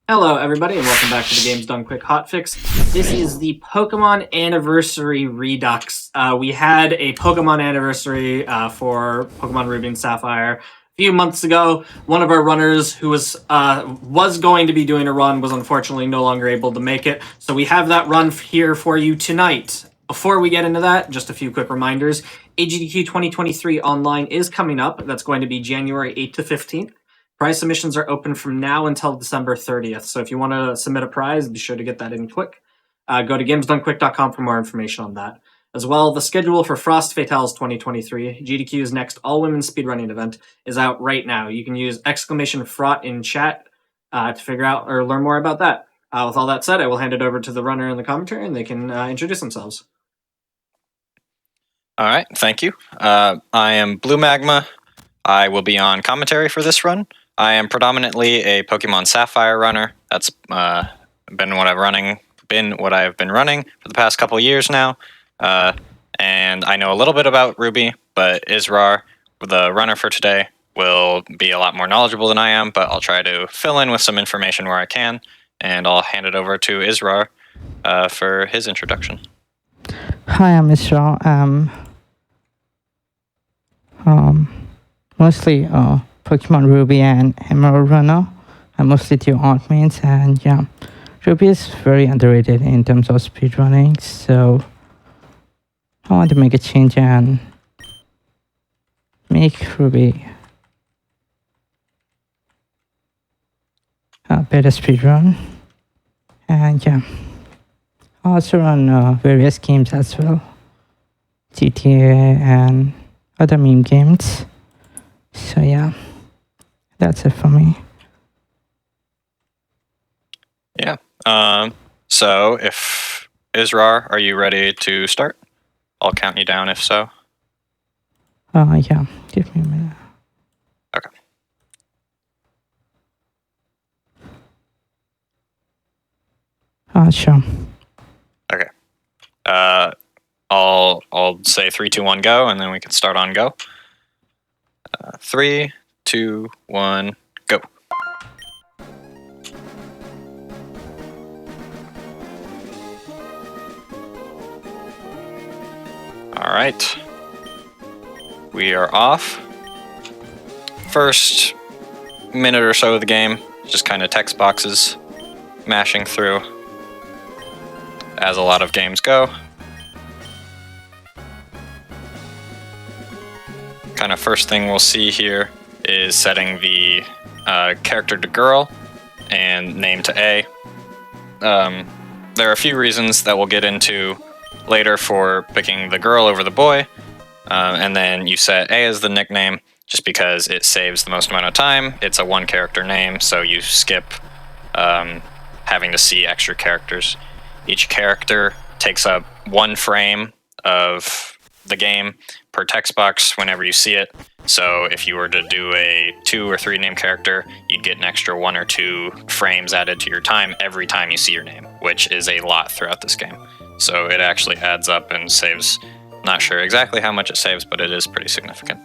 Hello, everybody, and welcome back to the Games Done Quick HOTFIX. This is the Pokemon Anniversary Redux. We had a Pokemon Anniversary for Pokemon Ruby and Sapphire a few months ago. One of our runners who was going to be doing a run was unfortunately no longer able to make it, so we have that run here for you tonight. Before we get into that, just a few quick reminders. GDQ 2023 online is coming up. That's going to be January 8th to 15th. Prize submissions are open from now until December 30th. So if you want to submit a prize, be sure to get that in quick. Go to gamesdonequick.com for more information on that. As well, the schedule for Frost Fatales 2023, GDQ's next all-women speedrunning event, is out right now. You can use !fraught in chat to figure out or learn more about that. With all that said, I will hand it over to the runner in the commentary, and they can introduce themselves. All right, thank you. I am Blue Magma. I will be on commentary for this run. I am predominantly a Pokemon Sapphire runner. That's been what I've been running for the past couple years now. And I know a little bit about Ruby, but Israr, the runner for today, will be a lot more knowledgeable than I am, but I'll try to fill in with some information where I can, and I'll hand it over to Israr for his introduction. Hi, I'm Israr. Mostly Pokemon Ruby and Emerald runner. I mostly do art mains, and yeah, Ruby is very underrated in terms of speedrunning, so I want to make a change and make Ruby a better speedrun. And yeah, I also run various games as well, GTA and other meme games. So yeah, that's it for me. Yeah. So if Israr, are you ready to start? I'll count you down if so. Yeah, give me a minute. Okay. Sure. Okay. I'll say 3, 2, 1, go, and then we can start on go. 3, 2, 1, go. All right. We are off. First minute or so of the game, just kind of text boxes mashing through, as a lot of games go. Kind of first thing we'll see here is setting the character to girl and name to A. There are a few reasons that we'll get into later for picking the girl over the boy, and then you set A as the nickname just because it saves the most amount of time. It's a one character name, so you skip having to see extra characters. Each character takes up 1 frame of the game per text box whenever you see it. So if you were to do a 2 or 3 name character, you'd get an extra 1 or 2 frames added to your time every time you see your name, which is a lot throughout this game. So it actually adds up and saves. Not sure exactly how much it saves, but it is pretty significant.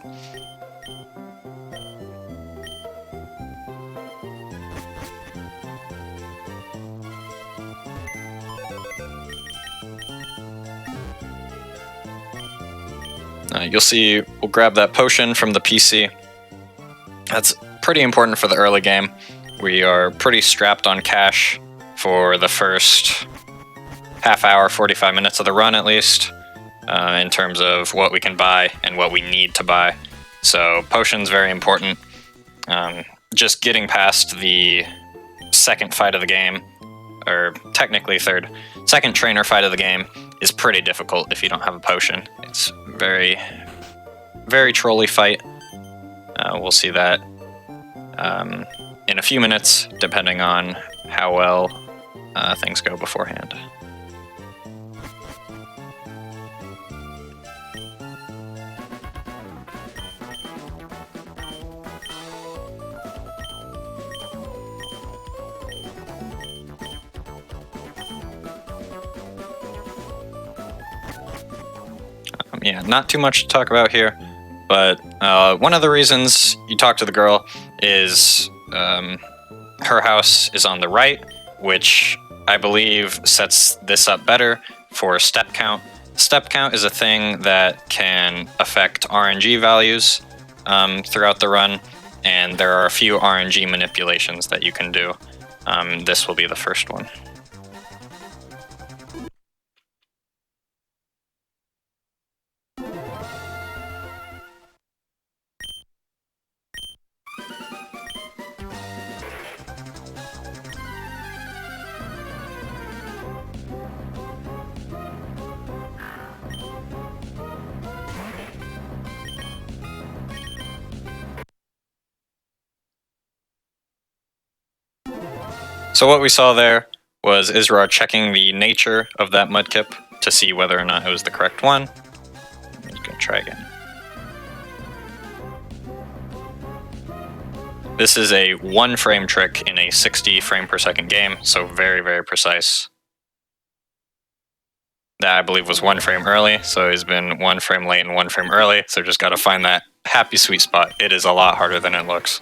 You'll see we'll grab that potion from the PC. That's pretty important for the early game. We are pretty strapped on cash for the first half hour, 45 minutes of the run at least, in terms of what we can buy and what we need to buy. So potion's very important. Just getting past the second fight of the game, or technically second trainer fight of the game, is pretty difficult if you don't have a potion. It's very, very trolly fight. We'll see that in a few minutes, depending on how well things go beforehand. Yeah, not too much to talk about here, but one of the reasons you talk to the girl is Her house is on the right, which I believe sets this up better for step count. Step count is a thing that can affect RNG values throughout the run, and there are a few RNG manipulations that you can do. This will be the first one. So what we saw there was Israr checking the nature of that mudkip to see whether or not it was the correct one. I'm just gonna try again. This is a 1 frame trick in a 60 frame per second game, so very, very precise. That I believe was 1 frame early, so he's been 1 frame late and 1 frame early, so just gotta find that happy sweet spot. It is a lot harder than it looks.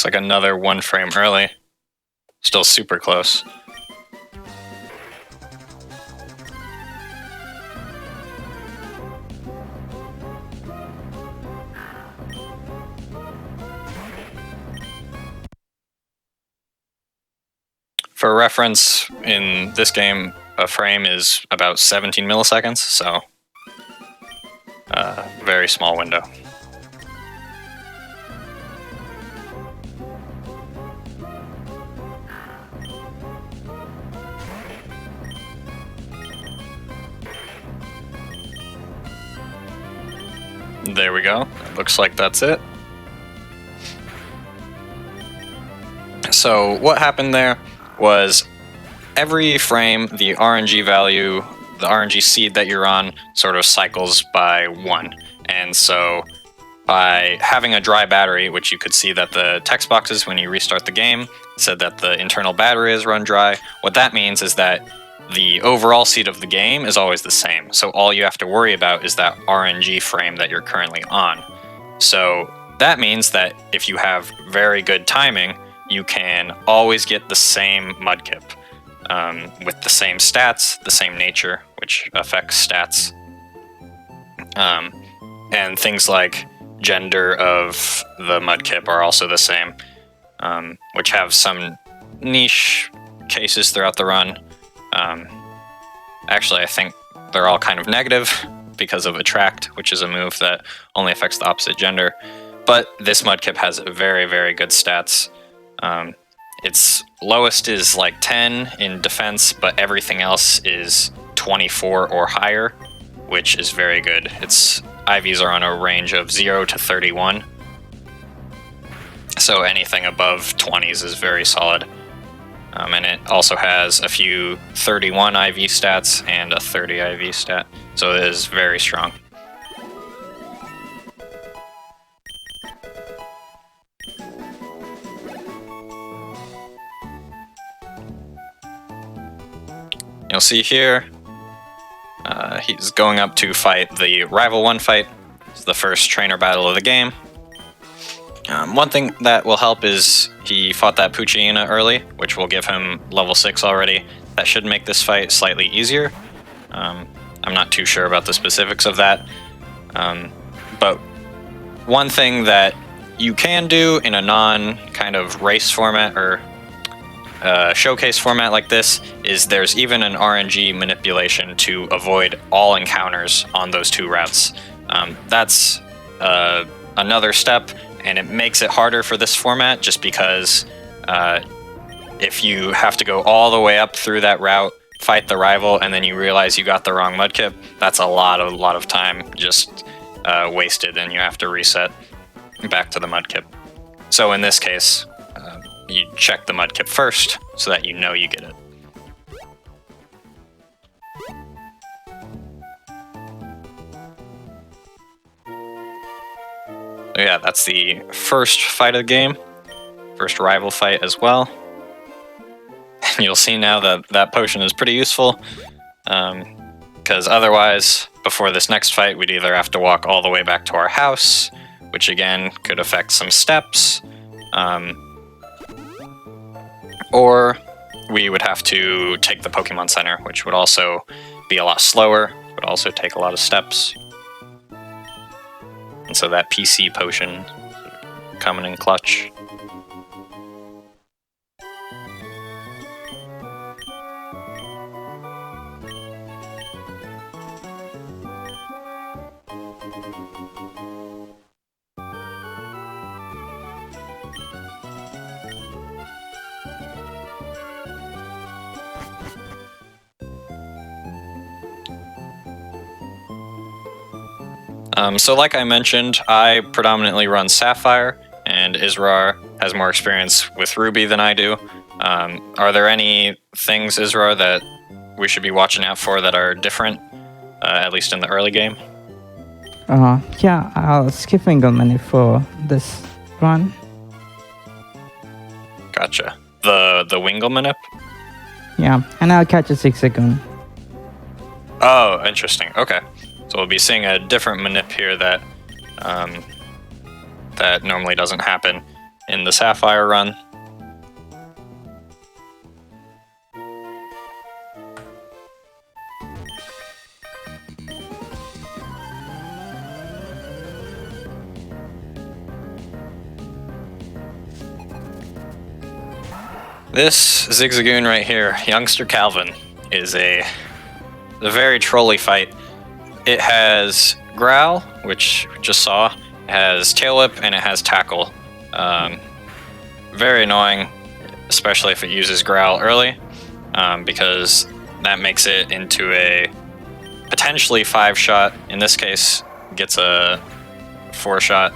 Looks like another 1 frame early. Still super close. For reference, in this game, a frame is about 17 milliseconds, so very small window. There we go. It looks like that's it. So what happened there was every frame, the RNG value, the RNG seed that you're on sort of cycles by 1. And so by having a dry battery, which you could see that the text boxes when you restart the game said that the internal battery is run dry, what that means is that the overall seed of the game is always the same. So all you have to worry about is that RNG frame that you're currently on. So that means that if you have very good timing, you can always get the same mudkip with the same stats, the same nature, which affects stats. And things like gender of the mudkip are also the same, which have some niche cases throughout the run. Actually, I think they're all kind of negative because of attract, which is a move that only affects the opposite gender. But this mudkip has very, very good stats. Its lowest is like 10 in defense, but everything else is 24 or higher, which is very good. Its IVs are on a range of 0 to 31. So anything above 20s is very solid. And it also has a few 31 IV stats and a 30 IV stat, so it is very strong. You'll see here, he's going up to fight the Rival 1 fight. It's the first trainer battle of the game. One thing that will help is he fought that Poochyena early, which will give him level 6 already. That should make this fight slightly easier. I'm not too sure about the specifics of that. But one thing that you can do in a non-kind of race format or showcase format like this is there's even an RNG manipulation to avoid all encounters on those 2 routes. That's another step, and it makes it harder for this format just because if you have to go all the way up through that route, fight the rival, and then you realize you got the wrong mudkip, that's a lot of time just wasted, and you have to reset back to the mudkip. So in this case, you check the mudkip first so that you know you get it. So yeah, that's the first fight of the game. first rival fight as well. And you'll see now that that potion is pretty useful, because otherwise, before this next fight, we'd either have to walk all the way back to our house, which again could affect some steps, or we would have to take the Pokemon Center, which would also be a lot slower, would also take a lot of steps. And so that PC potion coming in clutch. So like I mentioned, I predominantly run Sapphire, and Israr has more experience with Ruby than I do. Are there any things, Israr, that we should be watching out for that are different, at least in the early game? Yeah, I'll skip Wingelmann for this run. Gotcha. The Wingelmanip? Yeah, and I'll catch a Zigzagoon. Oh, interesting. Okay. So we'll be seeing a different manip here that that normally doesn't happen in the Sapphire run. This Zigzagoon right here, Youngster Calvin, is a very trolly fight. It has Growl, which we just saw, it has Tail Whip, and it has Tackle. Very annoying, especially if it uses Growl early, because that makes it into a potentially 5-shot. In this case, gets a 4-shot.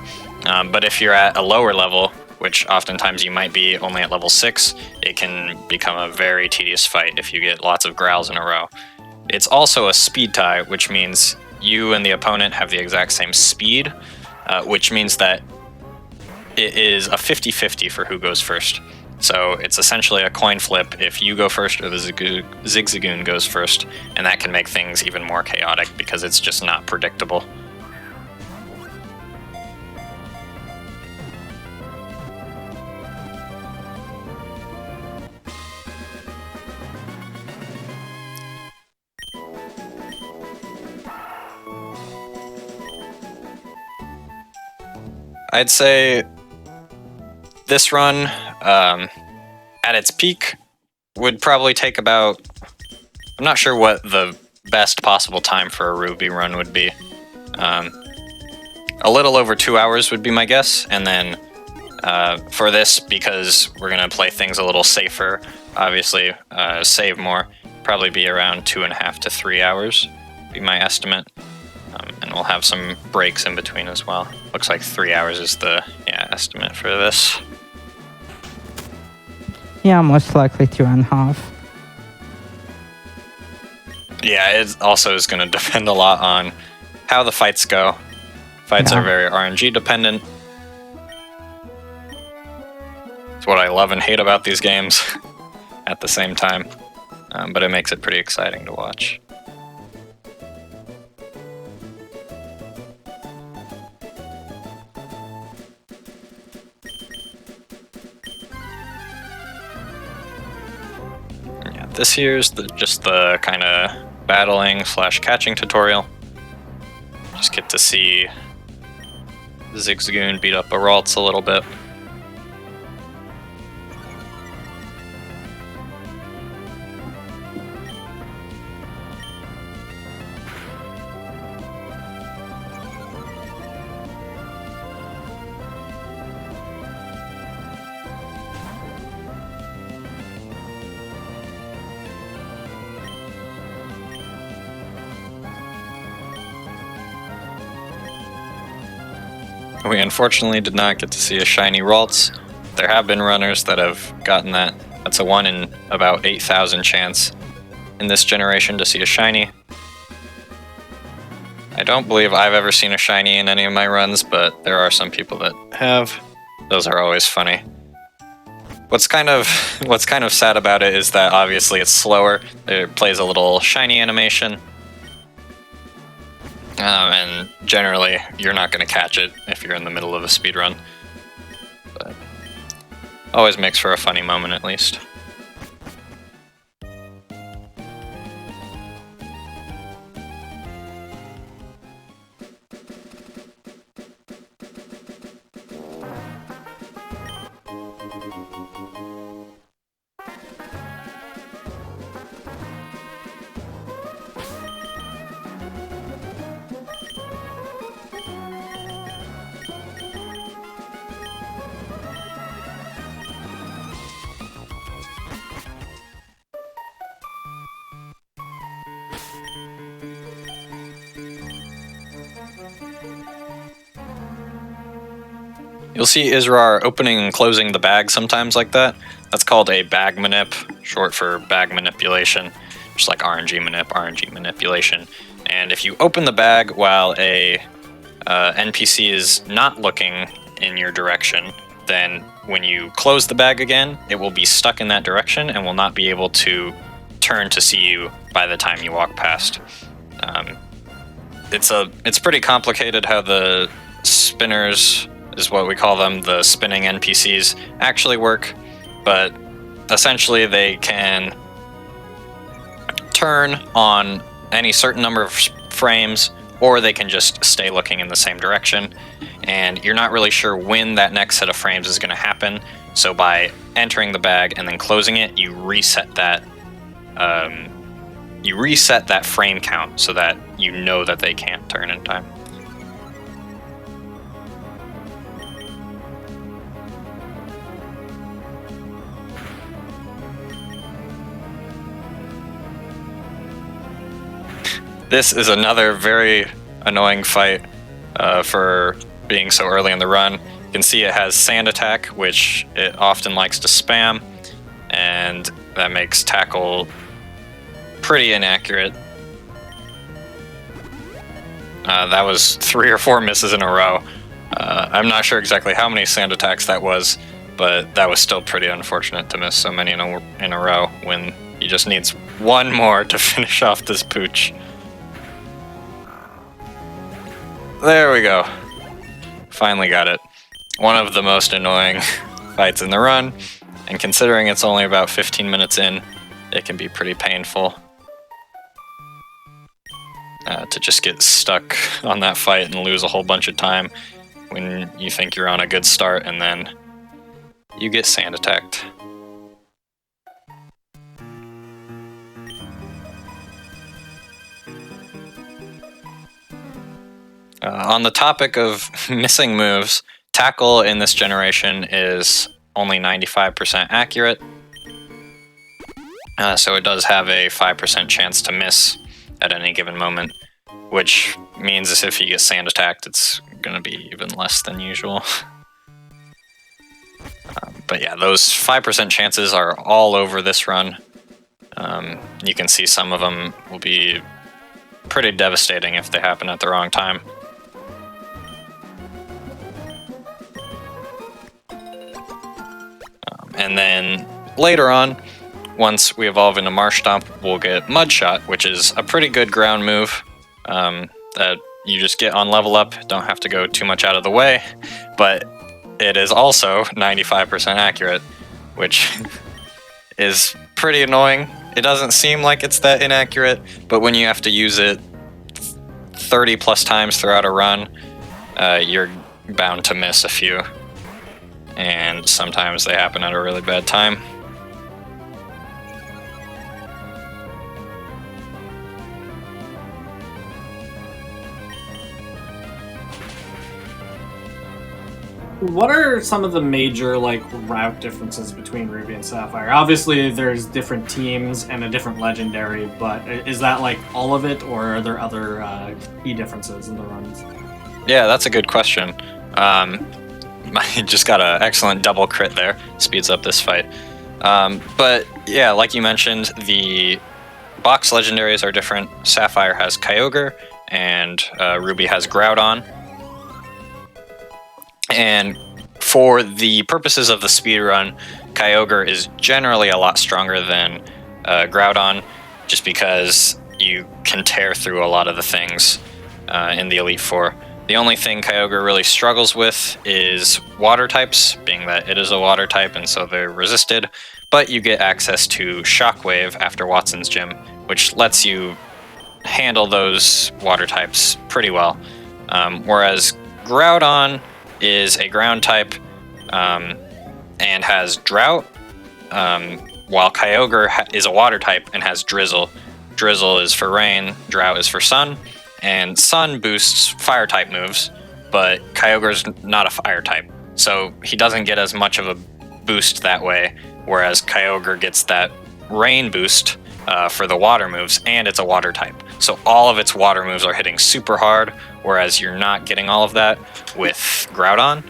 But if you're at a lower level, which oftentimes you might be only at level 6, it can become a very tedious fight if you get lots of Growls in a row. It's also a speed tie, which means you and the opponent have the exact same speed, which means that it is a 50-50 for who goes first. So it's essentially a coin flip if you go first or the Zigzagoon goes first, and that can make things even more chaotic because it's just not predictable. I'd say this run, at its peak, would probably take about... I'm not sure what the best possible time for a Ruby run would be. A little over 2 hours would be my guess, and then for this, because we're going to play things a little safer, obviously save more, probably be around 2.5 to 3 hours, be my estimate. And we'll have some breaks in between as well. Looks like 3 hours is the estimate for this. Yeah, most likely 2.5. Yeah, it also is going to depend a lot on how the fights go. Fights are very RNG dependent. It's what I love and hate about these games at the same time, but it makes it pretty exciting to watch. This here's just the kind of battling / catching tutorial. Just get to see Zigzagoon beat up a Ralts a little bit. We unfortunately did not get to see a shiny Ralts. There have been runners that have gotten that. That's a 1 in about 8,000 chance in this generation to see a shiny. I don't believe I've ever seen a shiny in any of my runs, but there are some people that have. Those are always funny. What's kind of sad about it is that obviously it's slower. It plays a little shiny animation, and generally you're not going to catch it if you're in the middle of a speedrun. But always makes for a funny moment at least. You'll see Israr opening and closing the bag sometimes like that. That's called a bag manip, short for bag manipulation, just like RNG manipulation. And if you open the bag while a NPC is not looking in your direction, then when you close the bag again, it will be stuck in that direction and will not be able to turn to see you by the time you walk past. It's pretty complicated how the spinners, is what we call them, the spinning NPCs, actually work, but essentially they can turn on any certain number of frames, or they can just stay looking in the same direction, and you're not really sure when that next set of frames is going to happen, so by entering the bag and then closing it, you reset that frame count so that you know that they can't turn in time. This is another very annoying fight for being so early in the run. You can see it has sand attack, which it often likes to spam, and that makes tackle pretty inaccurate. That was 3 or 4 misses in a row. I'm not sure exactly how many sand attacks that was, but that was still pretty unfortunate to miss so many in a row when he just needs one more to finish off this pooch. There we go. Finally got it. One of the most annoying fights in the run, and considering it's only about 15 minutes in, it can be pretty painful to just get stuck on that fight and lose a whole bunch of time when you think you're on a good start and then you get sand attacked. On the topic of missing moves, tackle in this generation is only 95% accurate, so it does have a 5% chance to miss at any given moment, which means if you get sand attacked, it's going to be even less than usual. But yeah, those 5% chances are all over this run. You can see some of them will be pretty devastating if they happen at the wrong time. And then later on, once we evolve into Marsh Stomp, we'll get Mud Shot, which is a pretty good ground move that you just get on level up, don't have to go too much out of the way, but it is also 95% accurate, which is pretty annoying. It doesn't seem like it's that inaccurate, but when you have to use it 30 plus times throughout a run, you're bound to miss a few. And sometimes they happen at a really bad time. What are some of the major route differences between Ruby and Sapphire? Obviously, there's different teams and a different legendary, but is that all of it, or are there other key differences in the runs? Yeah, that's a good question. I just got an excellent double crit there. Speeds up this fight. But yeah, like you mentioned, the box legendaries are different. Sapphire has Kyogre, and Ruby has Groudon. And for the purposes of the speedrun, Kyogre is generally a lot stronger than Groudon, just because you can tear through a lot of the things in the Elite Four. The only thing Kyogre really struggles with is water types, being that it is a water type and so they're resisted, but you get access to Shockwave after Watson's Gym, which lets you handle those water types pretty well. Whereas Groudon is a ground type and has Drought, while Kyogre is a water type and has Drizzle. Drizzle is for rain, Drought is for sun, and Sun boosts fire type moves, but Kyogre's not a fire type, so he doesn't get as much of a boost that way, whereas Kyogre gets that rain boost for the water moves, and it's a water type. So all of its water moves are hitting super hard, whereas you're not getting all of that with Groudon.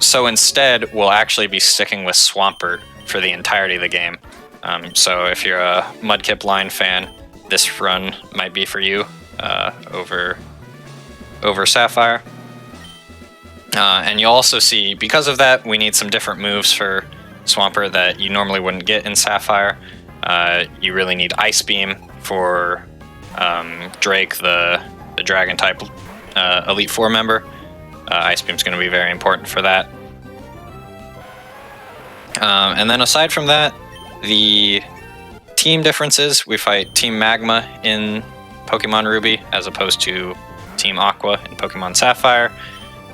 So instead, we'll actually be sticking with Swampert for the entirety of the game. So if you're a Mudkip line fan, this run might be for you over Sapphire. And you'll also see, because of that, we need some different moves for Swampert that you normally wouldn't get in Sapphire. You really need Ice Beam for Drake, the Dragon type Elite Four member. Ice Beam's going to be very important for that. And then aside from that, the team differences, we fight Team Magma in Pokemon Ruby as opposed to Team Aqua in Pokemon Sapphire.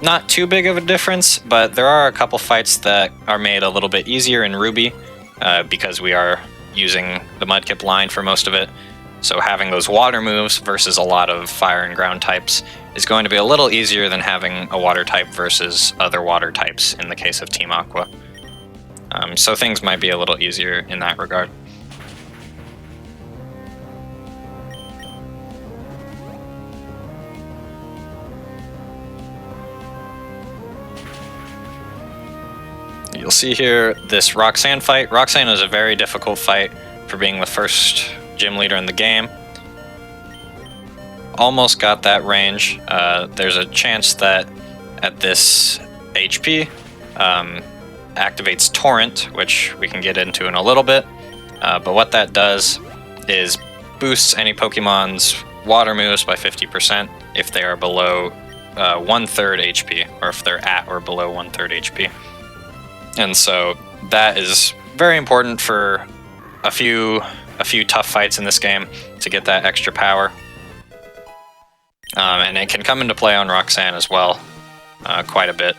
Not too big of a difference, but there are a couple fights that are made a little bit easier in Ruby because we are using the Mudkip line for most of it. So having those water moves versus a lot of fire and ground types is going to be a little easier than having a water type versus other water types in the case of Team Aqua. So things might be a little easier in that regard. You'll see here this Roxanne fight. Roxanne is a very difficult fight for being the first gym leader in the game. Almost got that range. There's a chance that at this HP activates Torrent, which we can get into in a little bit. But what that does is boosts any Pokemon's water moves by 50% if they are below 1/3 HP, or if they're at or below 1/3 HP. And so that is very important for a few tough fights in this game to get that extra power. And it can come into play on Roxanne as well, quite a bit.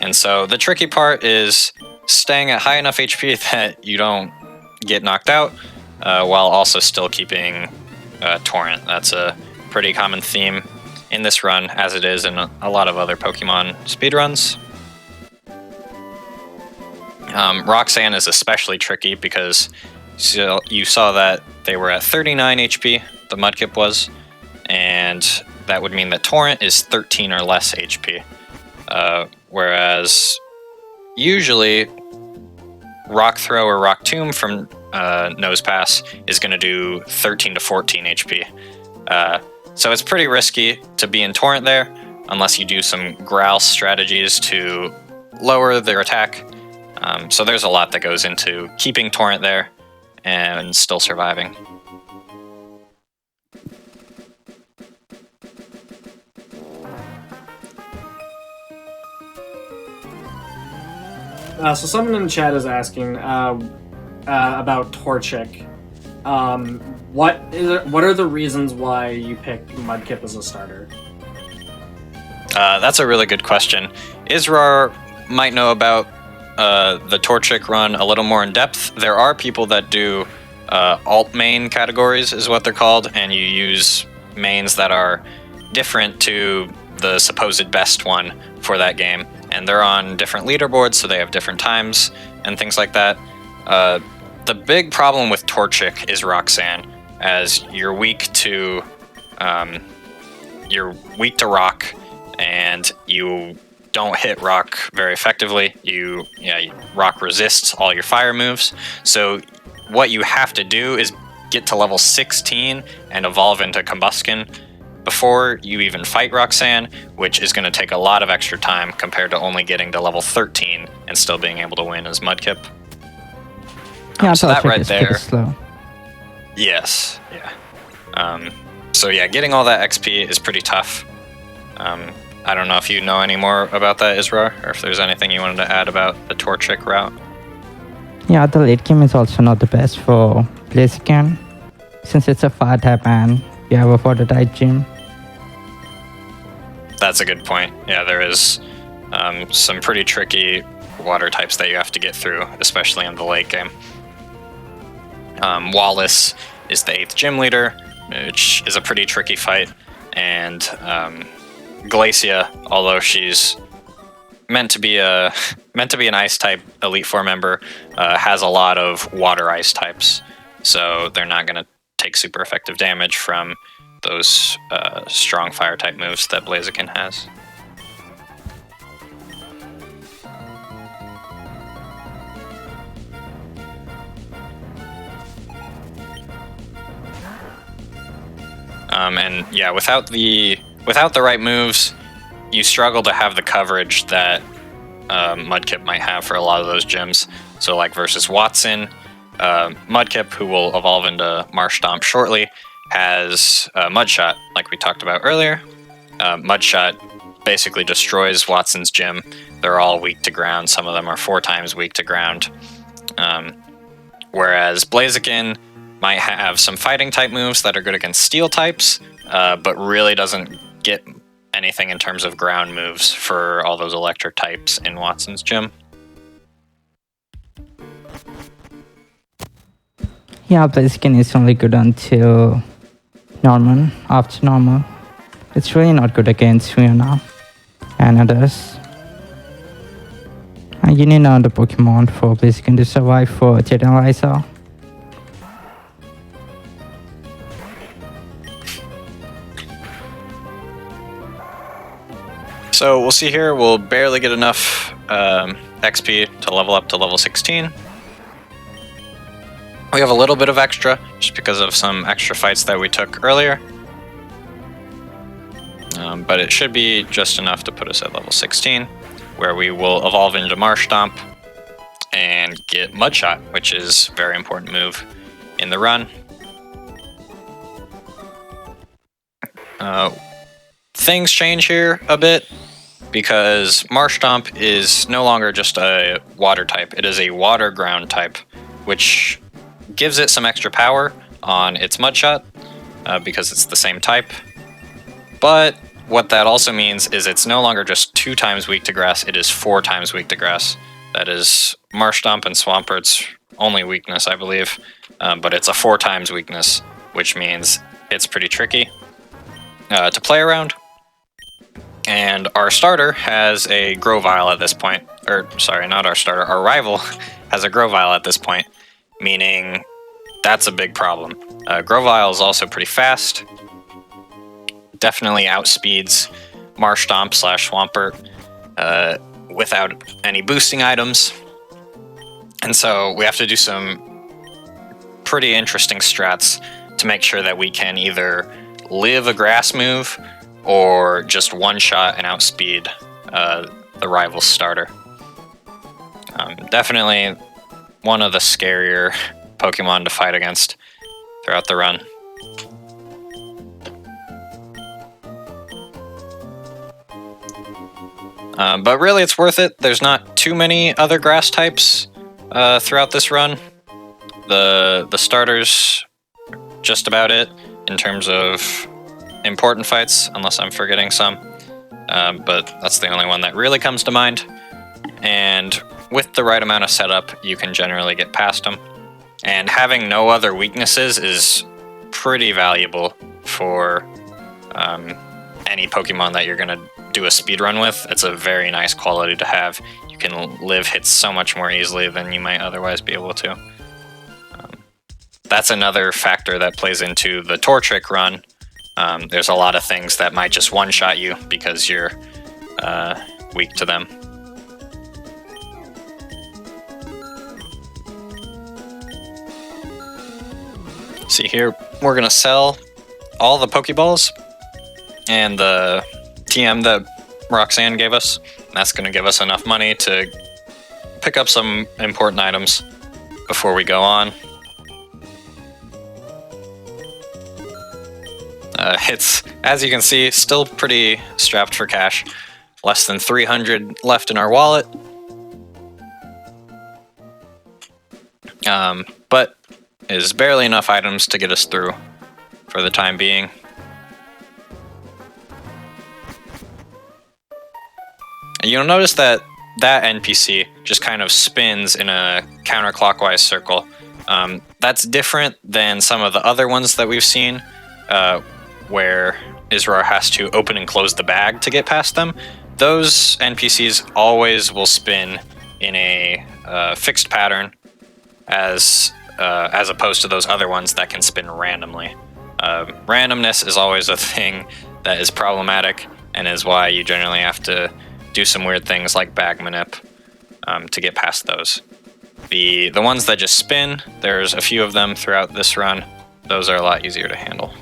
And so the tricky part is staying at high enough HP that you don't get knocked out, while also still keeping Torrent. That's a pretty common theme in this run, as it is in a lot of other Pokemon speedruns. Roxanne is especially tricky because you saw that they were at 39 HP, the Mudkip was, and that would mean that Torrent is 13 or less HP. Whereas usually Rock Throw or Rock Tomb from Nose Pass is going to do 13 to 14 HP. So it's pretty risky to be in Torrent there, unless you do some growl strategies to lower their attack. So there's a lot that goes into keeping Torrent there and still surviving. So someone in the chat is asking about Torchic. What are the reasons why you picked Mudkip as a starter? That's a really good question. Israr might know about the Torchic run a little more in depth. There are people that do alt main categories, is what they're called, and you use mains that are different to the supposed best one for that game, and they're on different leaderboards, so they have different times and things like that. The big problem with Torchic is Roxanne, as you're weak to rock, and you don't hit rock very effectively. Rock resists all your fire moves. So what you have to do is get to level 16 and evolve into Combusken before you even fight Roxanne, which is going to take a lot of extra time compared to only getting to level 13 and still being able to win as Mudkip. Yeah, so that right is pretty there. slow. Yes, yeah. So yeah, getting all that XP is pretty tough. I don't know if you know any more about that, Isra, or if there's anything you wanted to add about the Torchic route. Yeah, the late game is also not the best for Blaziken, since it's a fire type and you have a water type gym. That's a good point. Yeah, there is some pretty tricky water types that you have to get through, especially in the late game. Wallace is the 8th gym leader, which is a pretty tricky fight, and Glacia, although she's meant to be an ice type Elite Four member, has a lot of water ice types, so they're not going to take super effective damage from those strong fire type moves that Blaziken has. And yeah, without the right moves, you struggle to have the coverage that Mudkip might have for a lot of those gyms. So like versus Watson, Mudkip, who will evolve into Marshtomp shortly, has Mudshot, like we talked about earlier. Mudshot basically destroys Watson's gym. They're all weak to ground. Some of them are 4 times weak to ground. Whereas Blaziken might have some fighting type moves that are good against steel types, but really doesn't get anything in terms of ground moves for all those electric types in Watson's gym. Yeah, Blaziken is only good until Norman. After Normal, it's really not good against Fiona and others. And you need another Pokemon for Blaziken to survive for Jet and Liza. So we'll see here, we'll barely get enough XP to level up to level 16. We have a little bit of extra, just because of some extra fights that we took earlier. But it should be just enough to put us at level 16, where we will evolve into Marshtomp and get Mudshot, which is a very important move in the run. Things change here a bit, because Marshtomp is no longer just a water type, it is a water ground type, which gives it some extra power on its Mudshot, because it's the same type. But what that also means is it's no longer just 2 times weak to grass, it is 4 times weak to grass. That is Marshtomp and Swampert's only weakness, I believe, but it's a 4 times weakness, which means it's pretty tricky to play around. And our starter has a Grovyle at this point. Or, sorry, not our starter. Our rival has a Grovyle at this point, meaning that's a big problem. Grovyle is also pretty fast. Definitely outspeeds Marshtomp / Swampert without any boosting items. And so we have to do some pretty interesting strats to make sure that we can either live a grass move or just one-shot and outspeed the rival starter. Definitely one of the scarier Pokemon to fight against throughout the run. But really, it's worth it. There's not too many other grass types throughout this run. The starters, just about it in terms of important fights, unless I'm forgetting some. But that's the only one that really comes to mind. And with the right amount of setup, you can generally get past them. And having no other weaknesses is pretty valuable for any Pokemon that you're going to do a speedrun with. It's a very nice quality to have. You can live hits so much more easily than you might otherwise be able to. That's another factor that plays into the Torchic run. There's a lot of things that might just one-shot you because you're weak to them. See here, we're going to sell all the Pokeballs and the TM that Roxanne gave us. That's going to give us enough money to pick up some important items before we go on. It's, as you can see, still pretty strapped for cash. Less than 300 left in our wallet. But is barely enough items to get us through for the time being. And you'll notice that that NPC just kind of spins in a counterclockwise circle. That's different than some of the other ones that we've seen, where Israr has to open and close the bag to get past them. Those NPCs always will spin in a fixed pattern, as opposed to those other ones that can spin randomly. Randomness is always a thing that is problematic, and is why you generally have to do some weird things like bag manip to get past those. The ones that just spin, there's a few of them throughout this run. Those are a lot easier to handle.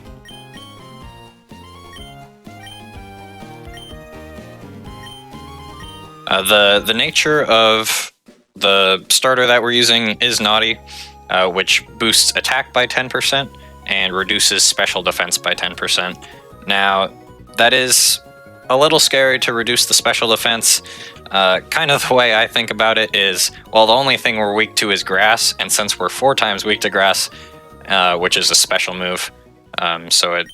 The nature of the starter that we're using is Naughty, which boosts attack by 10% and reduces special defense by 10%. Now, that is a little scary to reduce the special defense. Kind of the way I think about it is, well, the only thing we're weak to is grass, and since we're 4 times weak to grass, which is a special move, so it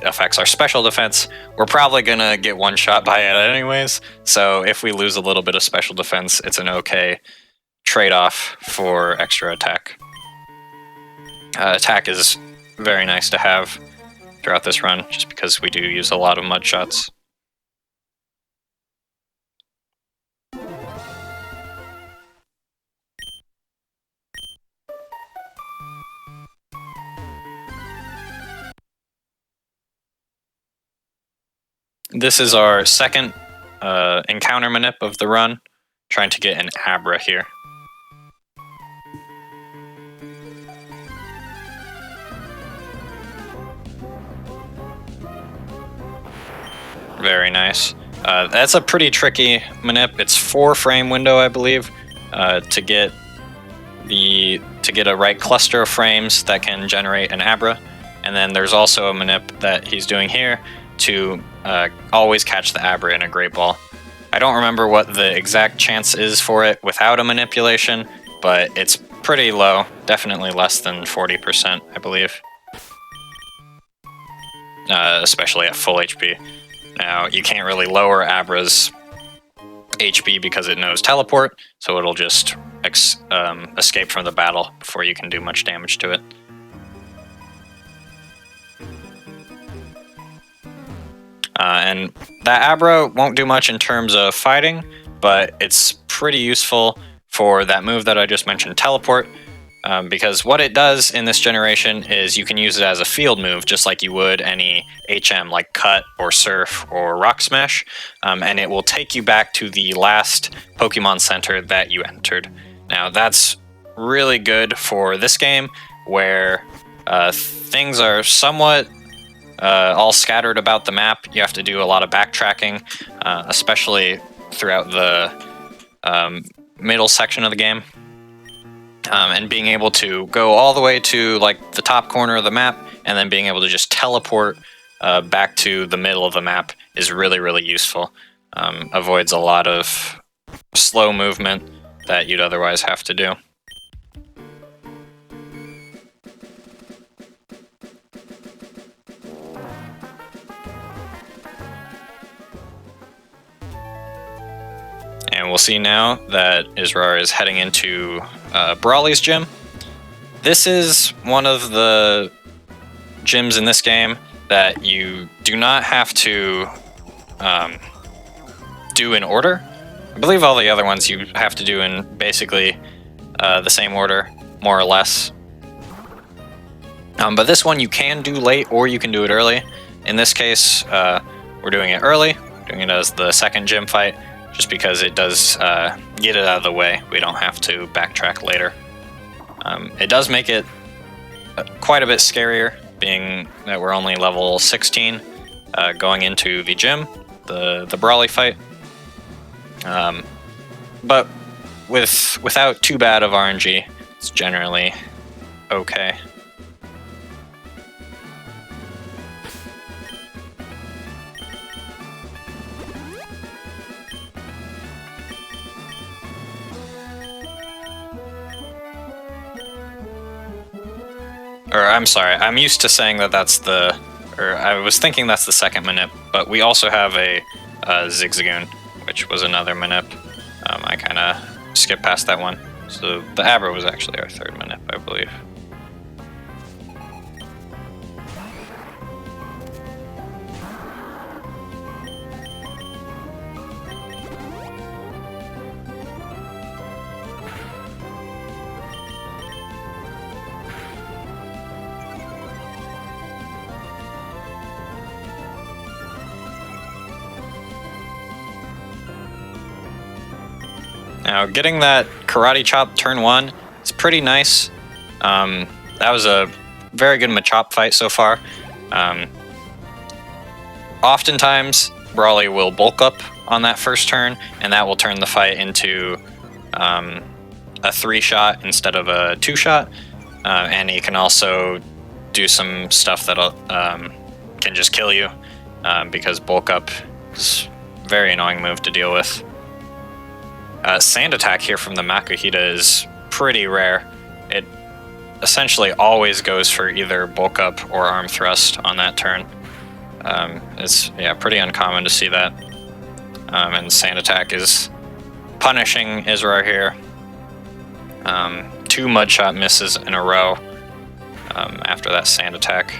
affects our special defense, we're probably gonna get one shot by it anyways. So if we lose a little bit of special defense, it's an okay trade-off for extra attack. Attack is very nice to have throughout this run, just because we do use a lot of mud shots. This is our second encounter manip of the run, trying to get an Abra here. Very nice. That's a pretty tricky manip. It's 4-frame window, I believe, to get a right cluster of frames that can generate an Abra. And then there's also a manip that he's doing here to always catch the Abra in a Great Ball. I don't remember what the exact chance is for it without a manipulation, but it's pretty low, definitely less than 40%, I believe. Especially at full HP. Now, you can't really lower Abra's HP because it knows teleport, so it'll just escape from the battle before you can do much damage to it. And that Abra won't do much in terms of fighting, but it's pretty useful for that move that I just mentioned, teleport, because what it does in this generation is you can use it as a field move, just like you would any HM like Cut or Surf or Rock Smash, and it will take you back to the last Pokemon Center that you entered. Now that's really good for this game, where things are somewhat all scattered about the map. You have to do a lot of backtracking, especially throughout the middle section of the game. And being able to go all the way to like the top corner of the map, and then being able to just teleport back to the middle of the map is really, really useful. Avoids a lot of slow movement that you'd otherwise have to do. And we'll see now that Israr is heading into Brawly's gym. This is one of the gyms in this game that you do not have to do in order. I believe all the other ones you have to do in basically the same order, more or less. But this one you can do late or you can do it early. In this case, we're doing it early, doing it as the second gym fight, just because it does get it out of the way. We don't have to backtrack later. It does make it quite a bit scarier, being that we're only level 16. going into the gym, the brawly fight. But without too bad of RNG, it's generally okay. Or I'm sorry, I'm used to saying that that's the, or I was thinking that's the second manip, but we also have a Zigzagoon, which was another manip. I kind of skipped past that one. So the Abra was actually our third manip, I believe. Now, getting that Karate Chop turn 1 is pretty nice. That was a very good Machop fight so far. Oftentimes, Brawly will bulk up on that first turn, and that will turn the fight into a 3-shot instead of a 2-shot. And he can also do some stuff that can just kill you, because bulk up is a very annoying move to deal with. Sand attack here from the Makuhita is pretty rare. It essentially always goes for either bulk up or arm thrust on that turn. It's pretty uncommon to see that. And sand attack is punishing Israr here. 2 mudshot misses in a row after that sand attack.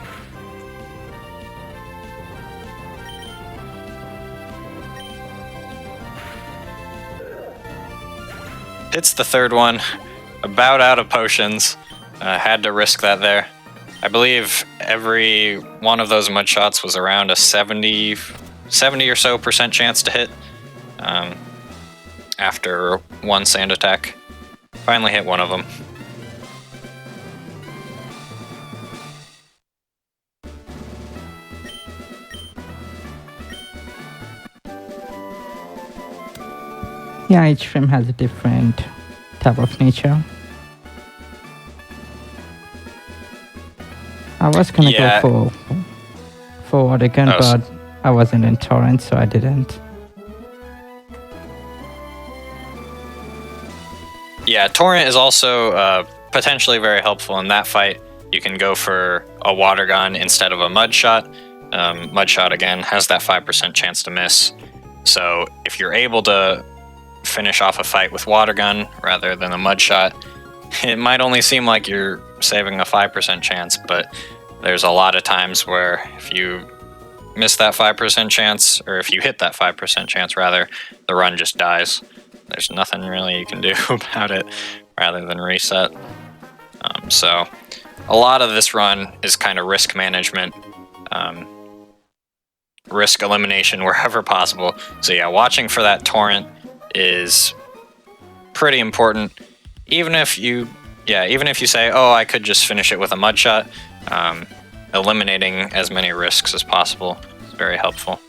Hits the third one, about out of potions. Had to risk that there. I believe every one of those mud shots was around a 70 or so % chance to hit after one sand attack. Finally hit one of them. Yeah, each frame has a different type of nature. I was gonna go for water gun, but I wasn't in torrent, so I didn't. Yeah, torrent is also potentially very helpful in that fight. You can go for a water gun instead of a mud shot. Mud shot again has that 5% chance to miss. So if you're able to finish off a fight with water gun rather than a mud shot, it might only seem like you're saving a 5% chance, but there's a lot of times where if you miss that 5% chance, or if you hit that 5% chance rather, the run just dies. There's nothing really you can do about it rather than reset. So a lot of this run is kind of risk management, risk elimination wherever possible. So yeah, watching for that torrent is pretty important. Even if you say, oh, I could just finish it with a mud shot, eliminating as many risks as possible is very helpful.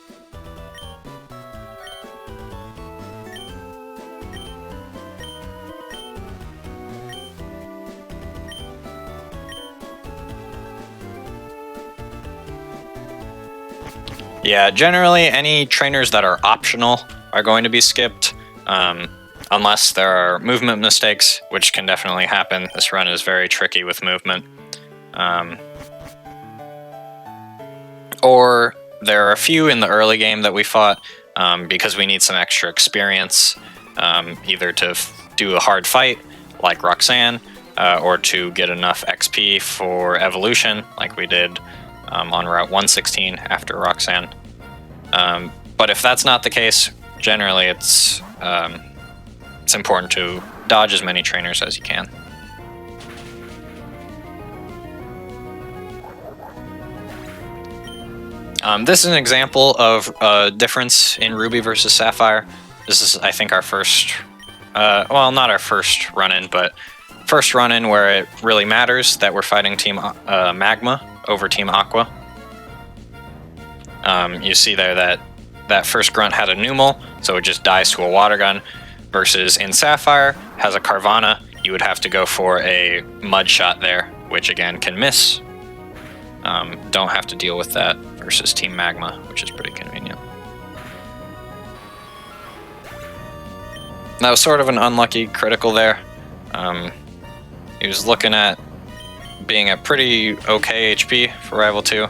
Yeah, generally any trainers that are optional are going to be skipped, unless there are movement mistakes, which can definitely happen. This run is very tricky with movement. Or there are a few in the early game that we fought because we need some extra experience, either to do a hard fight, like Roxanne, or to get enough XP for evolution, like we did on Route 116 after Roxanne. But if that's not the case, generally it's important to dodge as many trainers as you can. This is an example of a difference in Ruby versus Sapphire. This is, I think, our first, well, not our first run-in, but first run-in where it really matters that we're fighting Team Magma over Team Aqua. You see there that first grunt had a Numel, so it just dies to a water gun, versus in Sapphire has a Carvana. You would have to go for a mud shot there, which again can miss. Don't have to deal with that versus Team Magma, which is pretty convenient. That was sort of an unlucky critical there. He was looking at being at pretty okay HP for Rival 2,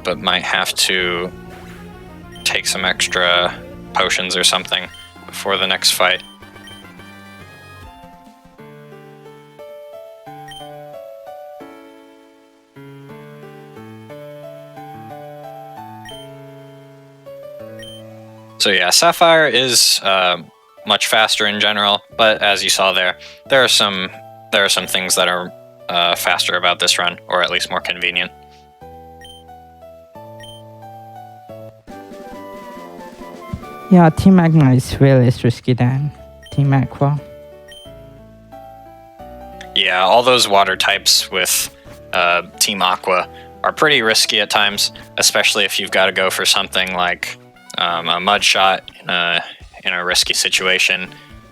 but might have to take some extra potions or something before the next fight. So yeah, Sapphire is much faster in general, but as you saw there are some things that are faster about this run, or at least more convenient. Yeah, Team Magma is way less risky than Team Aqua. Yeah, all those water types with Team Aqua are pretty risky at times, especially if you've got to go for something like a mud shot in a risky situation.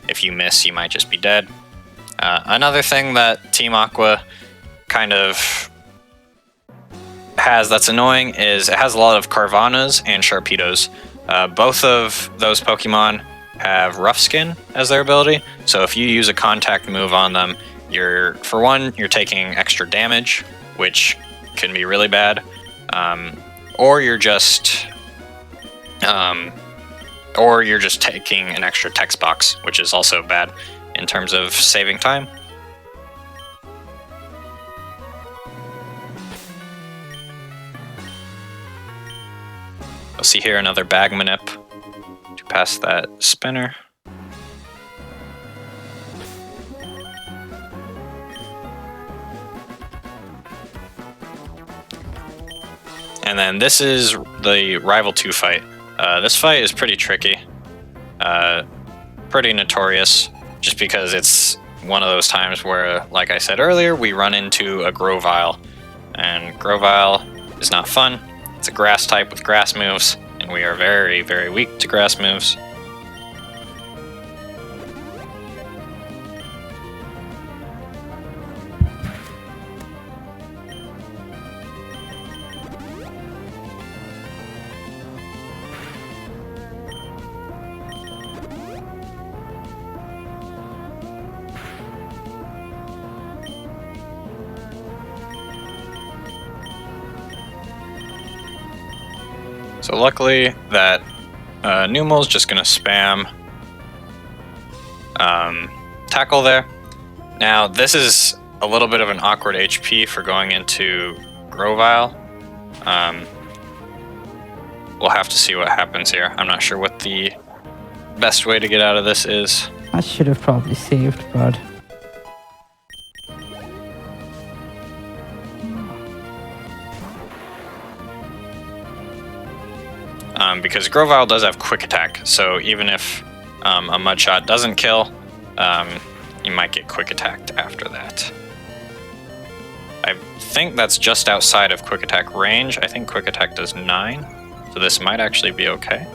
If you miss, you might just be dead. Another thing that Team Aqua kind of has that's annoying is it has a lot of Carvanas and Sharpedos. Both of those Pokemon have Rough Skin as their ability, so if you use a contact move on them, you're taking extra damage, which can be really bad, or you're just taking an extra text box, which is also bad in terms of saving time. You'll see here another bag manip to pass that spinner. And then this is the Rival 2 fight. This fight is pretty tricky, pretty notorious, just because it's one of those times where, like I said earlier, we run into a Grovyle, and Grovyle is not fun. It's a grass type with grass moves, and we are very, very weak to grass moves. So luckily that Numel's just going to spam tackle there. Now this is a little bit of an awkward HP for going into Grovyle. We'll have to see what happens here. I'm not sure what the best way to get out of this is. I should have probably saved, but because Grovyle does have quick attack, so even if a mud shot doesn't kill, you might get quick attacked after that. I think that's just outside of quick attack range. I think quick attack does 9, so this might actually be okay.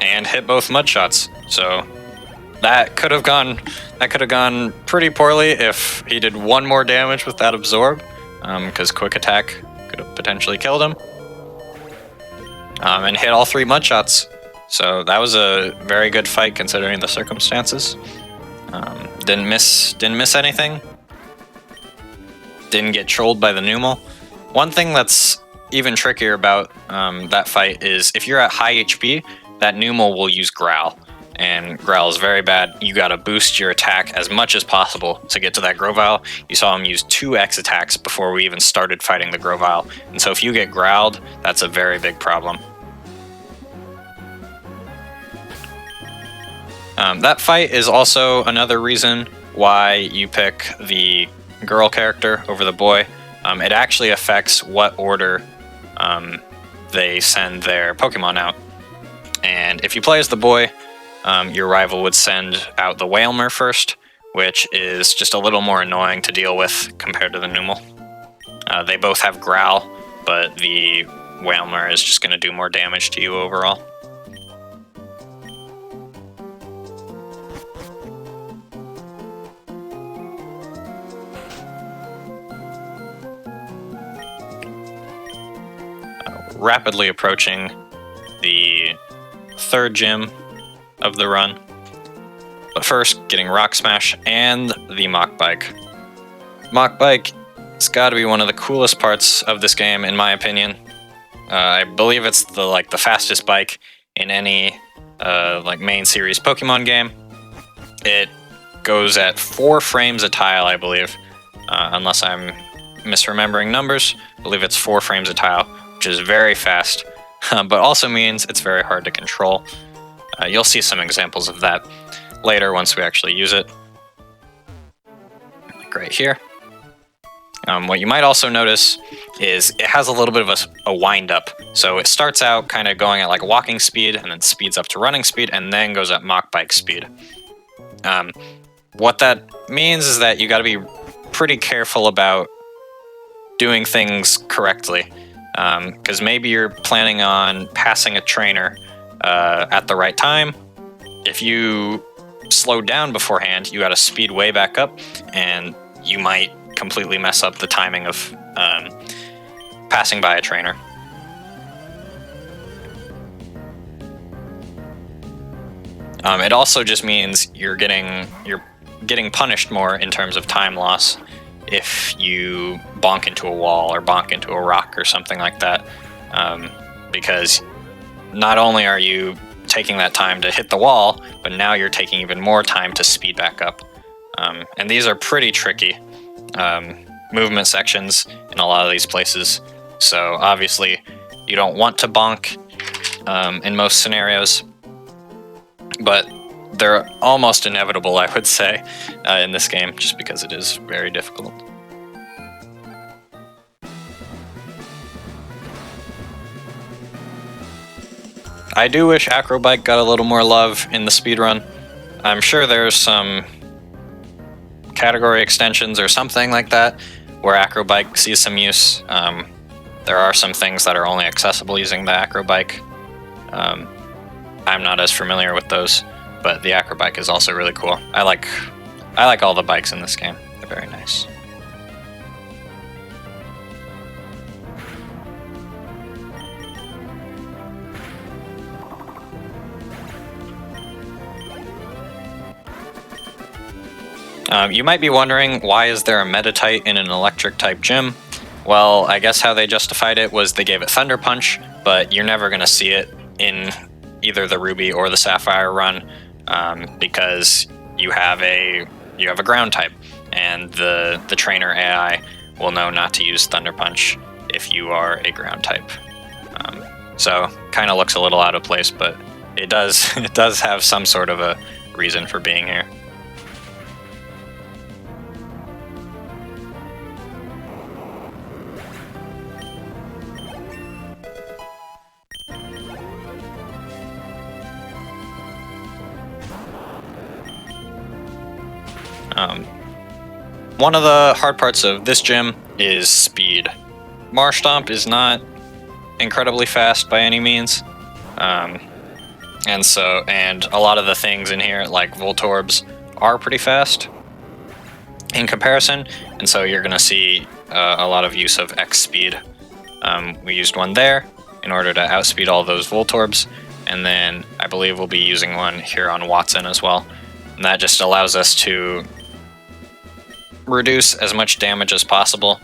And hit both mud shots, so that could have gone pretty poorly if he did one more damage with that absorb. Because quick attack could have potentially killed him, and hit all 3 mud shots. So that was a very good fight considering the circumstances. Didn't miss anything. Didn't get trolled by the Numel. One thing that's even trickier about that fight is if you're at high HP, that Numel will use Growl. And Growl is very bad. You gotta boost your attack as much as possible to get to that Grovyle. You saw him use 2 X attacks before we even started fighting the Grovyle. And so if you get growled, that's a very big problem. That fight is also another reason why you pick the girl character over the boy. It actually affects what order they send their Pokemon out. And if you play as the boy, your rival would send out the Whalmer first, which is just a little more annoying to deal with compared to the Numel. They both have Growl, but the Whalmer is just going to do more damage to you overall. Rapidly approaching the third gym of the run. But first, getting Rock Smash and the Mach Bike. Mach Bike has got to be one of the coolest parts of this game, in my opinion. I believe it's the fastest bike in any main series Pokemon game. It goes at 4 frames a tile, I believe, unless I'm misremembering numbers. I believe it's 4 frames a tile, which is very fast, but also means it's very hard to control. You'll see some examples of that later once we actually use it. Like right here. What you might also notice is it has a little bit of a wind up. So it starts out kind of going at like walking speed and then speeds up to running speed and then goes at Mach Bike speed. What that means is that you got to be pretty careful about doing things correctly. Because maybe you're planning on passing a trainer at the right time. If you slow down beforehand, you got to speed way back up, and you might completely mess up the timing of passing by a trainer. It also just means you're getting punished more in terms of time loss if you bonk into a wall or bonk into a rock or something like that, because not only are you taking that time to hit the wall, but now you're taking even more time to speed back up. And these are pretty tricky movement sections in a lot of these places, so obviously you don't want to bonk in most scenarios, but they're almost inevitable, I would say, in this game, just because it is very difficult. I do wish Acrobike got a little more love in the speedrun. I'm sure there's some category extensions or something like that where Acrobike sees some use. There are some things that are only accessible using the Acrobike. I'm not as familiar with those, but the Acrobike is also really cool. I like all the bikes in this game. They're very nice. You might be wondering, why is there a Meditite in an electric type gym? Well, I guess how they justified it was they gave it Thunder Punch, but you're never going to see it in either the Ruby or the Sapphire run, because you have a ground type, and the trainer AI will know not to use Thunder Punch if you are a ground type. So kind of looks a little out of place, but it does have some sort of a reason for being here. One of the hard parts of this gym is speed. Marshtomp is not incredibly fast by any means, and a lot of the things in here, like Voltorbs, are pretty fast in comparison, and so you're going to see a lot of use of X speed. We used one there in order to outspeed all those Voltorbs, and then I believe we'll be using one here on Watson as well, and that just allows us to reduce as much damage as possible,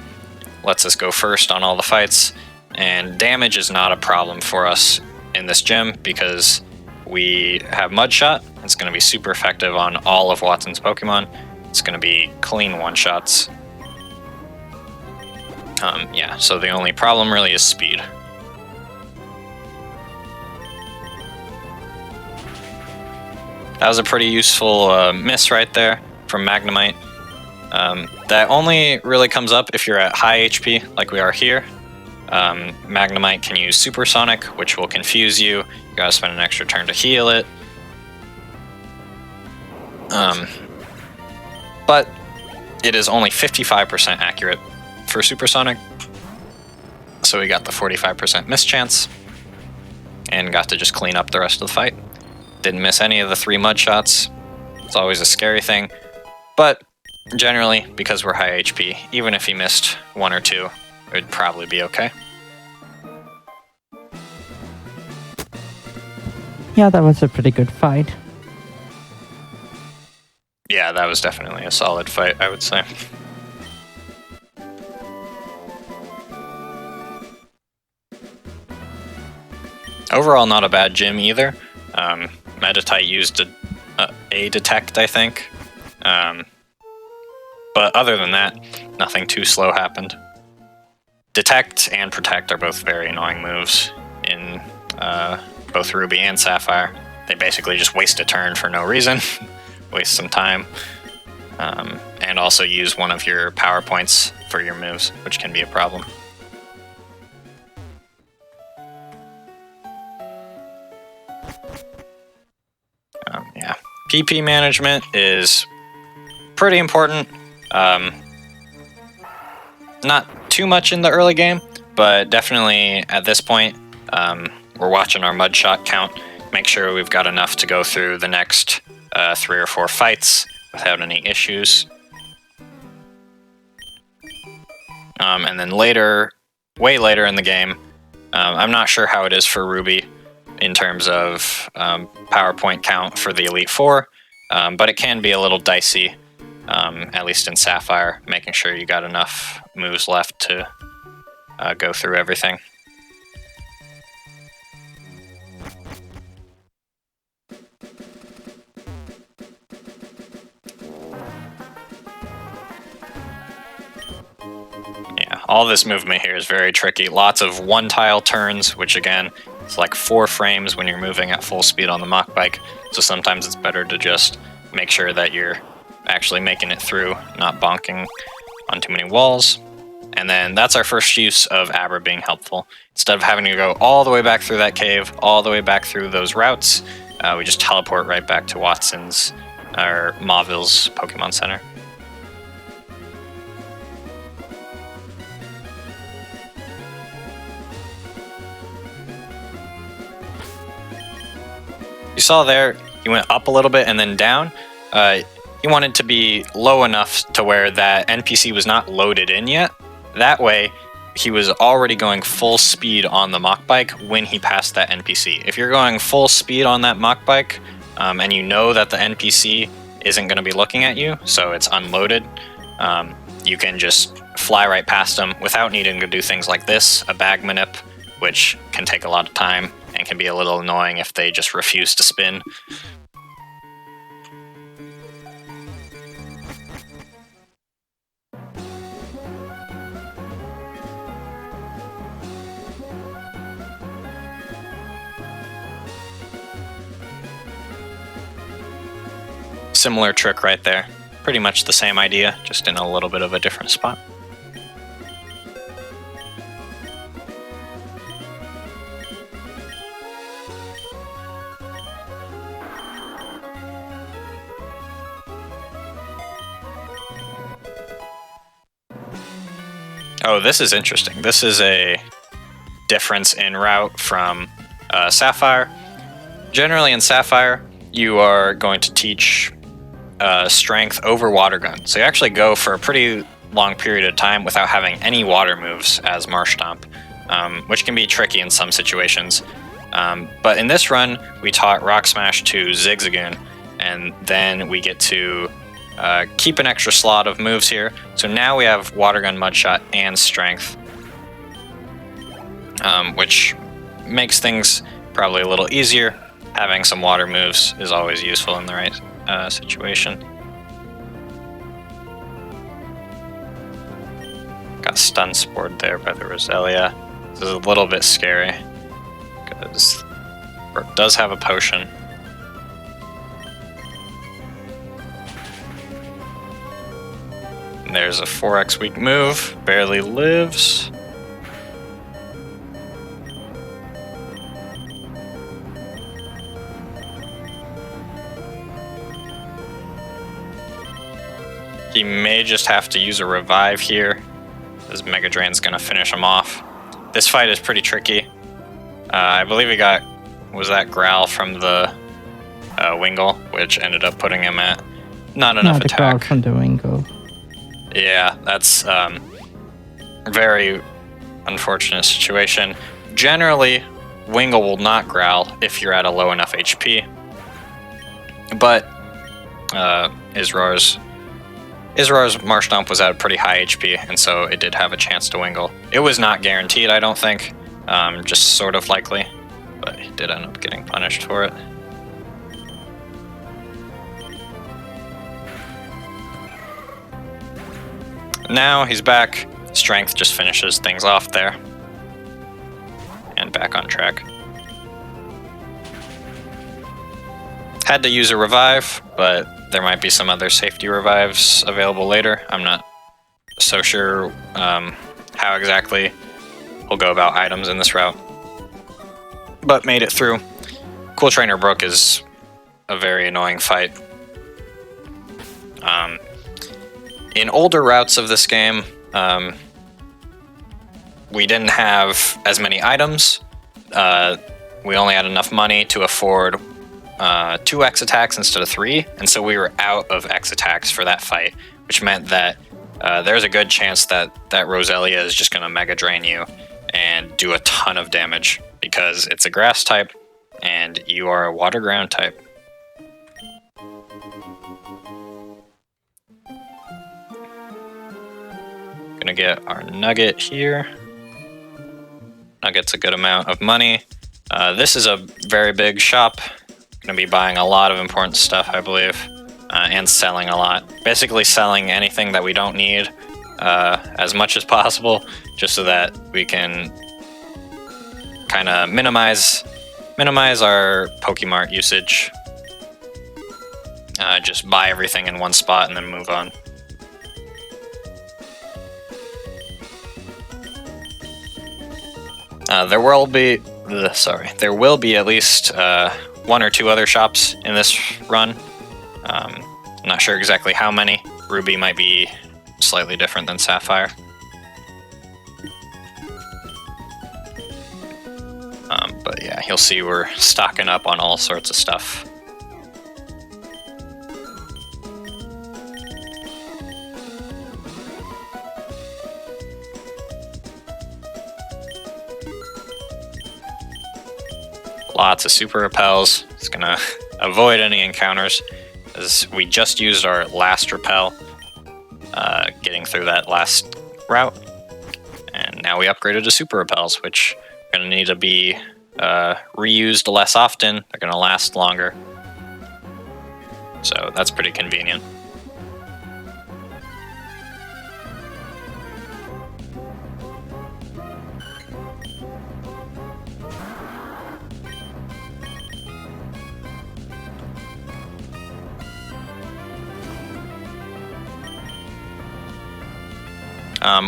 lets us go first on all the fights, and damage is not a problem for us in this gym because we have Mudshot. It's going to be super effective on all of Watson's Pokemon. It's going to be clean one-shots. Yeah, so the only problem really is speed. That was a pretty useful miss right there from Magnemite. That only really comes up if you're at high HP, like we are here. Magnemite can use Supersonic, which will confuse you. You gotta spend an extra turn to heal it. but it is only 55% accurate for supersonic. So we got the 45% miss chance and got to just clean up the rest of the fight. Didn't miss any of the 3 mud shots. It's always a scary thing, but generally, because we're high HP, even if he missed 1 or 2, it would probably be okay. Yeah, that was a pretty good fight. Yeah, that was definitely a solid fight, I would say. Overall, not a bad gym either. Meditite used a detect, I think. But other than that, nothing too slow happened. Detect and Protect are both very annoying moves in both Ruby and Sapphire. They basically just waste a turn for no reason, waste some time, and also use one of your power points for your moves, which can be a problem. Yeah, PP management is pretty important. Not too much in the early game, but definitely at this point, we're watching our mud shot count, make sure we've got enough to go through the next 3 or 4 fights without any issues. And then later, way later in the game, I'm not sure how it is for Ruby in terms of PowerPoint count for the Elite Four, but it can be a little dicey, at least in Sapphire, making sure you got enough moves left to go through everything. Yeah, all this movement here is very tricky. Lots of one-tile turns, which again, it's like 4 frames when you're moving at full speed on the mock bike, so sometimes it's better to just make sure that you're actually making it through, not bonking on too many walls. And then that's our first use of Abra being helpful. Instead of having to go all the way back through that cave, all the way back through those routes, we just teleport right back to Watson's, or Mauville's Pokemon Center. You saw there, he went up a little bit and then down. He wanted to be low enough to where that NPC was not loaded in yet. That way, he was already going full speed on the mock bike when he passed that NPC. If you're going full speed on that mock bike, and you know that the NPC isn't going to be looking at you, so it's unloaded, you can just fly right past him without needing to do things like this, a bag manip, which can take a lot of time and can be a little annoying if they just refuse to spin. Similar trick right there. Pretty much the same idea, just in a little bit of a different spot. Oh, this is interesting. This is a difference in route from Sapphire. Generally in Sapphire, you are going to teach strength over water gun. So you actually go for a pretty long period of time without having any water moves as Marsh Stomp, which can be tricky in some situations. But in this run, we taught Rock Smash to Zigzagoon, and then we get to keep an extra slot of moves here. So now we have Water Gun, Mud Shot, and Strength, which makes things probably a little easier. Having some water moves is always useful in the right situation. Got stun spored there by the Roselia. This is a little bit scary because it does have a potion. And there's a 4x weak move, barely lives. He may just have to use a revive here, as Mega Drain's gonna finish him off. This fight is pretty tricky. I believe he got, was that growl from the Wingull, which ended up putting him at not enough Not the growl attack. from the Wingull. Yeah, that's very unfortunate situation. Generally, Wingull will not growl if you're at a low enough HP, but Israr's Marshtomp was at a pretty high HP, and so it did have a chance to Wingull. It was not guaranteed, I don't think, just sort of likely, but he did end up getting punished for it. Now he's back. Strength just finishes things off there. And back on track. Had to use a revive, but there might be some other safety revives available later. I'm not so sure how exactly we'll go about items in this route. But made it through. Cool Trainer Brook is a very annoying fight. In older routes of this game, we didn't have as many items. We only had enough money to afford 2 X attacks instead of 3, and so we were out of X attacks for that fight, which meant that there's a good chance that Roselia is just going to Mega Drain you and do a ton of damage, because it's a grass type, and you are a water ground type. Gonna get our nugget here. Nugget's a good amount of money. This is a very big shop. Gonna be buying a lot of important stuff, I believe, and selling a lot. Basically selling anything that we don't need as much as possible, just so that we can kind of minimize our Pokemart usage. Just buy everything in one spot and then move on. There will be at least 1 or 2 other shops in this run. I'm not sure exactly how many. Ruby might be slightly different than Sapphire. But yeah, you'll see we're stocking up on all sorts of stuff. Lots of super repels. It's gonna avoid any encounters, as we just used our last repel getting through that last route, and now we upgraded to super repels, which are gonna need to be reused less often. They're gonna last longer, so that's pretty convenient.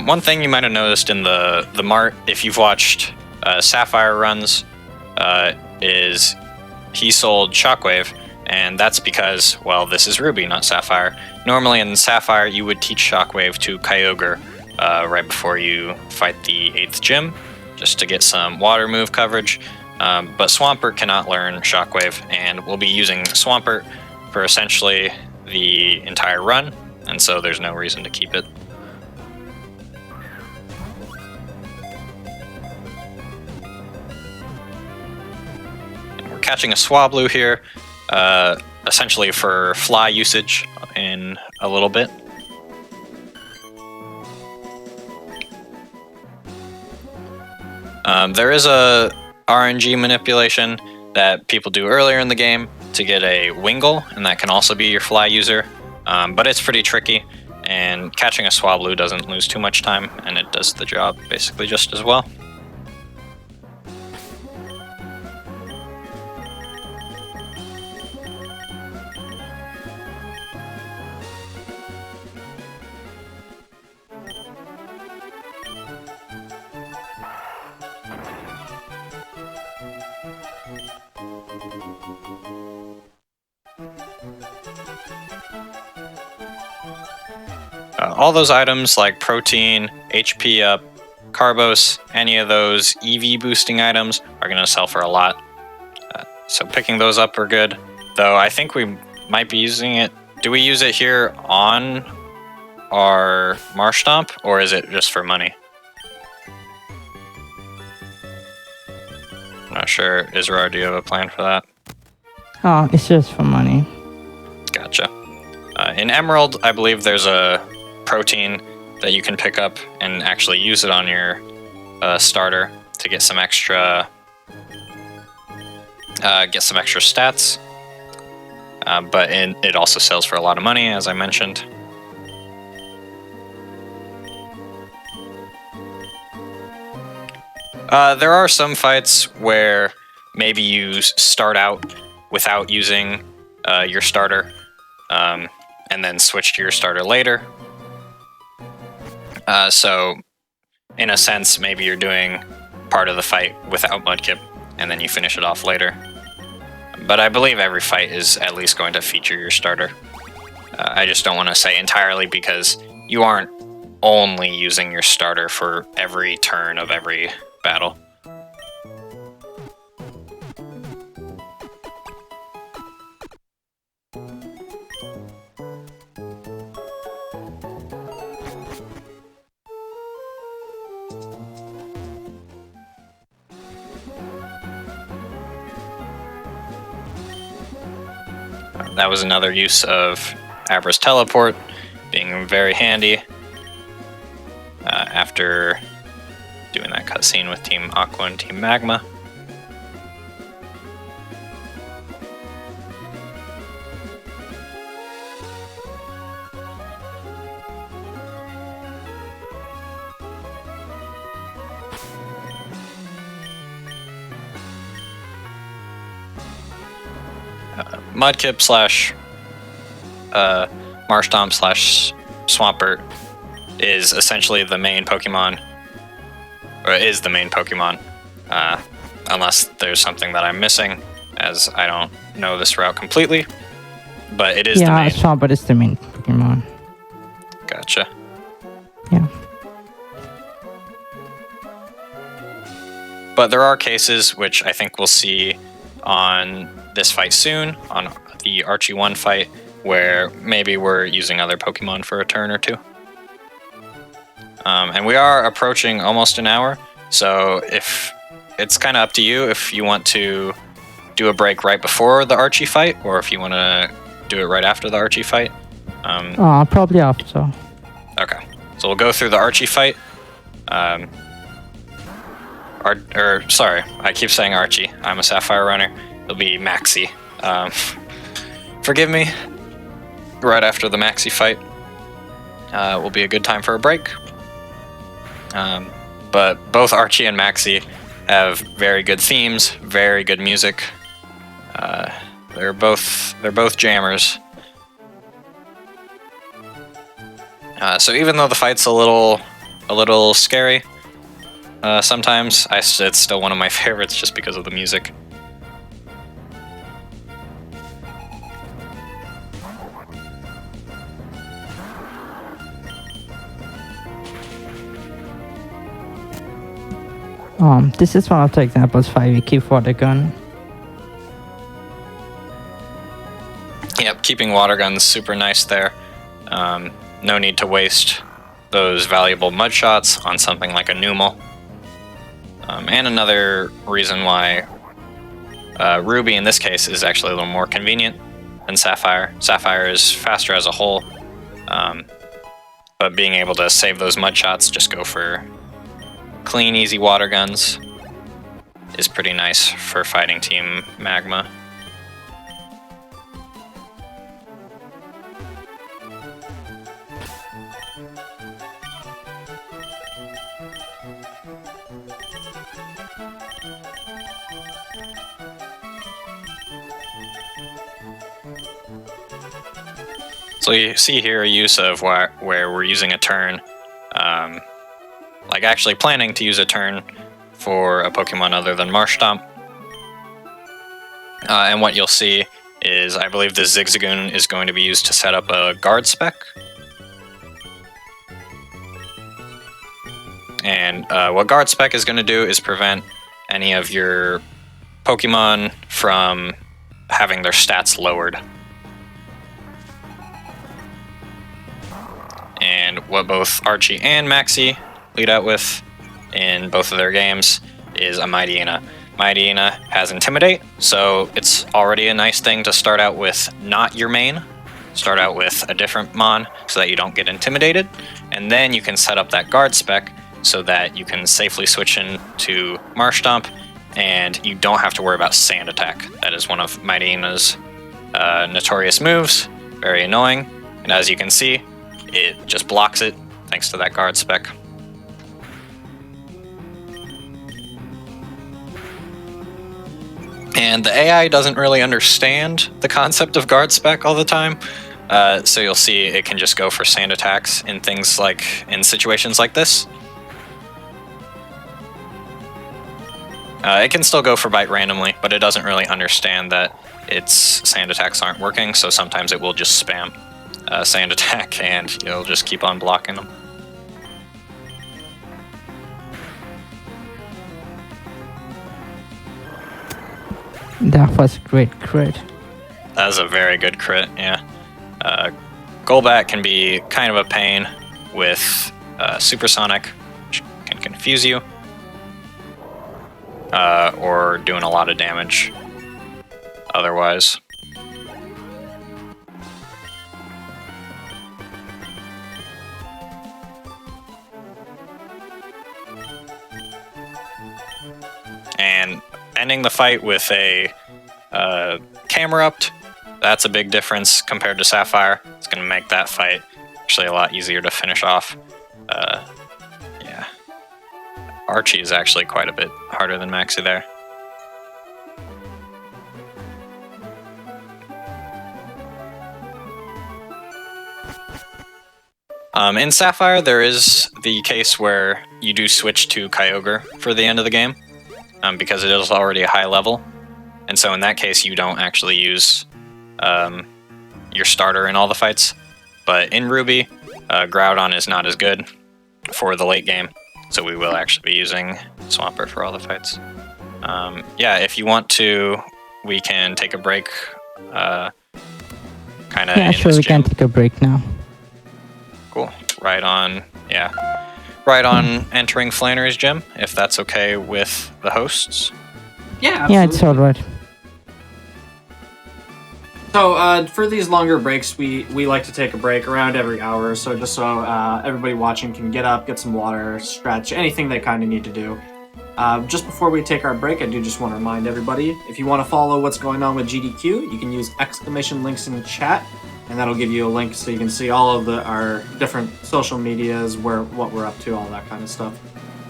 One thing you might have noticed in the mart, if you've watched Sapphire runs, is he sold Shockwave, and that's because, well, this is Ruby, not Sapphire. Normally in Sapphire, you would teach Shockwave to Kyogre right before you fight the 8th gym, just to get some water move coverage. But Swampert cannot learn Shockwave, and we'll be using Swampert for essentially the entire run, and so there's no reason to keep it. Catching a Swablu here, essentially for fly usage in a little bit. There is a RNG manipulation that people do earlier in the game to get a Wingull, and that can also be your fly user, but it's pretty tricky, and catching a Swablu doesn't lose too much time, and it does the job basically just as well. All those items like protein, HP up, Carbos, any of those EV boosting items are going to sell for a lot. So picking those up are good. Though I think we might be using it. Do we use it here on our Marsh Stomp, or is it just for money? I'm not sure. Israr, do you have a plan for that? Oh, it's just for money. Gotcha. In Emerald, I believe there's a protein that you can pick up and actually use it on your starter to get some extra stats. But it also sells for a lot of money, as I mentioned. There are some fights where maybe you start out without using your starter, and then switch to your starter later. So, in a sense, maybe you're doing part of the fight without Mudkip, and then you finish it off later. But I believe every fight is at least going to feature your starter. I just don't want to say entirely, because you aren't only using your starter for every turn of every battle. That was another use of Abra's teleport, being very handy after doing that cutscene with Team Aqua and Team Magma. Mudkip slash Marshtomp slash Swampert is essentially the main Pokemon, or is the main Pokemon, unless there's something that I'm missing, as I don't know this route completely, but it is the main. Yeah, Swampert is the main Pokemon. Gotcha. Yeah. But there are cases, which I think we'll see on this fight soon, on the Archie 1 fight, where maybe we're using other Pokemon for a turn or two. And we are approaching almost an hour, so if it's kind of up to you if you want to do a break right before the Archie fight, or if you want to do it right after the Archie fight. Probably after. Okay, so we'll go through the Archie fight. Sorry, I keep saying Archie. I'm a Sapphire runner. It'll be Maxie. Forgive me. Right after the Maxie fight will be a good time for a break. But both Archie and Maxie have very good themes, very good music. They're both jammers. So even though the fight's a little scary, sometimes it's still one of my favorites just because of the music. This is one of the examples 5 water gun. Yep, keeping water guns super nice there. No need to waste those valuable mud shots on something like a Numel. And another reason why Ruby in this case is actually a little more convenient than Sapphire. Sapphire is faster as a whole, but being able to save those mud shots, just go for clean, easy water guns, is pretty nice for fighting Team Magma. So you see here a use of where we're using a turn, like actually planning to use a turn for a Pokemon other than Marshtomp. And what you'll see is, I believe the Zigzagoon is going to be used to set up a guard spec. And what guard spec is going to do is prevent any of your Pokemon from having their stats lowered. And what both Archie and Maxie lead out with in both of their games is a Mightyena. Mightyena has Intimidate, so it's already a nice thing to start out with not your main. Start out with a different Mon so that you don't get intimidated, and then you can set up that guard spec so that you can safely switch into Marshtomp and you don't have to worry about Sand Attack. That is one of Mightyena's notorious moves, very annoying, and as you can see, it just blocks it thanks to that guard spec. And the AI doesn't really understand the concept of guard spec all the time, so you'll see it can just go for Sand Attacks in things like, in situations like this. It can still go for Bite randomly, but it doesn't really understand that its Sand Attacks aren't working, so sometimes it will just spam Sand Attack and you'll just keep on blocking them. That was a great crit. That was a very good crit, yeah. Golbat can be kind of a pain with Supersonic, which can confuse you, or doing a lot of damage otherwise. And ending the fight with a Camerupt, that's a big difference compared to Sapphire. It's going to make that fight actually a lot easier to finish off. Yeah. Archie is actually quite a bit harder than Maxie there. In Sapphire, there is the case where you do switch to Kyogre for the end of the game, because it is already a high level. And so in that case, you don't actually use your starter in all the fights. But in Ruby, Groudon is not as good for the late game, so we will actually be using Swampert for all the fights. Yeah, if you want to, we can take a break. Kind of. Yeah, sure, we can take a break now. Cool. Right on. Yeah. Right on entering Flannery's gym, if that's okay with the hosts. Yeah, absolutely. Yeah, it's alright. So for these longer breaks, we like to take a break around every hour or so, just so everybody watching can get up, get some water, stretch, anything they kind of need to do. Just before we take our break, I do just want to remind everybody, if you want to follow what's going on with GDQ, you can use exclamation links in the chat, and that'll give you a link so you can see all of our different social medias, what we're up to, all that kind of stuff.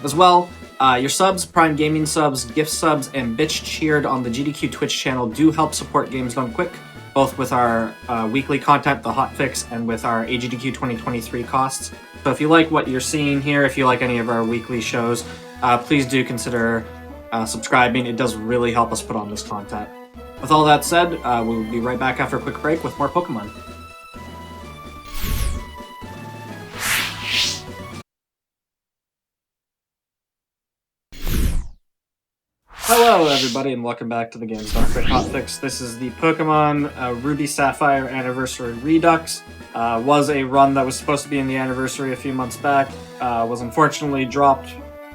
As well, your subs, Prime Gaming subs, gift subs, and Bitch Cheered on the GDQ Twitch channel do help support Games Done Quick, both with our weekly content, the HOTFIX, and with our AGDQ 2023 costs. So if you like what you're seeing here, if you like any of our weekly shows, please do consider subscribing. It does really help us put on this content. With all that said, we'll be right back after a quick break with more Pokemon. Hello everybody and welcome back to the Games Done Quick HOTFIX. This is the Pokemon Ruby Sapphire Anniversary Redux. Was a run that was supposed to be in the anniversary a few months back. Was unfortunately dropped,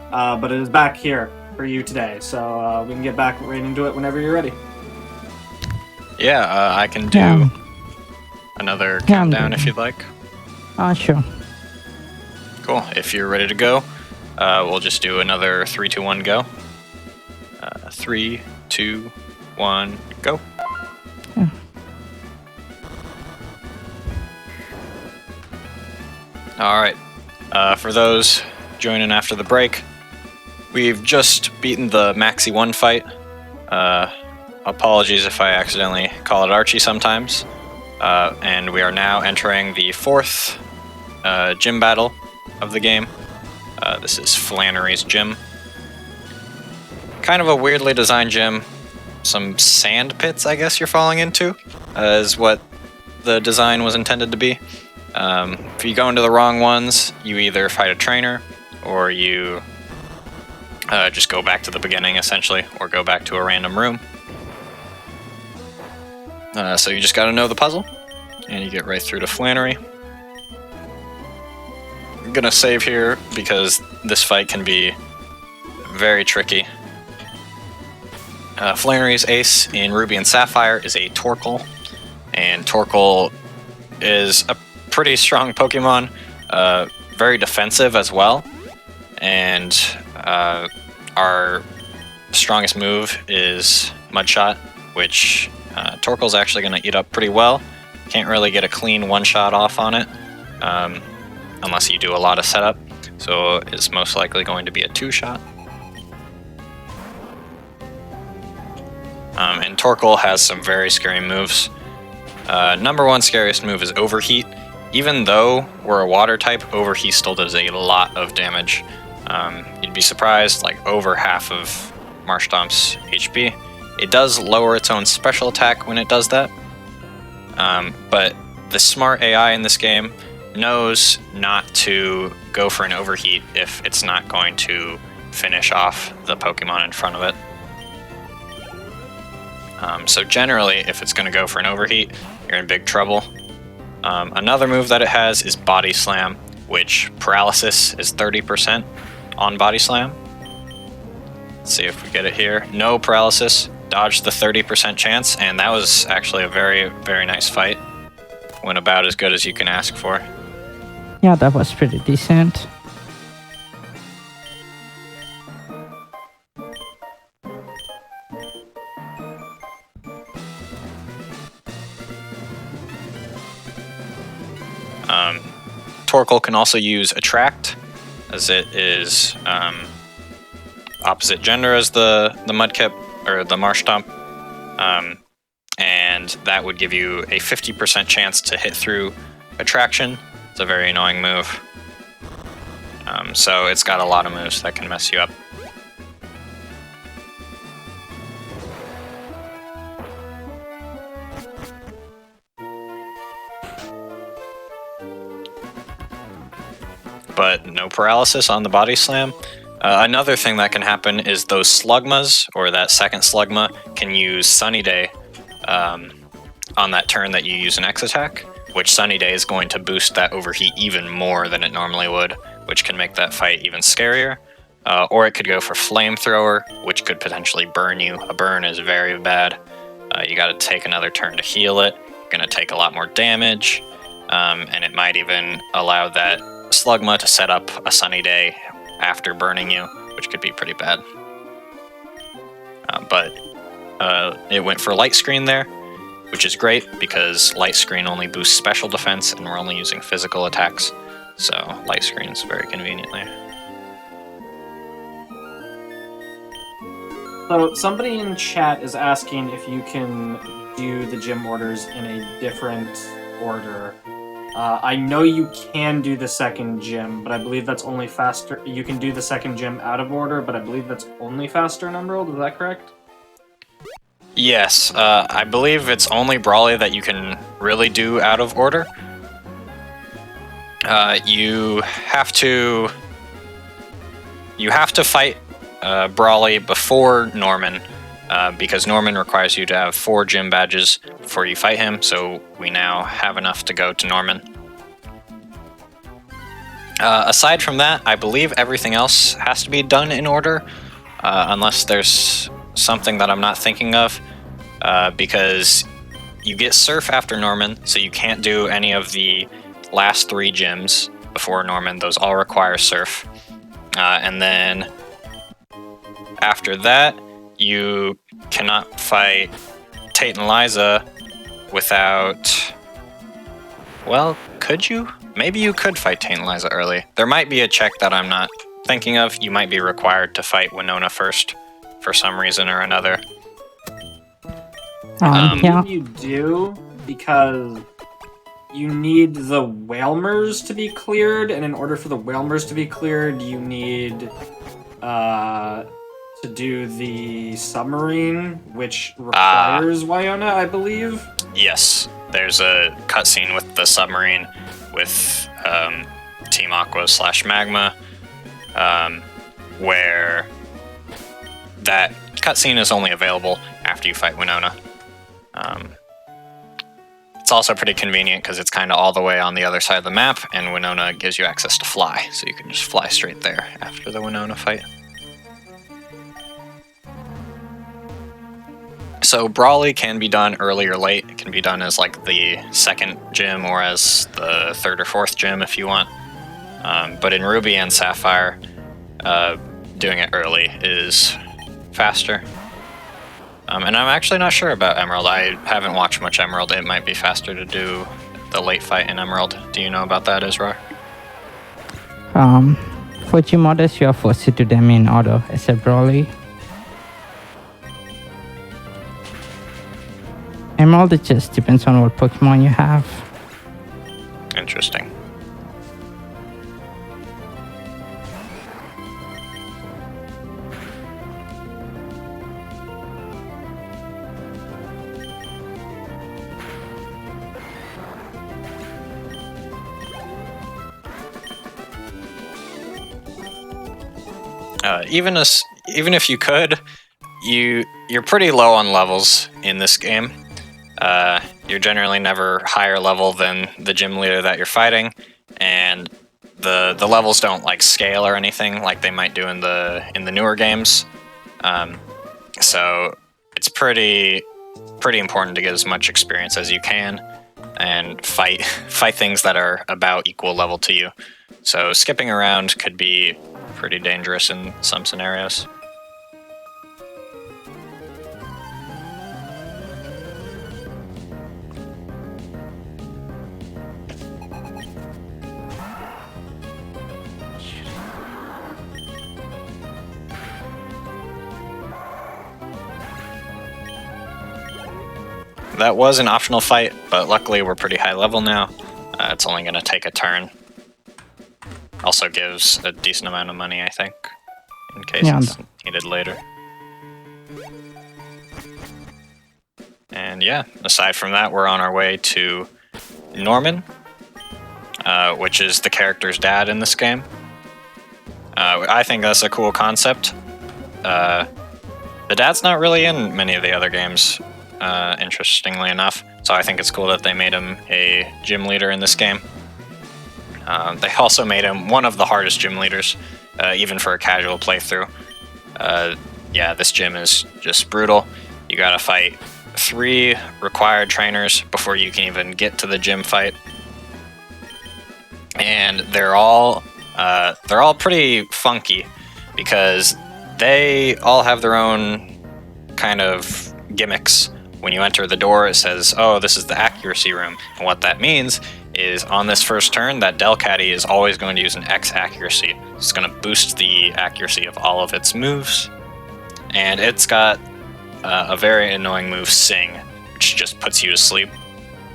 but it is back here for you today. So we can get back right into it whenever you're ready. Yeah, I can do another countdown if you'd like. Sure. Cool. If you're ready to go, we'll just do another 3, 2, 1, go. 3, 2, 1, go. Yeah. Alright, for those joining after the break, we've just beaten the Maxie 1 fight. Apologies if I accidentally call it Archie sometimes. And we are now entering the 4th gym battle of the game. This is Flannery's gym. Kind of a weirdly designed gym. Some sand pits, I guess you're falling into, is what the design was intended to be. If you go into the wrong ones, you either fight a trainer or you just go back to the beginning, essentially, or go back to a random room. So you just gotta know the puzzle, and you get right through to Flannery. I'm gonna save here because this fight can be very tricky. Flannery's ace in Ruby and Sapphire is a Torkoal, and Torkoal is a pretty strong Pokemon, very defensive as well, and our strongest move is Mud Shot, which Torkoal's actually going to eat up pretty well. Can't really get a clean one-shot off on it, unless you do a lot of setup, so it's most likely going to be a two-shot. And Torkoal has some very scary moves. Number one scariest move is Overheat. Even though we're a water type, Overheat still does a lot of damage. You'd be surprised, like over half of Marshtomp's HP. It does lower its own special attack when it does that. But the smart AI in this game knows not to go for an Overheat if it's not going to finish off the Pokemon in front of it. So generally, if it's going to go for an Overheat, you're in big trouble. Another move that it has is Body Slam, which paralysis is 30% on Body Slam. Let's see if we get it here. No paralysis, dodged the 30% chance, and that was actually a very, very nice fight. Went about as good as you can ask for. Yeah, that was pretty decent. Torkoal can also use Attract, as it is opposite gender as the Mudkip, or the Marshtomp, and that would give you a 50% chance to hit through Attraction. It's a very annoying move. So it's got a lot of moves that can mess you up. But no paralysis on the Body Slam. Another thing that can happen is those Slugmas, or that second Slugma, can use Sunny Day on that turn that you use an X attack, which Sunny Day is going to boost that Overheat even more than it normally would, which can make that fight even scarier. Or it could go for Flamethrower, which could potentially burn you. A burn is very bad. You gotta take another turn to heal it. You're gonna take a lot more damage, and it might even allow that Slugma to set up a Sunny Day after burning you, which could be pretty bad. But it went for Light Screen there, which is great because Light Screen only boosts special defense and we're only using physical attacks, so Light Screen is very convenient there. So somebody in chat is asking if you can do the gym orders in a different order. I know you can do the second gym, but I believe that's only faster. You can do the second gym out of order, but I believe that's only faster in Emerald. Is that correct? Yes, I believe it's only Brawly that you can really do out of order. You have to fight Brawly before Norman, because Norman requires you to have 4 gym badges before you fight him, so we now have enough to go to Norman. Aside from that, I believe everything else has to be done in order, unless there's something that I'm not thinking of, because you get Surf after Norman, so you can't do any of the last 3 gyms before Norman. Those all require Surf. And then after that, you cannot fight Tate and Liza without... Well, could you? Maybe you could fight Tate and Liza early. There might be a check that I'm not thinking of. You might be required to fight Winona first for some reason or another. Yeah. You do, because you need the Whalmers to be cleared, and in order for the Whalmers to be cleared, you need to do the submarine, which requires Wyona, I believe. Yes, there's a cutscene with the submarine with Team Aqua / Magma. where that cutscene is only available after you fight Winona. It's also pretty convenient because it's kind of all the way on the other side of the map, and Winona gives you access to fly, so you can just fly straight there after the Winona fight. So Brawly can be done early or late. It can be done as like the second gym or as the third or fourth gym if you want. But in Ruby and Sapphire, doing it early is faster. And I'm actually not sure about Emerald. I haven't watched much Emerald. It might be faster to do the late fight in Emerald. Do you know about that, Israr? For gym orders, you are forced to do them in order except Brawly. Emerald, it just depends on what Pokemon you have. Interesting. Even if you could, you're pretty low on levels in this game. You're generally never higher level than the gym leader that you're fighting, and the levels don't like scale or anything like they might do in the newer games. So it's pretty important to get as much experience as you can and fight things that are about equal level to you. So skipping around could be pretty dangerous in some scenarios. That was an optional fight, but luckily we're pretty high level now. It's only going to take a turn. Also gives a decent amount of money, I think, in case it's needed later. And yeah, aside from that, we're on our way to Norman, which is the character's dad in this game. I think that's a cool concept. The dad's not really in many of the other games, interestingly enough, so I think it's cool that they made him a gym leader in this game. They also made him one of the hardest gym leaders, even for a casual playthrough. Yeah, this gym is just brutal. You gotta fight 3 required trainers before you can even get to the gym fight. And they're all pretty funky because they all have their own kind of gimmicks. When you enter the door, it says, oh, this is the accuracy room. And what that means is on this first turn, that Delcatty is always going to use an X accuracy. It's going to boost the accuracy of all of its moves. And it's got a very annoying move, Sing, which just puts you to sleep.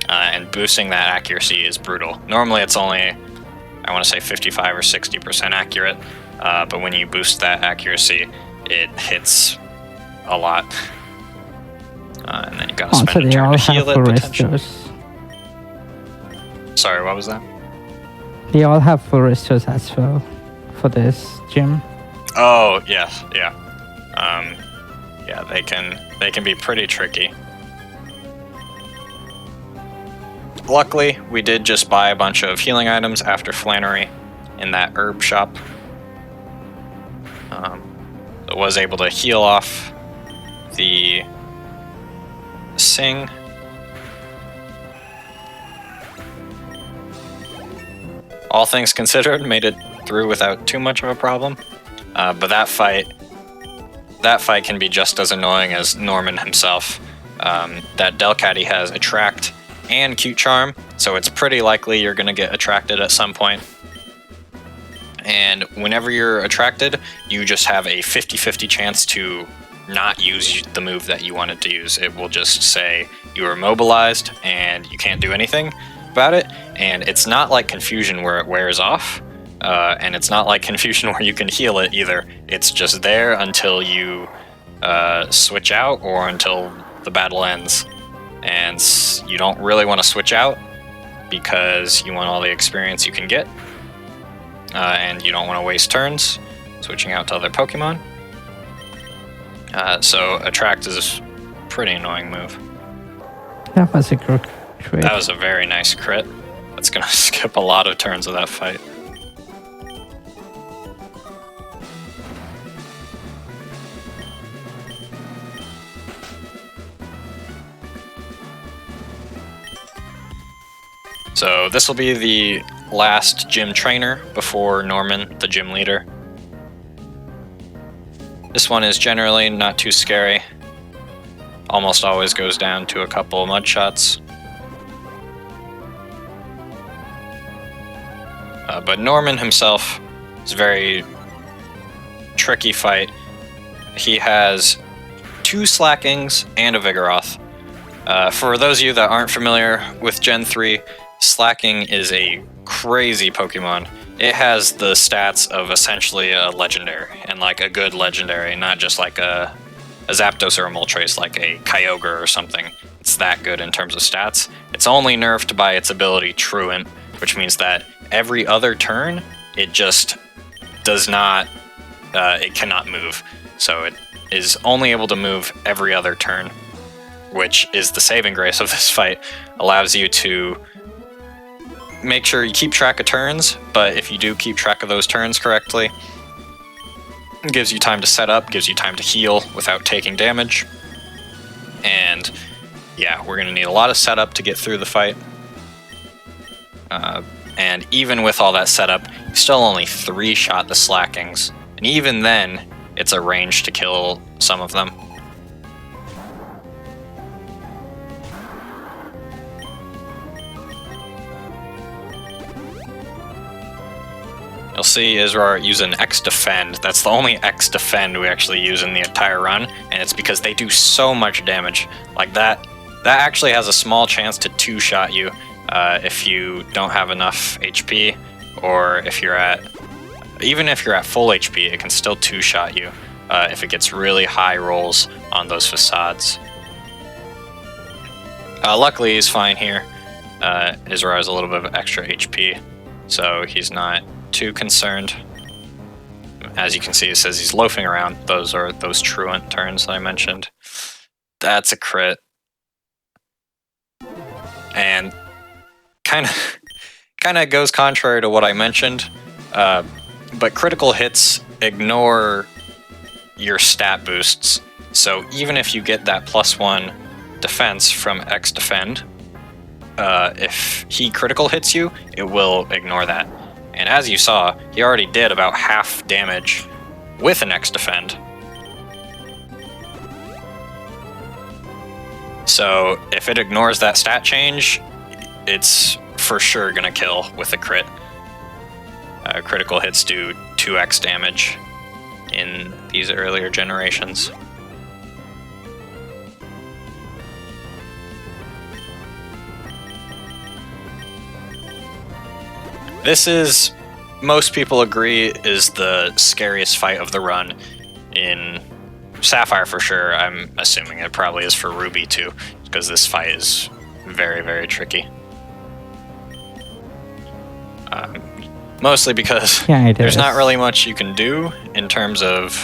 And boosting that accuracy is brutal. Normally it's only, I want to say 55 or 60% accurate. But when you boost that accuracy, it hits a lot. And then you gotta spend a turn to heal it, potentially. Sorry, what was that? They all have full restores as well for this gym. Oh, yeah. Yeah, they can be pretty tricky. Luckily, we did just buy a bunch of healing items after Flannery in that herb shop. It was able to heal off the Sing. All things considered, made it through without too much of a problem. But that fight can be just as annoying as Norman himself. That Delcatty has Attract and Cute Charm, so it's pretty likely you're going to get attracted at some point. And whenever you're attracted, you just have a 50-50 chance to not use the move that you wanted to use. It will just say you are immobilized and you can't do anything about it. And it's not like Confusion where it wears off, and it's not like Confusion where you can heal it either. It's just there until you switch out or until the battle ends. And you don't really want to switch out because you want all the experience you can get, and you don't want to waste turns. switching out to other Pokemon. So Attract is a pretty annoying move. That was a good crit. That was a very nice crit. That's gonna skip a lot of turns of that fight. So this will be the last gym trainer before Norman, the gym leader. This one is generally not too scary. Almost always goes down to a couple mud shots. But Norman himself is a very tricky fight. He has 2 Slackings and a Vigoroth. For those of you that aren't familiar with Gen 3, Slacking is a crazy Pokemon. It has the stats of essentially a legendary, and like a good legendary, not just like a Zapdos or a Moltres, like a Kyogre or something. It's that good in terms of stats. It's only nerfed by its ability Truant, which means that every other turn, it just does not, it cannot move. So it is only able to move every other turn, which is the saving grace of this fight. Allows you to make sure you keep track of turns, but if you do keep track of those turns correctly, it gives you time to set up, gives you time to heal without taking damage. And yeah, we're going to need a lot of setup to get through the fight. And even with all that setup, you still only 3-shot the Slackings. And even then, it's a range to kill some of them. You'll see Israr use an X Defend. That's the only X Defend we actually use in the entire run, and it's because they do so much damage. Like that actually has a small chance to 2-shot you if you don't have enough HP, or if you're even if you're at full HP, it can still 2-shot you if it gets really high rolls on those facades. Luckily, he's fine here. Israr has a little bit of extra HP, so he's not too concerned. As you can see, it says he's loafing around. Those are those Truant turns that I mentioned. That's a crit. And kind of goes contrary to what I mentioned, but critical hits ignore your stat boosts. So even if you get that +1 defense from X Defend, if he critical hits you, it will ignore that. And as you saw, he already did about half damage with an X Defend. So if it ignores that stat change, it's for sure gonna kill with a crit. Critical hits do 2x damage in these earlier generations. This is, most people agree, is the scariest fight of the run in Sapphire for sure. I'm assuming it probably is for Ruby too, because this fight is very, very tricky. Mostly because there's not really much you can do in terms of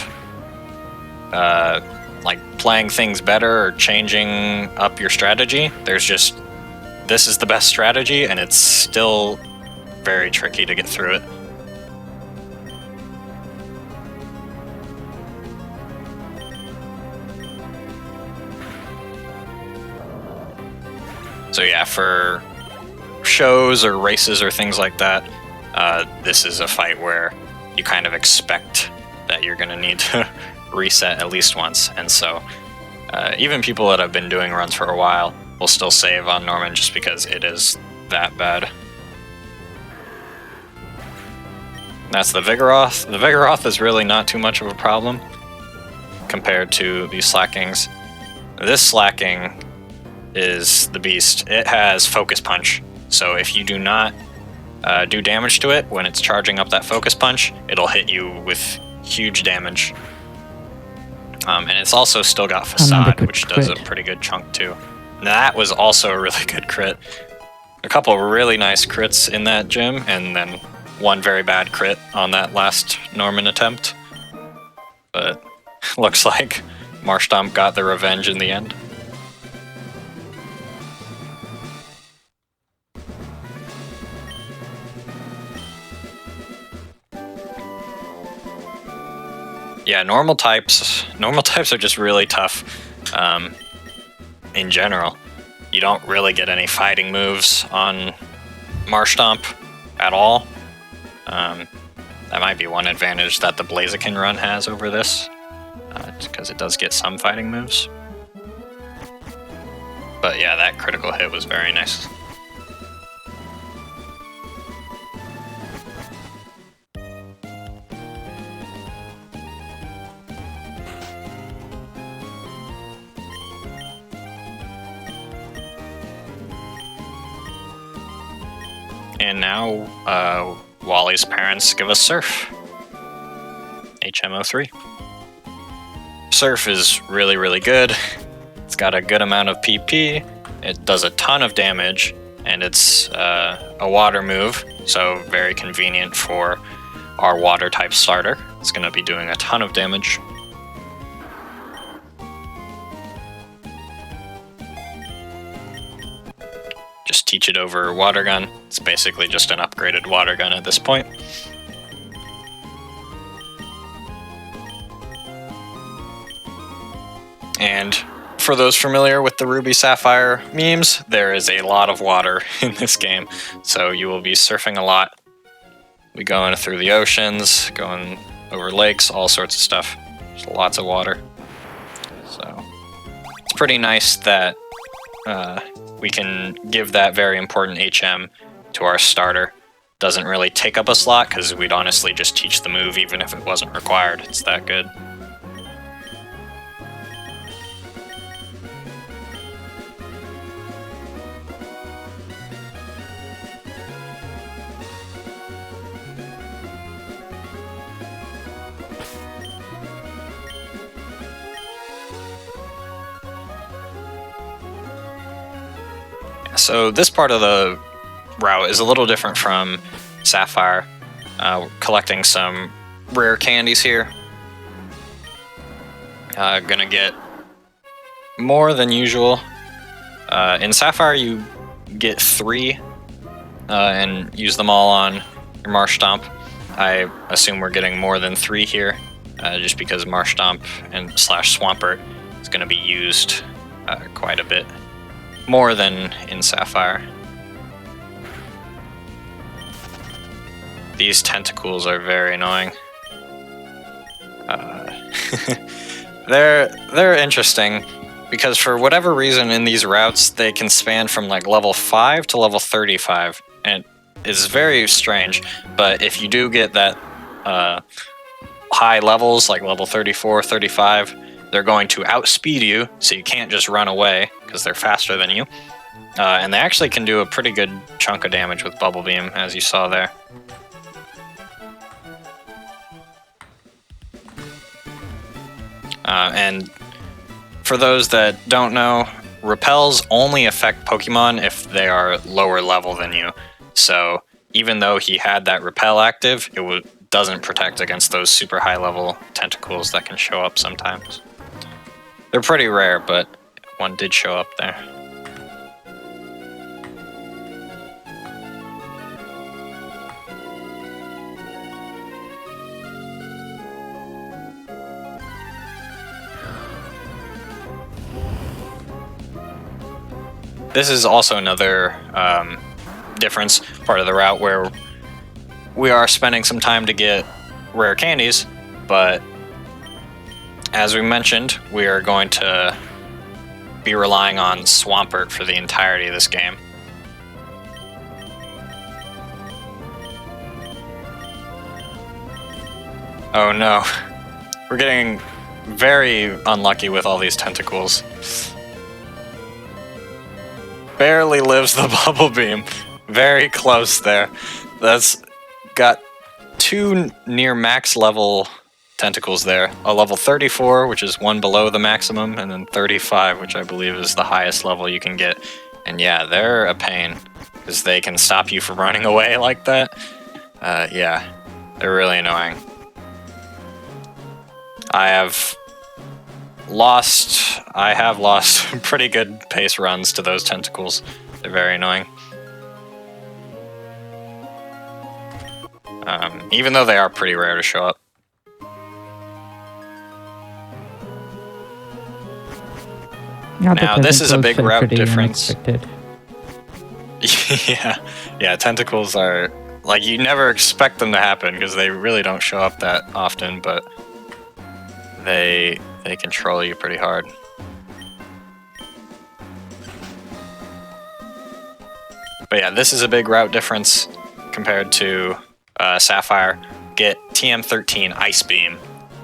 like playing things better or changing up your strategy. There's just, this is the best strategy, and it's still very tricky to get through it. So yeah, for shows or races or things like that, this is a fight where you kind of expect that you're going to need to reset at least once. And so even people that have been doing runs for a while will still save on Norman just because it is that bad. That's the Vigoroth. The Vigoroth is really not too much of a problem compared to these Slackings. This Slacking is the beast. It has Focus Punch. So if you do not do damage to it when it's charging up that Focus Punch, it'll hit you with huge damage. And it's also still got Facade, which does a pretty good chunk too. And that was also a really good crit. A couple of really nice crits in that gym, and then one very bad crit on that last Norman attempt. but looks like Marshtomp got the revenge in the end. Yeah, normal types are just really tough in general. You don't really get any fighting moves on Marshtomp at all. That might be one advantage that the Blaziken run has over this, because it does get some fighting moves. But yeah, that critical hit was very nice. And now, Wally's parents give us Surf. HMO3. Surf is really, really good. It's got a good amount of PP, it does a ton of damage, and it's a water move, so very convenient for our water type starter. It's going to be doing a ton of damage. Just teach it over Water Gun. It's basically just an upgraded Water Gun at this point. And for those familiar with the Ruby Sapphire memes, there is a lot of water in this game, so you will be surfing a lot. We going through the oceans, going over lakes, all sorts of stuff. There's lots of water. So it's pretty nice that we can give that very important HM to our starter. Doesn't really take up a slot because we'd honestly just teach the move even if it wasn't required. It's that good. So this part of the route is a little different from Sapphire. Collecting some rare candies here. Gonna get more than usual. In Sapphire you get 3 and use them all on your Marshtomp. I assume we're getting more than 3 here, just because Marshtomp and /Swampert is going to be used quite a bit more than in Sapphire. These tentacles are very annoying. They're interesting because for whatever reason in these routes they can span from like level 5 to level 35, and it's very strange. But if you do get that high levels like level 34, 35, they're going to outspeed you, so you can't just run away because they're faster than you. And they actually can do a pretty good chunk of damage with Bubble Beam, as you saw there. And for those that don't know, repels only affect Pokemon if they are lower level than you. So even though he had that repel active, it doesn't protect against those super high level tentacles that can show up sometimes. They're pretty rare, but one did show up there. This is also another difference, part of the route where we are spending some time to get rare candies, but as we mentioned, we are going to be relying on Swampert for the entirety of this game. Oh no, we're getting very unlucky with all these tentacles. Barely lives the Bubble Beam. Very close there. That's got 2 near max level tentacles there. A level 34, which is one below the maximum, and then 35, which I believe is the highest level you can get. And yeah, they're a pain, because they can stop you from running away like that. Yeah, they're really annoying. I have lost pretty good pace runs to those tentacles. They're very annoying. Even though they are pretty rare to show up. Now, this is a big route difference. Yeah, tentacles are... Like, you never expect them to happen, because they really don't show up that often, but they control you pretty hard. But yeah, this is a big route difference compared to Sapphire. Get TM13 Ice Beam,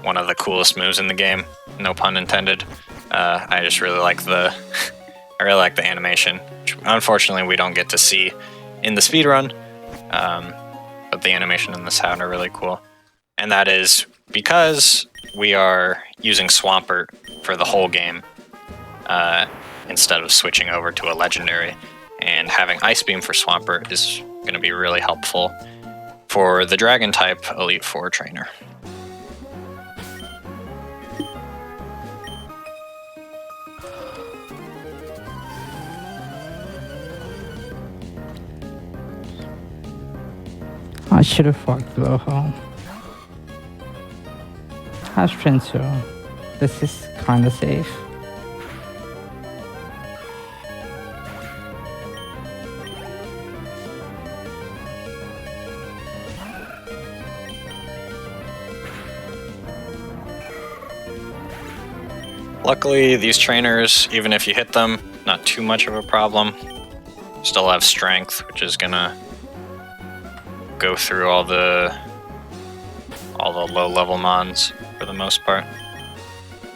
one of the coolest moves in the game, no pun intended. I just really like the I really like the animation, which unfortunately we don't get to see in the speedrun. But the animation and the sound are really cool. And that is because we are using Swampert for the whole game instead of switching over to a legendary. And having Ice Beam for Swampert is going to be really helpful for the Dragon type Elite Four trainer. I should have fucked Blowhole. I think so. This is kinda safe. Luckily, these trainers, even if you hit them, not too much of a problem. Still have strength, which is gonna go through all the low-level mons for the most part.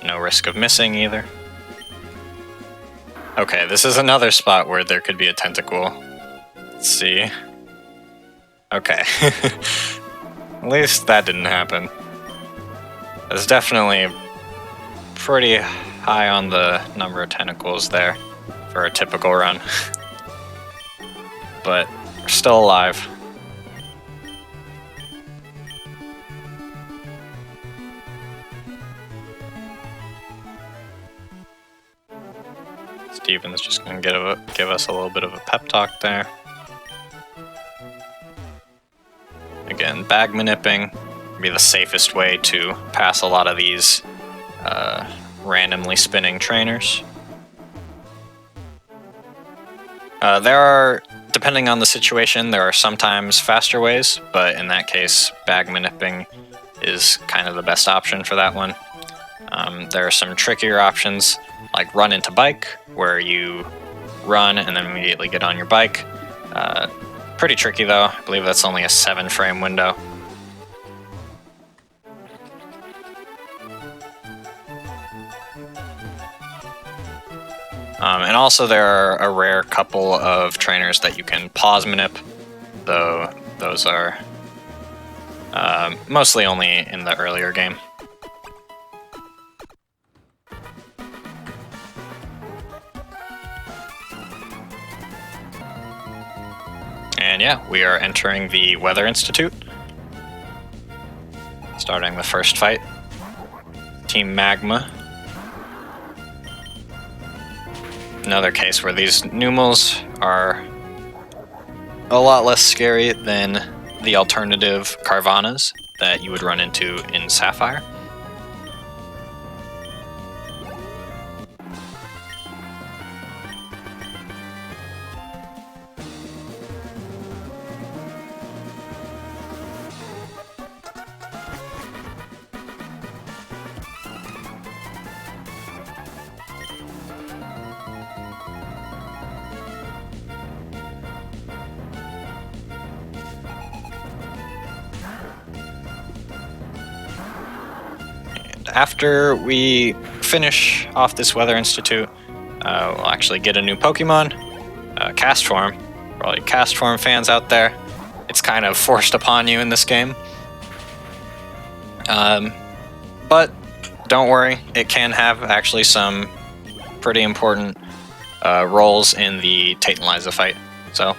No risk of missing either. Okay, this is another spot where there could be a tentacle. Let's see. Okay. At least that didn't happen. There's definitely pretty high on the number of tentacles there for a typical run. But we're still alive. Steven's just going to give us a little bit of a pep talk there. Again, bag manipping would be the safest way to pass a lot of these randomly spinning trainers. There are, depending on the situation, there are sometimes faster ways, but in that case, bag manipping is kind of the best option for that one. There are some trickier options, like run into bike, where you run and then immediately get on your bike. Pretty tricky though. I believe that's only a 7-frame window. And also there are a rare couple of trainers that you can pause manip, though those are mostly only in the earlier game. And yeah, we are entering the Weather Institute. Starting the first fight. Team Magma. Another case where these Numels are a lot less scary than the alternative Carvanas that you would run into in Sapphire. After we finish off this Weather Institute, we'll actually get a new Pokemon, Castform. For all you Castform fans out there, it's kind of forced upon you in this game. But don't worry, it can have actually some pretty important roles in the Tate and Liza fight, so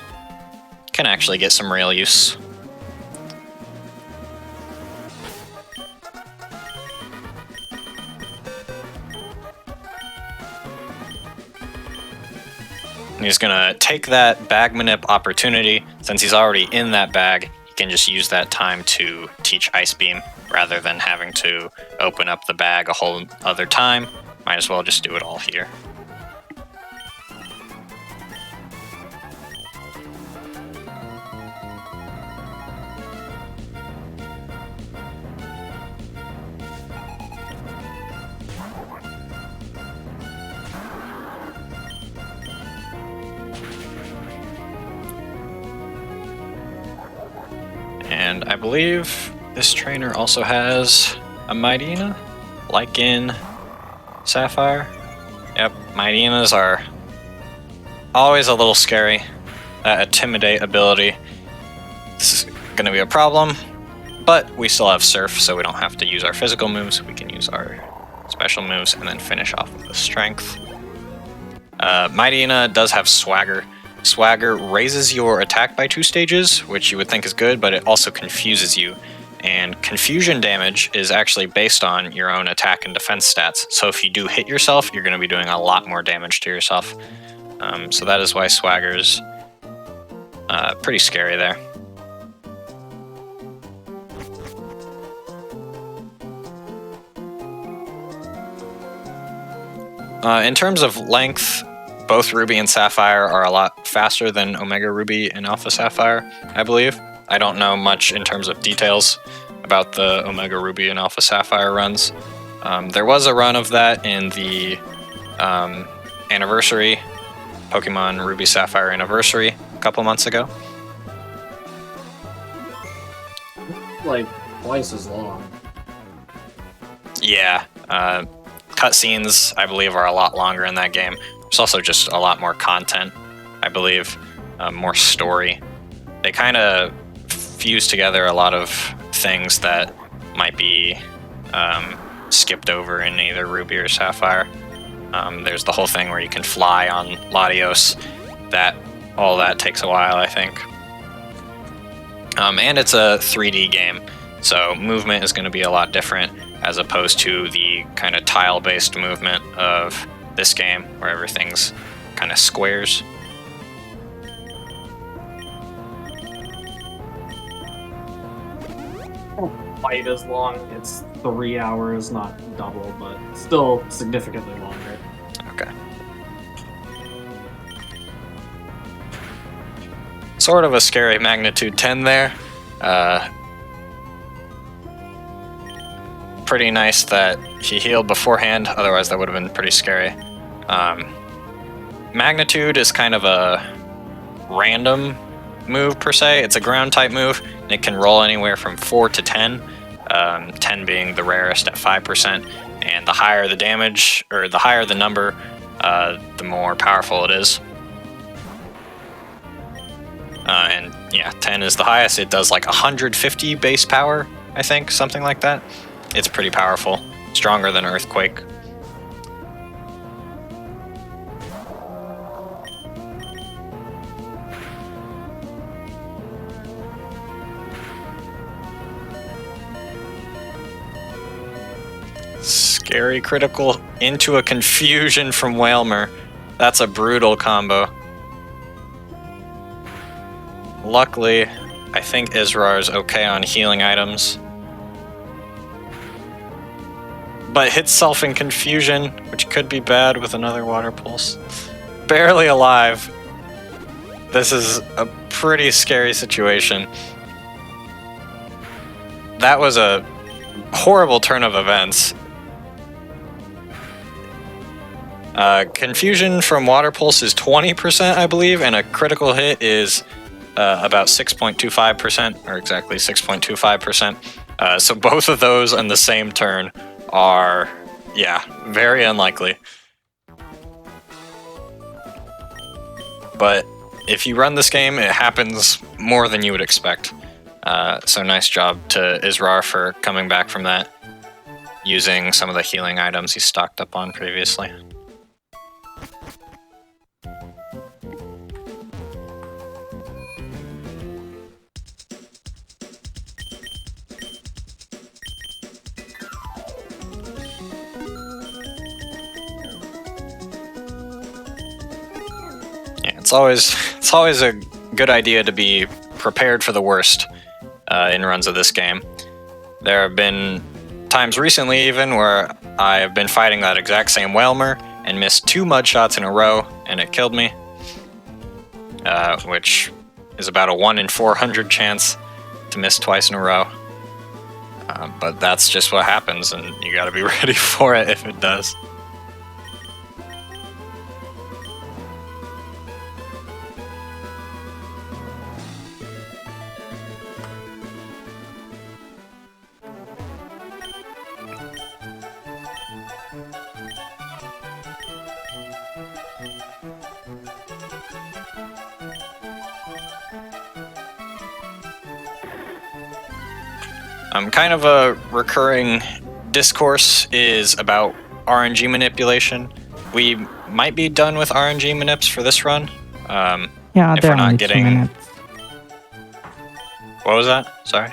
can actually get some real use. And he's gonna take that bag manip opportunity. Since he's already in that bag, he can just use that time to teach Ice Beam rather than having to open up the bag a whole other time. Might as well just do it all here. And I believe this trainer also has a Mightyena, like in Sapphire. Yep, Mightyenas are always a little scary. That Intimidate ability, this is going to be a problem, but we still have Surf, so we don't have to use our physical moves. We can use our special moves and then finish off with the Strength. Mightyena does have Swagger. Swagger raises your attack by 2 stages, which you would think is good, but it also confuses you. And confusion damage is actually based on your own attack and defense stats. So if you do hit yourself, you're going to be doing a lot more damage to yourself. So that is why Swagger's pretty scary there. In terms of length, both Ruby and Sapphire are a lot faster than Omega Ruby and Alpha Sapphire, I believe. I don't know much in terms of details about the Omega Ruby and Alpha Sapphire runs. There was a run of that in the anniversary, Pokemon Ruby Sapphire anniversary, a couple months ago. Like, twice as long. Yeah, cutscenes, I believe, are a lot longer in that game. There's also just a lot more content, I believe, more story. They kind of fuse together a lot of things that might be skipped over in either Ruby or Sapphire. There's the whole thing where you can fly on Latios. All that takes a while, I think. And it's a 3D game, so movement is going to be a lot different as opposed to the kind of tile-based movement of this game, where everything's kind of squares. Quite as long. It's 3 hours, not double, but still significantly longer. Okay. Sort of a scary magnitude 10 there. Pretty nice that he healed beforehand, otherwise that would have been pretty scary. Magnitude is kind of a random move per se. It's a ground type move, and it can roll anywhere from 4 to 10, 10 being the rarest at 5%, and the higher the damage, or the higher the number, the more powerful it is. And yeah, 10 is the highest. It does like 150 base power, I think, something like that. It's pretty powerful, stronger than Earthquake. Scary critical into a confusion from Whalmer. That's a brutal combo. Luckily, I think Israr's okay on healing items. But hits self in confusion, which could be bad with another water pulse. Barely alive. This is a pretty scary situation. That was a horrible turn of events. Confusion from water pulse is 20%, I believe, and a critical hit is about 6.25%, or exactly 6.25%. So both of those in the same turn are, yeah, very unlikely. But if you run this game, it happens more than you would expect. So nice job to Israr for coming back from that, using some of the healing items he stocked up on previously. it's always a good idea to be prepared for the worst in runs of this game. There have been times recently even where I have been fighting that exact same Whalmer and missed 2 mud shots in a row, and it killed me, which is about a 1 in 400 chance to miss twice in a row. But that's just what happens, and you gotta be ready for it if it does. Kind of a recurring discourse is about RNG manipulation. We might be done with RNG manips for this run. Yeah, if there we're are not only getting... 2 minutes. What was that? Sorry?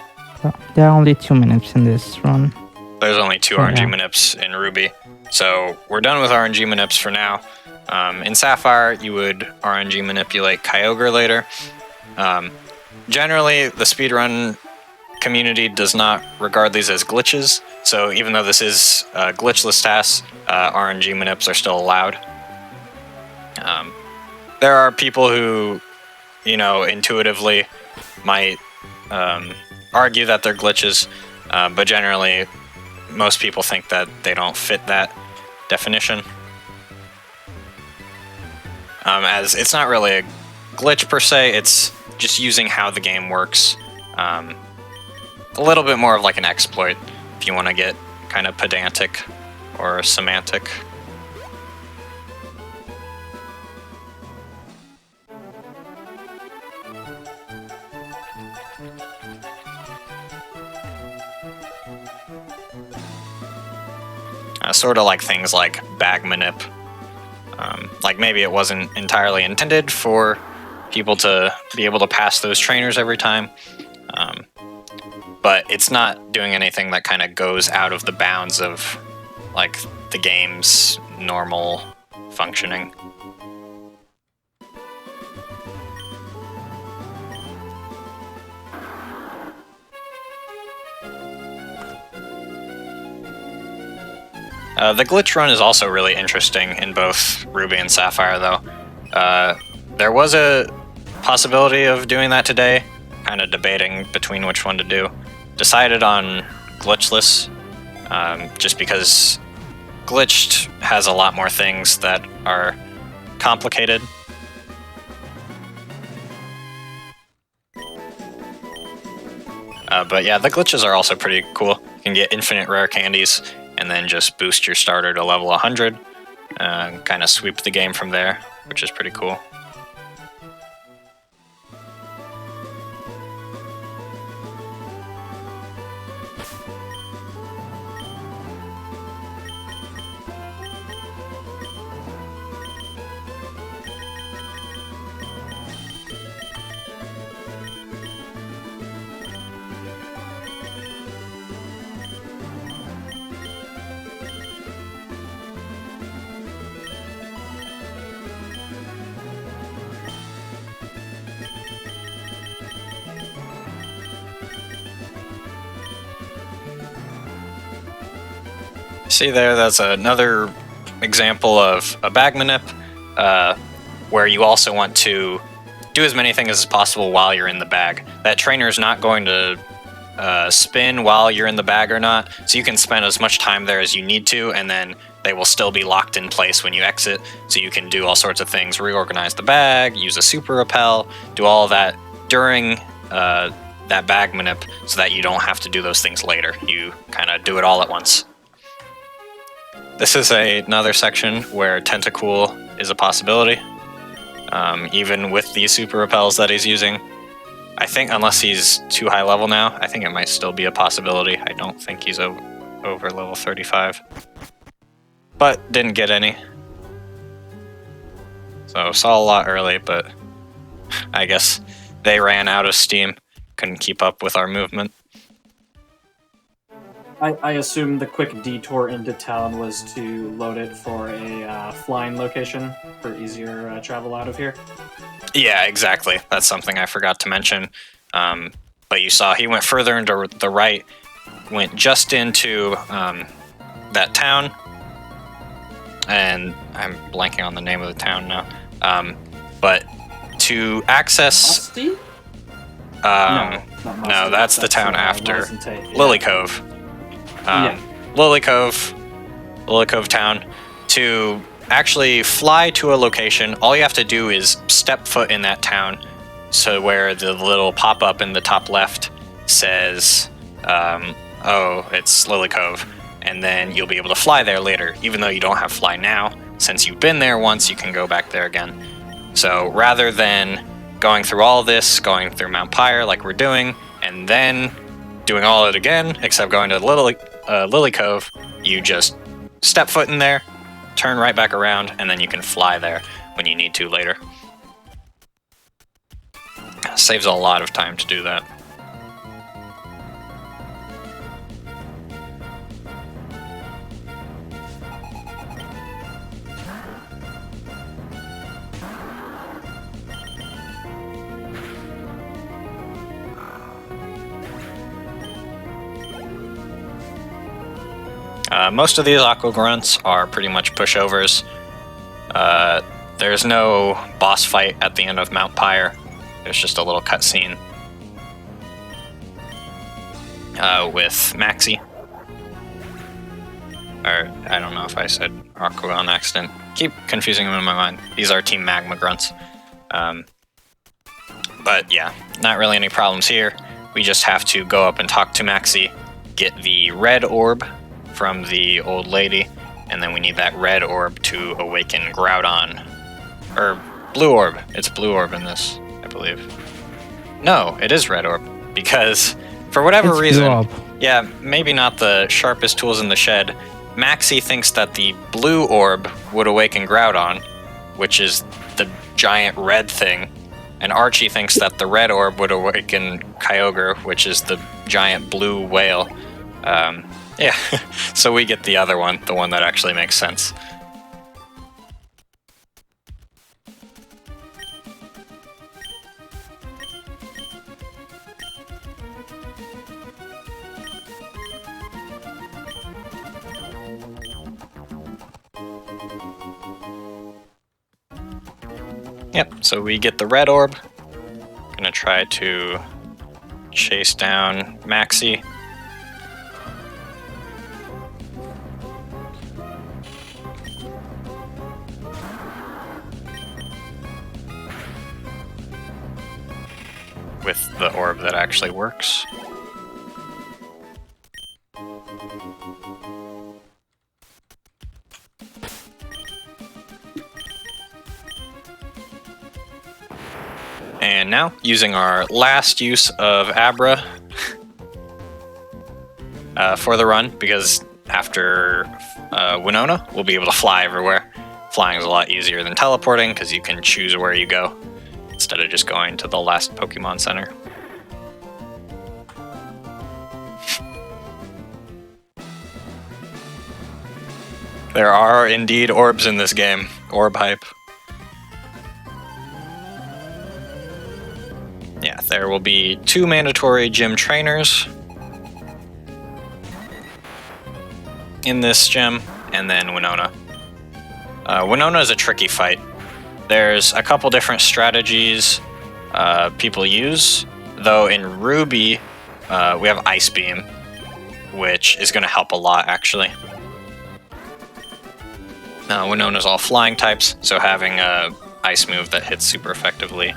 There are only 2 minutes in this run. There's only 2 Yeah. RNG manips in Ruby. So we're done with RNG manips for now. In Sapphire, you would RNG manipulate Kyogre later. Generally, the speedrun community does not regard these as glitches, so even though this is a glitchless task, RNG manips are still allowed. There are people who, intuitively might argue that they're glitches, but generally most people think that they don't fit that definition. As it's not really a glitch per se, it's just using how the game works. A little bit more of like an exploit, if you want to get kind of pedantic or semantic. Sort of like things like bag manip. Like maybe it wasn't entirely intended for people to be able to pass those trainers every time. But it's not doing anything that kind of goes out of the bounds of like the game's normal functioning. The glitch run is also really interesting in both Ruby and Sapphire, though. There was a possibility of doing that today, kind of debating between which one to do. Decided on glitchless, just because glitched has a lot more things that are complicated. But yeah, the glitches are also pretty cool. You can get infinite rare candies and then just boost your starter to level 100, kind of sweep the game from there, which is pretty cool. See there, that's another example of a bag manip, where you also want to do as many things as possible while you're in the bag. That trainer's not going to spin while you're in the bag or not, so you can spend as much time there as you need to, and then they will still be locked in place when you exit, so you can do all sorts of things, reorganize the bag, use a super repel, do all of that during that bag manip, so that you don't have to do those things later. You kind of do it all at once. This is another section where Tentacool is a possibility, even with these super repels that he's using. I think unless he's too high level now, I think it might still be a possibility. I don't think he's over level 35. But didn't get any. So saw a lot early, but I guess they ran out of steam. Couldn't keep up with our movement. I assume the quick detour into town was to load it for a flying location for easier travel out of here. Yeah, exactly. That's something I forgot to mention. But you saw he went further into the right, went just into that town, and I'm blanking on the name of the town now. But to access... Musty? No, that's the town after. Yeah. Lily Cove. Yeah. Lily Cove town. To actually fly to a location, all you have to do is step foot in that town. So where the little pop-up in the top left says, oh, it's Lily Cove. And then you'll be able to fly there later. Even though you don't have fly now, since you've been there once, you can go back there again. So rather than going through all this, going through Mount Pyre like we're doing, and then doing all of it again, except going to Lily Cove, you just step foot in there, turn right back around, and then you can fly there when you need to later. Saves a lot of time to do that. Most of these aqua grunts are pretty much pushovers. There's no boss fight at the end of Mount Pyre. There's just a little cutscene with Maxi. Or, I don't know if I said aqua on accident. Keep confusing them in my mind. These are Team Magma grunts. But yeah, not really any problems here. We just have to go up and talk to Maxi, get the red orb from the old lady, and then we need that red orb to awaken Groudon. Or blue orb. It's blue orb in this, I believe. No, it is red orb, because for whatever reason, yeah, maybe not the sharpest tools in the shed, Maxi thinks that the blue orb would awaken Groudon, which is the giant red thing, and Archie thinks that the red orb would awaken Kyogre, which is the giant blue whale. Yeah, so we get the other one, the one that actually makes sense. Yep, so we get the red orb. Gonna try to chase down Maxi. With the orb that actually works. And now, using our last use of Abra for the run, because after Winona, we'll be able to fly everywhere. Flying is a lot easier than teleporting, because you can choose where you go, instead of just going to the last Pokemon Center. There are indeed orbs in this game. Orb hype. Yeah, there will be 2 mandatory gym trainers in this gym, and then Winona. Winona is a tricky fight. There's a couple different strategies people use, though in Ruby we have Ice Beam, which is going to help a lot actually. Winona's all flying types, so having a ice move that hits super effectively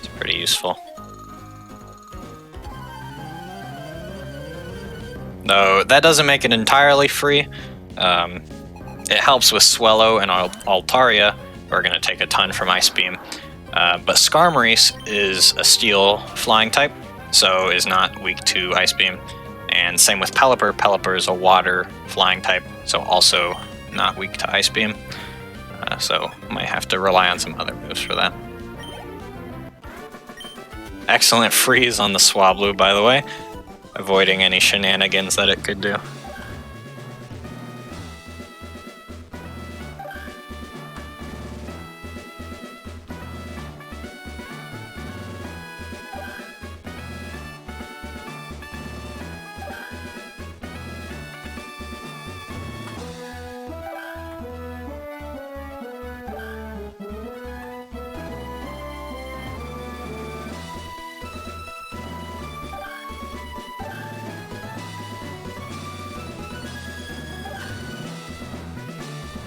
is pretty useful. Though that doesn't make it entirely free. It helps with Swellow and Altaria, who are going to take a ton from Ice Beam. But Skarmory's is a steel flying type, so is not weak to Ice Beam. And same with Pelipper. Pelipper is a water flying type, so also not weak to Ice Beam. So might have to rely on some other moves for that. Excellent freeze on the Swablu, by the way. avoiding any shenanigans that it could do.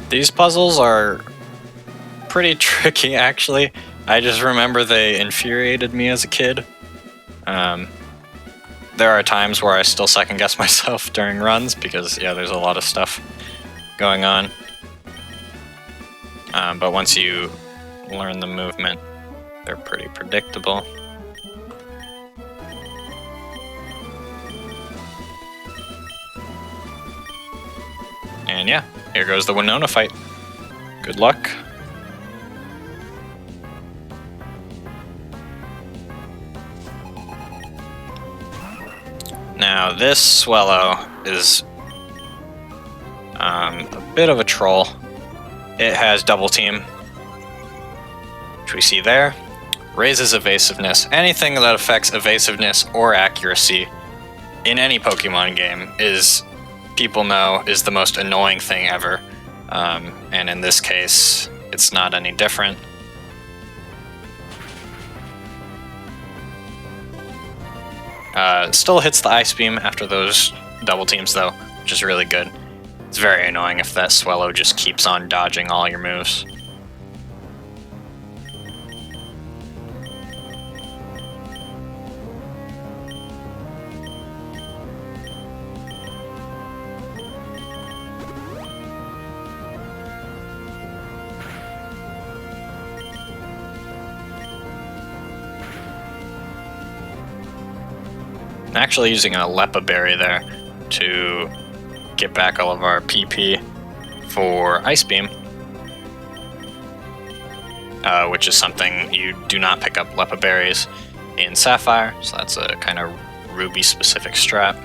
These puzzles are pretty tricky, actually. I just remember they infuriated me as a kid. There are times where I still second guess myself during runs because, yeah, there's a lot of stuff going on. But once you learn the movement, they're pretty predictable. And yeah, here goes the Winona fight. Good luck. Now this Swallow is a bit of a troll. It has double team, which we see there. Raises evasiveness. Anything that affects evasiveness or accuracy in any Pokemon game is, people know, is the most annoying thing ever. And in this case, it's not any different. Still hits the Ice Beam after those double teams though, which is really good. It's very annoying if that Swallow just keeps on dodging all your moves. Actually using a Lepa Berry there to get back all of our PP for Ice Beam, which is something you do not pick up Lepa Berries in Sapphire, so that's a kind of Ruby specific strat.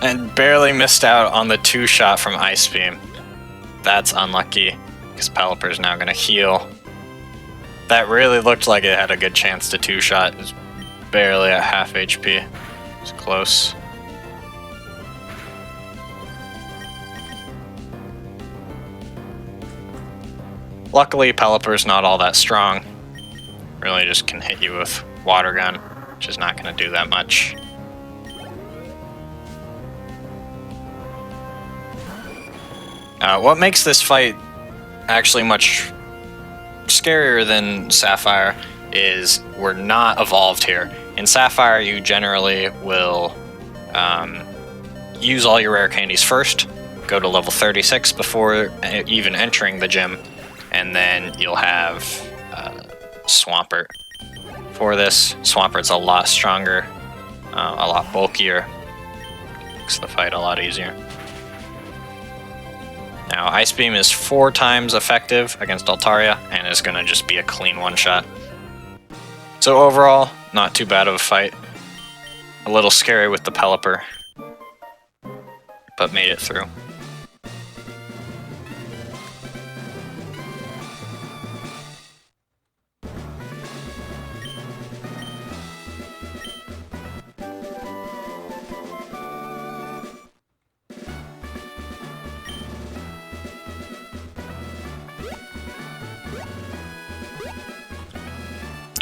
And barely missed out on the 2-shot from Ice Beam. That's unlucky, because Pelipper's now going to heal. That really looked like it had a good chance to 2-shot. It was barely at half HP. It's close. Luckily, Pelipper's not all that strong. Really just can hit you with Water Gun, which is not going to do that much. What makes this fight actually much scarier than Sapphire is we're not evolved here. In Sapphire, you generally will use all your rare candies first, go to level 36 before even entering the gym, and then you'll have Swampert. For this, Swampert's a lot stronger, a lot bulkier, makes the fight a lot easier. Now, Ice Beam is 4 times effective against Altaria, and is going to just be a clean one-shot. So overall, not too bad of a fight. A little scary with the Pelipper, but made it through.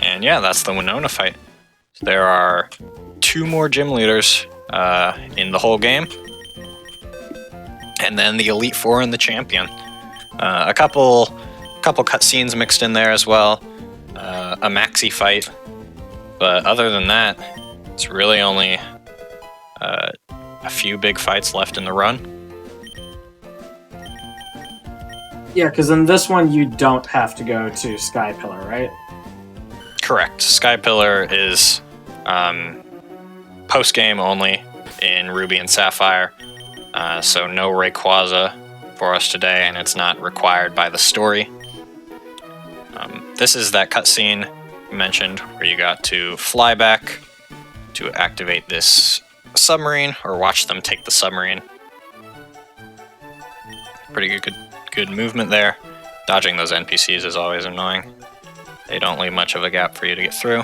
And yeah, that's the Winona fight. There are 2 more gym leaders in the whole game. And then the Elite Four and the Champion. A couple cutscenes mixed in there as well. A maxi fight. But other than that, it's really only a few big fights left in the run. Yeah, because in this one you don't have to go to Sky Pillar, right? Correct. Sky Pillar is post-game only in Ruby and Sapphire, so no Rayquaza for us today, and it's not required by the story. This is that cutscene mentioned, where you got to fly back to activate this submarine, or watch them take the submarine. Pretty good movement there. Dodging those NPCs is always annoying. They don't leave much of a gap for you to get through.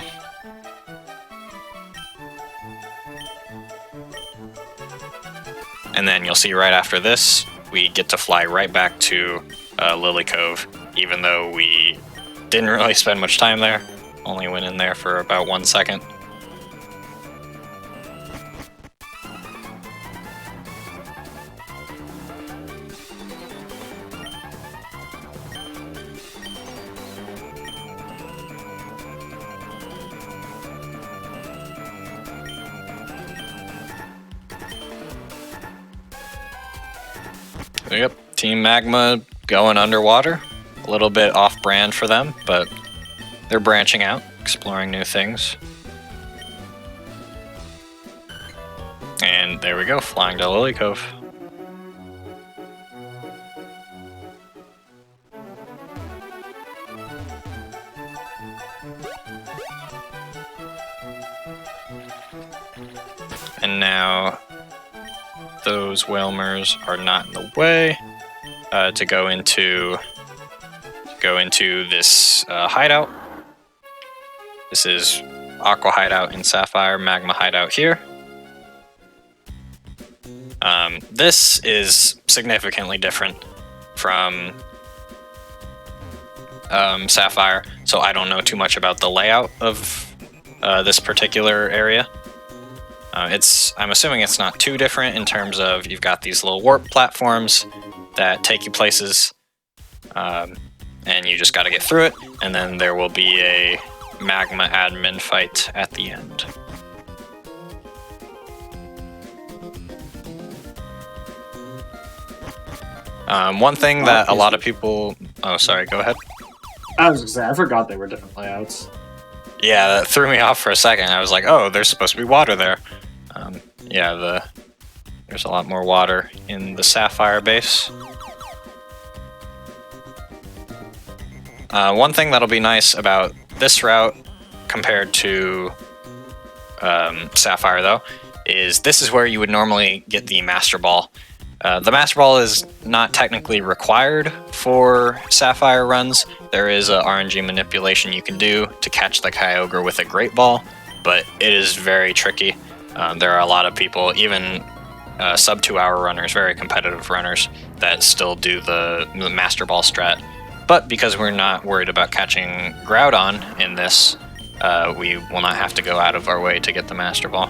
And then you'll see right after this, we get to fly right back to Lily Cove, even though we didn't really spend much time there. Only went in there for about 1 second. Yep, Team Magma going underwater. A little bit off-brand for them, but they're branching out, exploring new things. And there we go, flying to Lily Cove. And now those Whalmers are not in the way to go into this hideout. This is Aqua hideout in Sapphire, Magma hideout here. This is significantly different from Sapphire, so I don't know too much about the layout of this particular area. I'm assuming it's not too different in terms of you've got these little warp platforms that take you places, and you just got to get through it, and then there will be a magma admin fight at the end. One thing that a lot of people... Oh, sorry, go ahead. I was gonna say, I forgot they were different layouts. Yeah, that threw me off for a second. I was like, oh, there's supposed to be water there. Yeah, there's a lot more water in the Sapphire base. One thing that'll be nice about this route compared to Sapphire, though, is this is where you would normally get the Master Ball. The Master Ball is not technically required for Sapphire runs. There is a RNG manipulation you can do to catch the Kyogre with a Great Ball, but it is very tricky. There are a lot of people, even sub 2 hour runners, very competitive runners, that still do the Master Ball strat. But because we're not worried about catching Groudon in this, we will not have to go out of our way to get the Master Ball.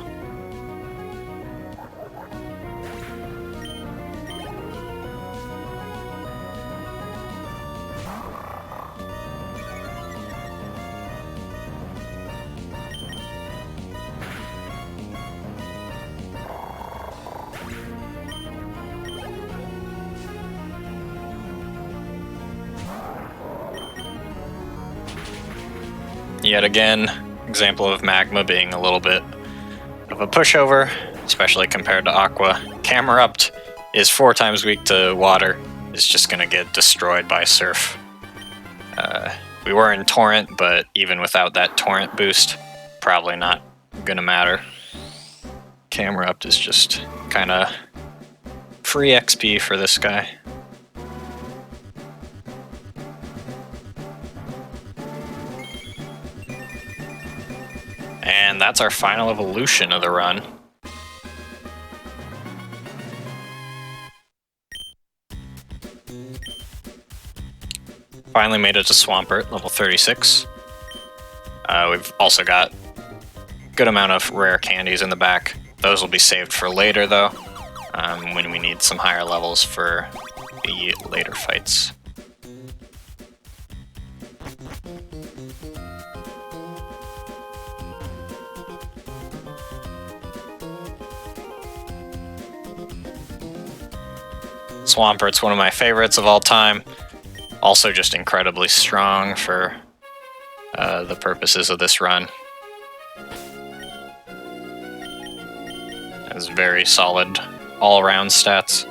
Yet again, example of Magma being a little bit of a pushover, especially compared to Aqua. Camerupt is 4 times weak to water, is just going to get destroyed by Surf. We were in Torrent, but even without that Torrent boost, probably not going to matter. Camerupt is just kind of free XP for this guy. And that's our final evolution of the run. Finally made it to Swampert, level 36. We've also got a good amount of rare candies in the back. Those will be saved for later, though, when we need some higher levels for the later fights. Swampert's one of my favorites of all time. Also just incredibly strong for the purposes of this run. Has very solid all-around stats.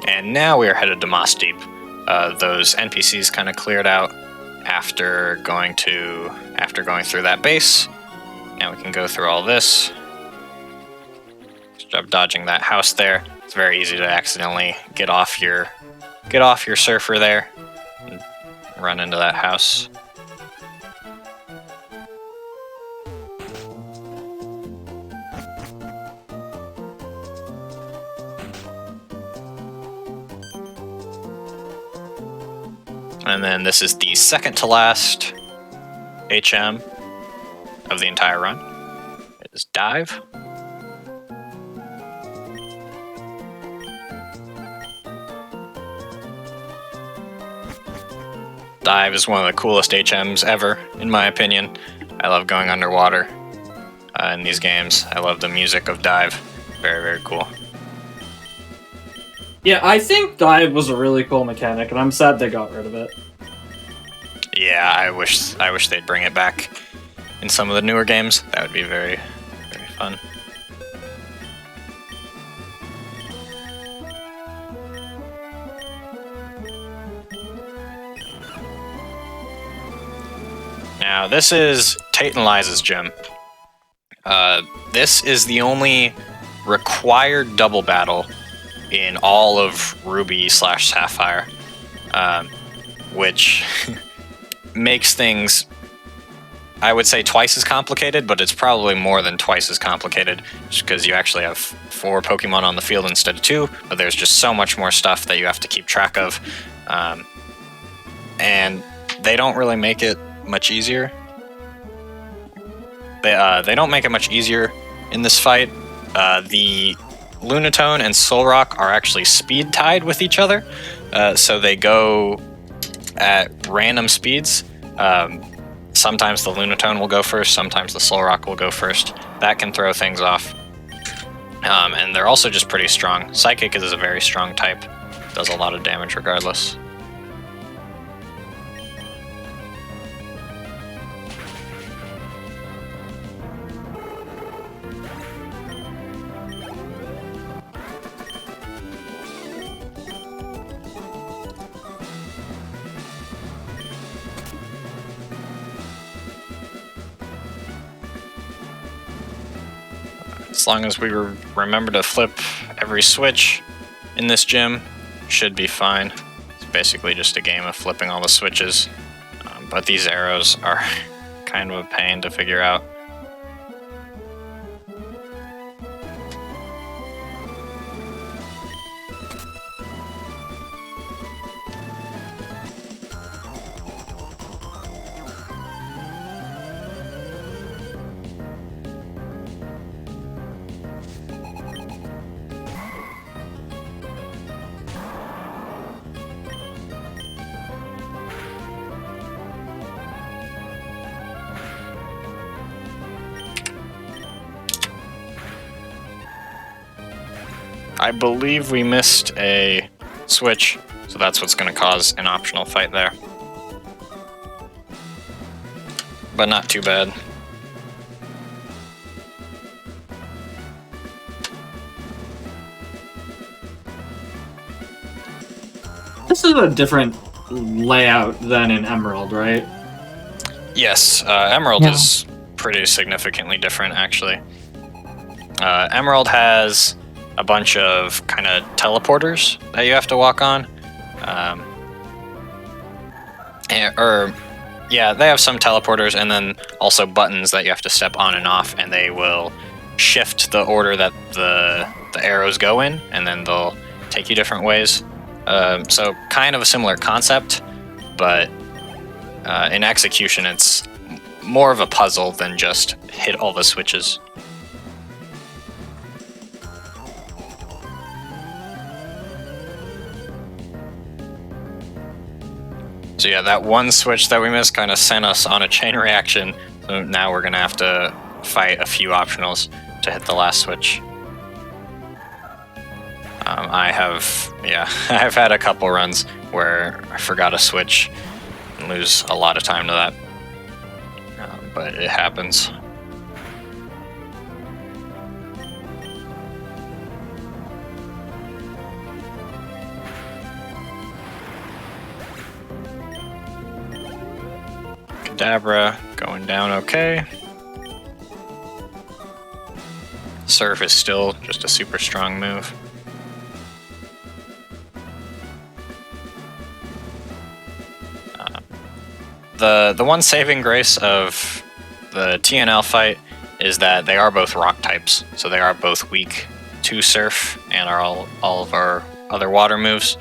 And now we are headed to Moss Deep. Those NPCs kind of cleared out after going through that base. Now we can go through all this. Good job dodging that house there. It's very easy to accidentally get off your surfer there and run into that house. And then this is the second to last HM of the entire run. It is Dive. Dive is one of the coolest HMs ever, in my opinion. I love going underwater in these games. I love the music of Dive. Very, very cool. Yeah, I think Dive was a really cool mechanic, and I'm sad they got rid of it. Yeah, I wish they'd bring it back in some of the newer games. That would be very, very fun. Now, this is Tate and Liza's gym. This is the only required double battle in all of Ruby / Sapphire, which makes things, I would say, twice as complicated, but it's probably more than twice as complicated, just because you actually have 4 Pokemon on the field instead of 2, but there's just so much more stuff that you have to keep track of, and they don't really make it much easier. They don't make it much easier in this fight. The Lunatone and Solrock are actually speed tied with each other, so they go at random speeds. Sometimes the Lunatone will go first, sometimes the Solrock will go first. That can throw things off. And they're also just pretty strong. Psychic is a very strong type, does a lot of damage regardless. As long as we remember to flip every switch in this gym, should be fine. It's basically just a game of flipping all the switches, but these arrows are kind of a pain to figure out. I believe we missed a switch, so that's what's going to cause an optional fight there. But not too bad. This is a different layout than in Emerald, right? Yes, Emerald is pretty significantly different, actually. Emerald has a bunch of kind of teleporters that you have to walk on. Yeah, they have some teleporters, and then also buttons that you have to step on and off, and they will shift the order that the arrows go in, and then they'll take you different ways. So kind of a similar concept, but in execution it's more of a puzzle than just hit all the switches. So yeah, that one switch that we missed kind of sent us on a chain reaction, so now we're gonna have to fight a few optionals to hit the last switch. I've had a couple runs where I forgot a switch and lose a lot of time to that, but it happens. Kadabra going down okay. Surf is still just a super strong move. The one saving grace of the TNL fight is that they are both rock types, so they are both weak to surf and are all of our other water moves.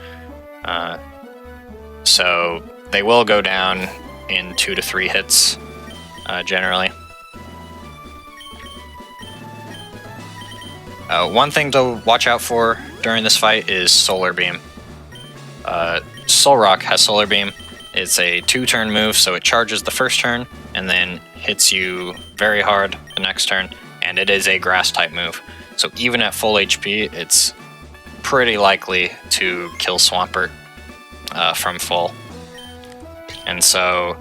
So they will go down in 2 to 3 hits, generally. One thing to watch out for during this fight is Solar Beam. Solrock has Solar Beam. It's a 2-turn move, so it charges the first turn and then hits you very hard the next turn, and it is a grass type move. So even at full HP, it's pretty likely to kill Swampert from full. And so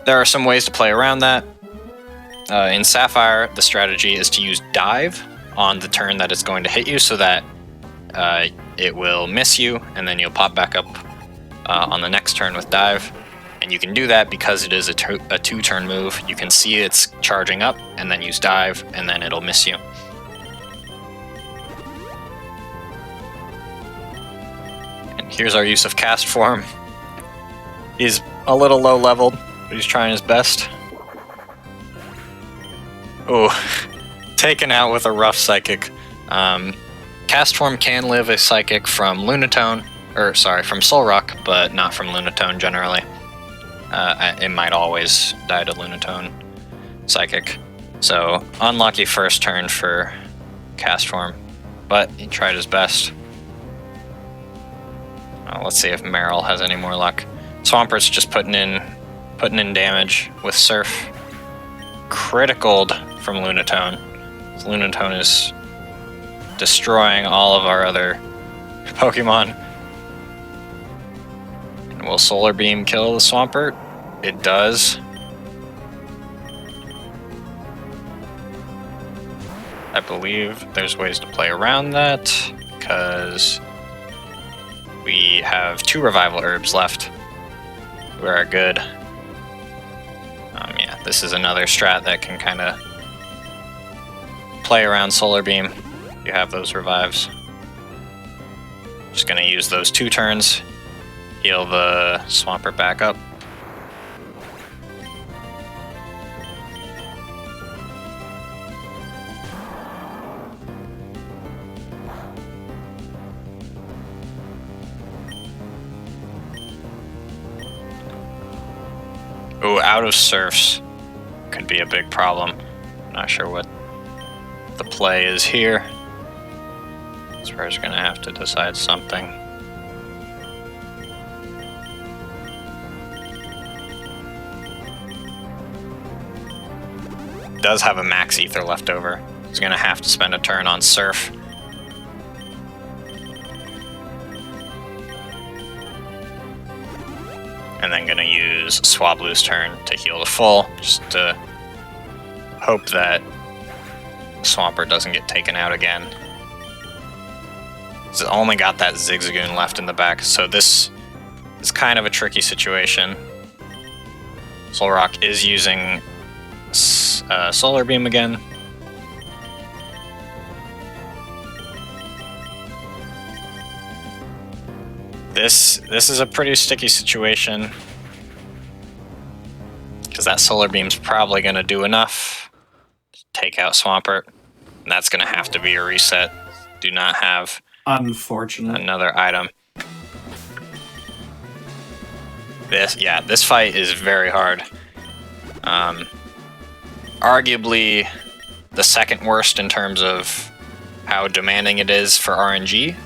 there are some ways to play around that. In Sapphire, the strategy is to use Dive on the turn that it's going to hit you so that it will miss you, and then you'll pop back up on the next turn with Dive. And you can do that because it is a 2-turn move. You can see it's charging up, and then use Dive, and then it'll miss you. And here's our use of Cast Form. He's a little low leveled, but he's trying his best. Ooh, taken out with a rough Psychic. Cast Form can live a Psychic from Lunatone, from Solrock, but not from Lunatone generally. It might always die to Lunatone Psychic. So, unlucky first turn for Cast Form, but he tried his best. Let's see if Meryl has any more luck. Swampert's just putting in damage with Surf. Criticaled from Lunatone. Lunatone is destroying all of our other Pokemon. And will Solar Beam kill the Swampert? It does. I believe there's ways to play around that, because we have 2 Revival Herbs left. We are good. Yeah, this is another strat that can kind of play around Solar Beam. You have those revives. Just gonna use those 2 turns, heal the Swampert back up. Ooh, out of Surfs could be a big problem. Not sure what the play is here. Spurs gonna have to decide something. Does have a max ether left over. He's gonna have to spend a turn on Surf. And then gonna use Swablu's turn to heal the full, just to hope that Swampert doesn't get taken out again. He's only got that Zigzagoon left in the back, so this is kind of a tricky situation. Solrock is using Solar Beam again. This is a pretty sticky situation, because that Solar Beam's probably going to do enough to take out Swampert, and that's going to have to be a reset. Do not have another item. This fight is very hard. Arguably the second worst in terms of how demanding it is for RNG.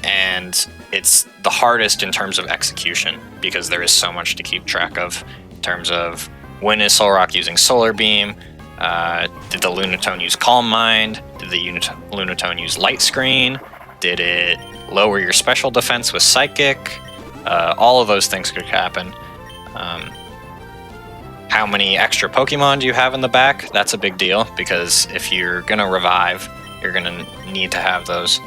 And it's the hardest in terms of execution, because there is so much to keep track of in terms of when is Solrock using Solar Beam, did the Lunatone use Calm Mind, did the Lunatone use Light Screen, did it lower your special defense with Psychic, all of those things could happen. How many extra Pokemon do you have in the back? That's a big deal, because if you're gonna revive, you're gonna need to have those.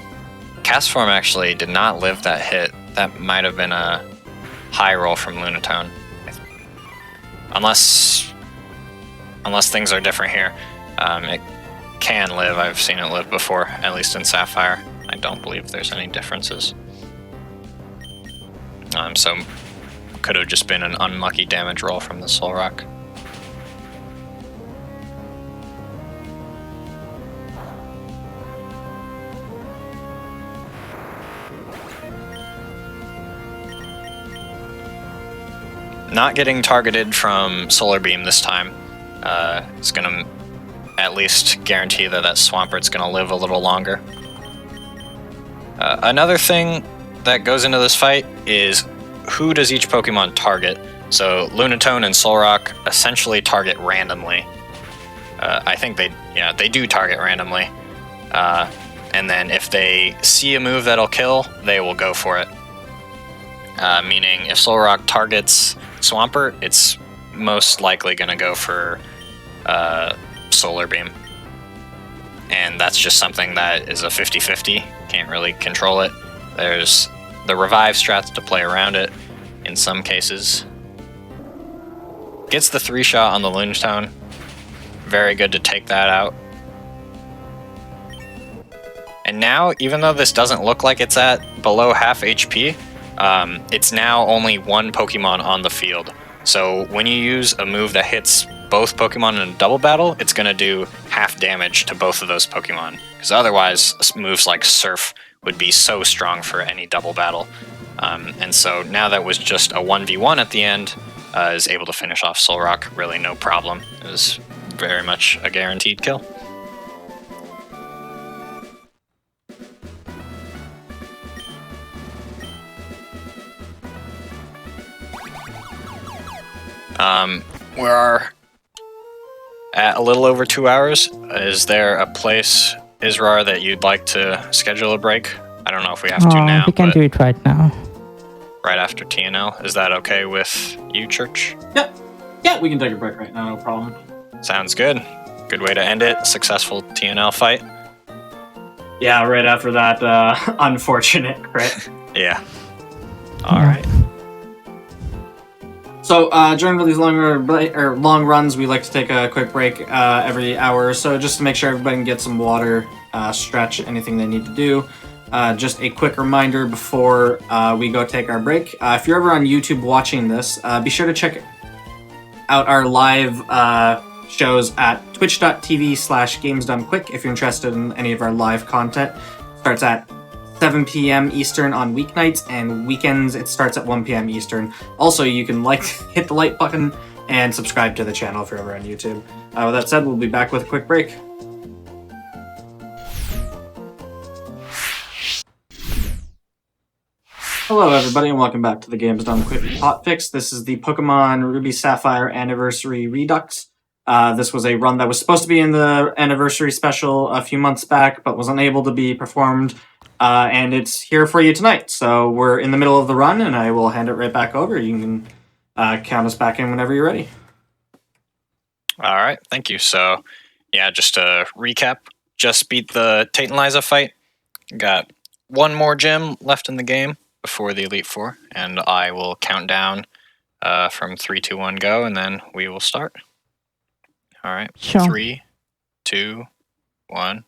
Cast Form actually did not live that hit. That might have been a high roll from Lunatone. unless things are different here. It can live. I've seen it live before, at least in Sapphire. I don't believe there's any differences. So could have just been an unlucky damage roll from the Soul Rock. Not getting targeted from Solar Beam this time is going to at least guarantee that Swampert's going to live a little longer. Another thing that goes into this fight is who does each Pokemon target. So Lunatone and Solrock essentially target randomly. I think they do target randomly. And then if they see a move that'll kill, they will go for it. Meaning if Solrock targets Swampert, it's most likely going to go for Solar Beam. And that's just something that is a 50-50. Can't really control it. There's the revive strats to play around it in some cases. Gets the 3-shot on the Lunatone. Very good to take that out. And now, even though this doesn't look like it's at below half HP, it's now only one Pokemon on the field. So when you use a move that hits both Pokemon in a double battle, it's going to do half damage to both of those Pokemon. Because otherwise, moves like Surf would be so strong for any double battle. And so now that was just a 1v1 at the end, is able to finish off Solrock really no problem. It was very much a guaranteed kill. We're at a little over 2 hours. Is there a place, Israr, that you'd like to schedule a break? I don't know if we have to now. We can do it right now. Right after TNL. Is that okay with you, Church? Yeah, we can take a break right now, no problem. Sounds good. Good way to end it. Successful TNL fight. Yeah, right after that unfortunate crit. Yeah. Alright. So during these long runs, we like to take a quick break every hour or so, just to make sure everybody can get some water, stretch, anything they need to do. Just a quick reminder before we go take our break. If you're ever on YouTube watching this, be sure to check out our live shows at twitch.tv/gamesdonequick if you're interested in any of our live content. Starts at 7 p.m. Eastern on weeknights, and weekends it starts at 1 p.m. Eastern. Also, you can hit the like button and subscribe to the channel if you're ever on YouTube. With that said, we'll be back with a quick break. Hello everybody and welcome back to the Games Done Quick Hotfix. This is the Pokemon Ruby Sapphire Anniversary Redux. This was a run that was supposed to be in the anniversary special a few months back, but was unable to be performed. And it's here for you tonight. So we're in the middle of the run, and I will hand it right back over. You can count us back in whenever you're ready. All right, thank you. So, yeah, just to recap, just beat the Tate and Liza fight. Got one more gym left in the game before the Elite Four, and I will count down from 3, 2, 1, go, and then we will start. All right, Sure. 3, 2, 1,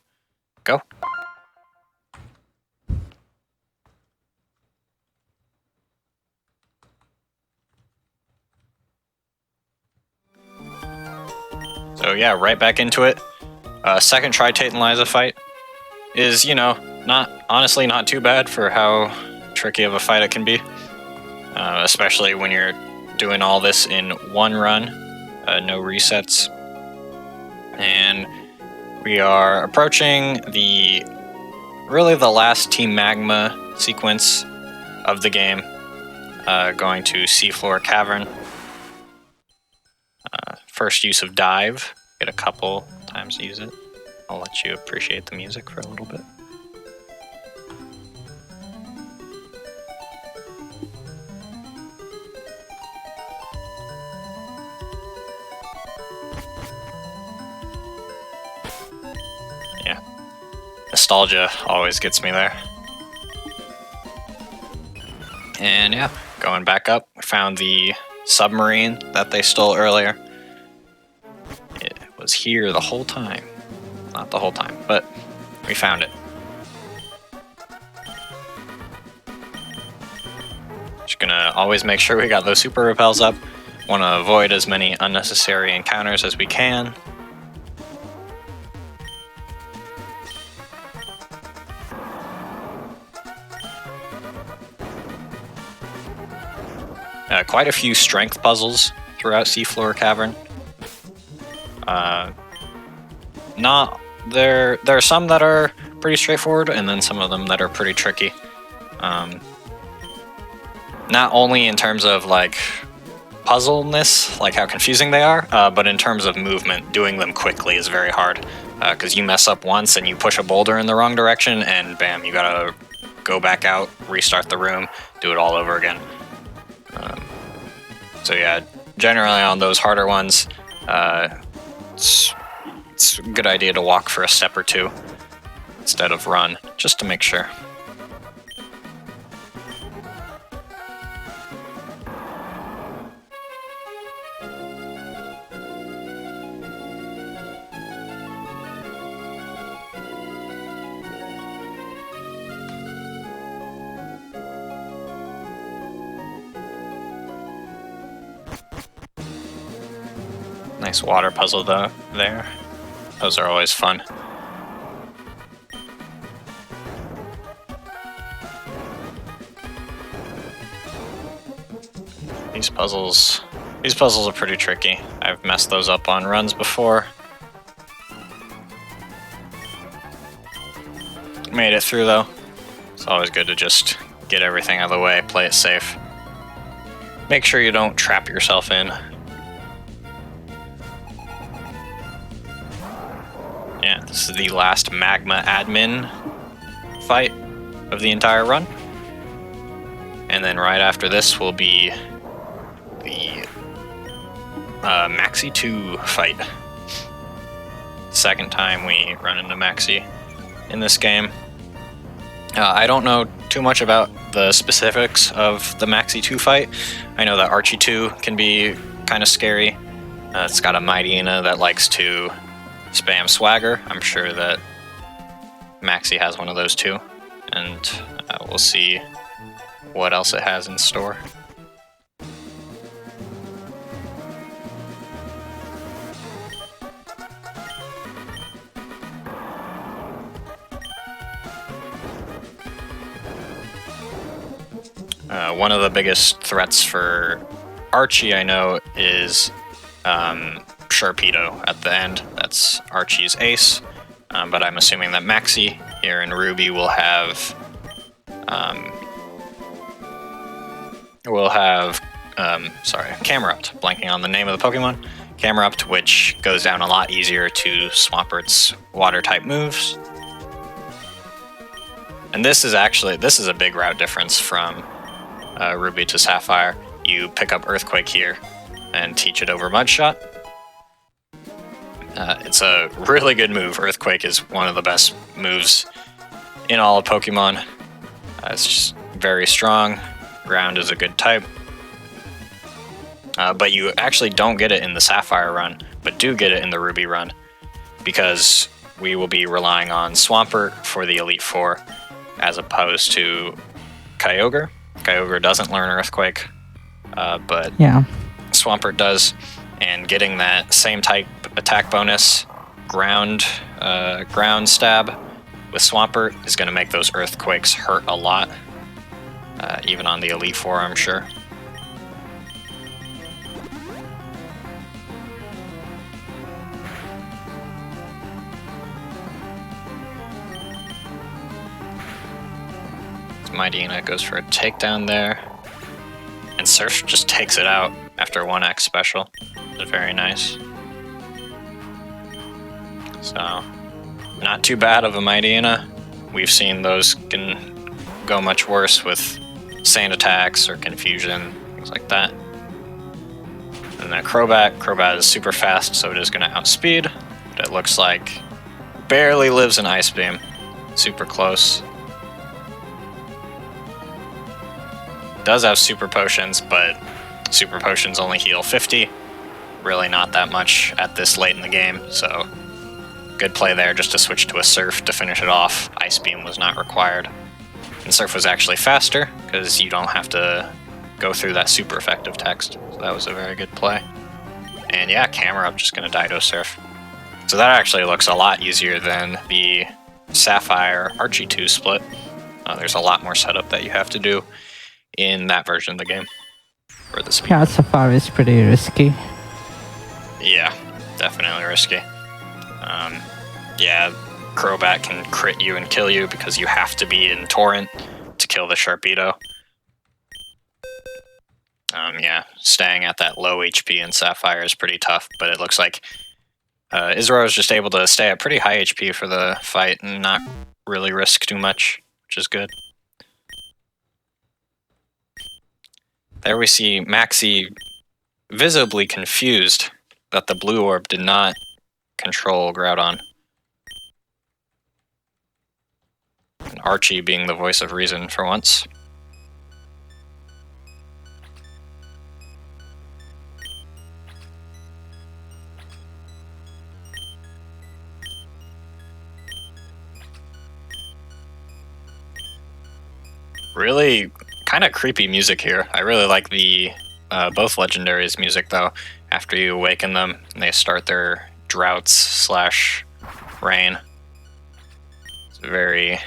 go. So yeah, right back into it. Second try Tate and Liza fight is, honestly not too bad for how tricky of a fight it can be. Especially when you're doing all this in one run, no resets. And we are approaching the last Team Magma sequence of the game, going to Seafloor Cavern. First use of Dive. Get a couple times to use it. I'll let you appreciate the music for a little bit. Yeah. Nostalgia always gets me there. And yeah, going back up, we found the submarine that they stole earlier. It was here the whole time. Not the whole time, but we found it. Just gonna always make sure we got those super repels up. Want to avoid as many unnecessary encounters as we can. Quite a few strength puzzles throughout Seafloor Cavern. There are some that are pretty straightforward, and then some of them that are pretty tricky. Not only in terms of like puzzleness, like how confusing they are, but in terms of movement, doing them quickly is very hard. Because you mess up once and you push a boulder in the wrong direction, and bam, you gotta go back out, restart the room, do it all over again. So yeah, generally on those harder ones, it's a good idea to walk for a step or two instead of run, just to make sure. Nice water puzzle though there. Those are always fun. These puzzles are pretty tricky. I've messed those up on runs before. Made it through though. It's always good to just get everything out of the way, play it safe. Make sure you don't trap yourself in. Yeah, this is the last magma admin fight of the entire run. And then right after this will be the Maxi 2 fight. Second time we run into Maxi in this game. I don't know too much about the specifics of the Maxi 2 fight. I know that Archie 2 can be kind of scary. It's got a Mightyena that likes to spam swagger. I'm sure that Maxi has one of those too, and we'll see what else it has in store. One of the biggest threats for Archie, I know, is Sharpedo at the end. That's Archie's ace, but I'm assuming that Maxi here in Ruby will have Camerupt, blanking on the name of the Pokemon. Camerupt, which goes down a lot easier to Swampert's water type moves. And this is a big route difference from Ruby to Sapphire. You pick up Earthquake here and teach it over Mudshot. It's a really good move. Earthquake is one of the best moves in all of Pokemon. It's just very strong. Ground is a good type. But you actually don't get it in the Sapphire run, but do get it in the Ruby run, because we will be relying on Swampert for the Elite Four, as opposed to Kyogre. Kyogre doesn't learn Earthquake, but Yeah. Swampert does, and getting that same type attack bonus, ground stab, with Swampert is going to make those Earthquakes hurt a lot, even on the Elite Four, I'm sure. Mightyena goes for a takedown there, and Surf just takes it out after 1x special. It's very nice. So, not too bad of a Mightyena. We've seen those can go much worse with sand attacks or confusion, things like that. And then Crobat is super fast, so it is going to outspeed, but it looks like barely lives in Ice Beam. Super close. Does have super potions, but Super Potions only heal 50. Really not that much at this late in the game, so good play there just to switch to a Surf to finish it off. Ice Beam was not required. And Surf was actually faster, because you don't have to go through that super effective text. So that was a very good play. And yeah, Camera Up just going to Dido Surf. So that actually looks a lot easier than the Sapphire Archie 2 split. There's a lot more setup that you have to do in that version of the game for the speed. Yeah, Sapphire is pretty risky. Yeah, definitely risky. Yeah, Crobat can crit you and kill you because you have to be in Torrent to kill the Sharpedo. Yeah, staying at that low HP in Sapphire is pretty tough, but it looks like Isra is just able to stay at pretty high HP for the fight and not really risk too much, which is good. There we see Maxie visibly confused that the blue orb did not control Groudon. And Archie being the voice of reason for once. Really kind of creepy music here. I really like the both legendaries' music though. After you awaken them, and they start their droughts / rain. It's very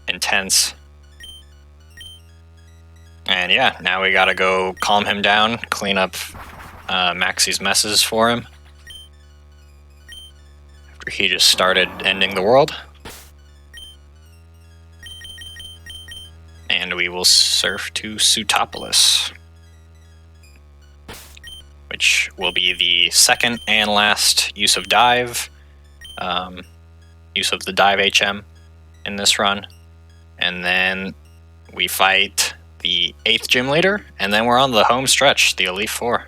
intense. And yeah, now we gotta go calm him down, clean up Maxie's messes for him. After he just started ending the world. And we will surf to Sutopolis, which will be the second and last use of Dive, use of the Dive HM in this run. And then we fight the 8th gym leader, and then we're on the home stretch, the Elite Four.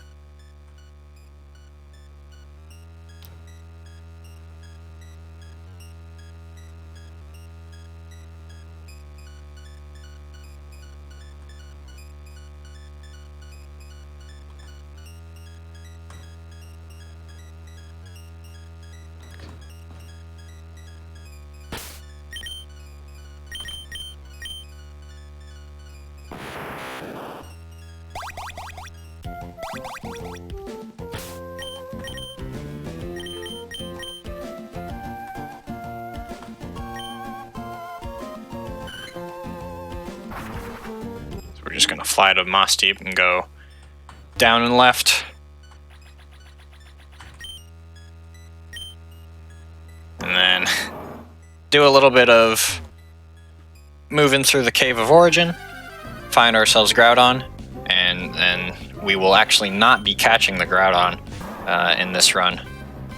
We're just gonna fly to Moss Deep and go down and left. And then do a little bit of moving through the Cave of Origin, find ourselves Groudon, and then we will actually not be catching the Groudon in this run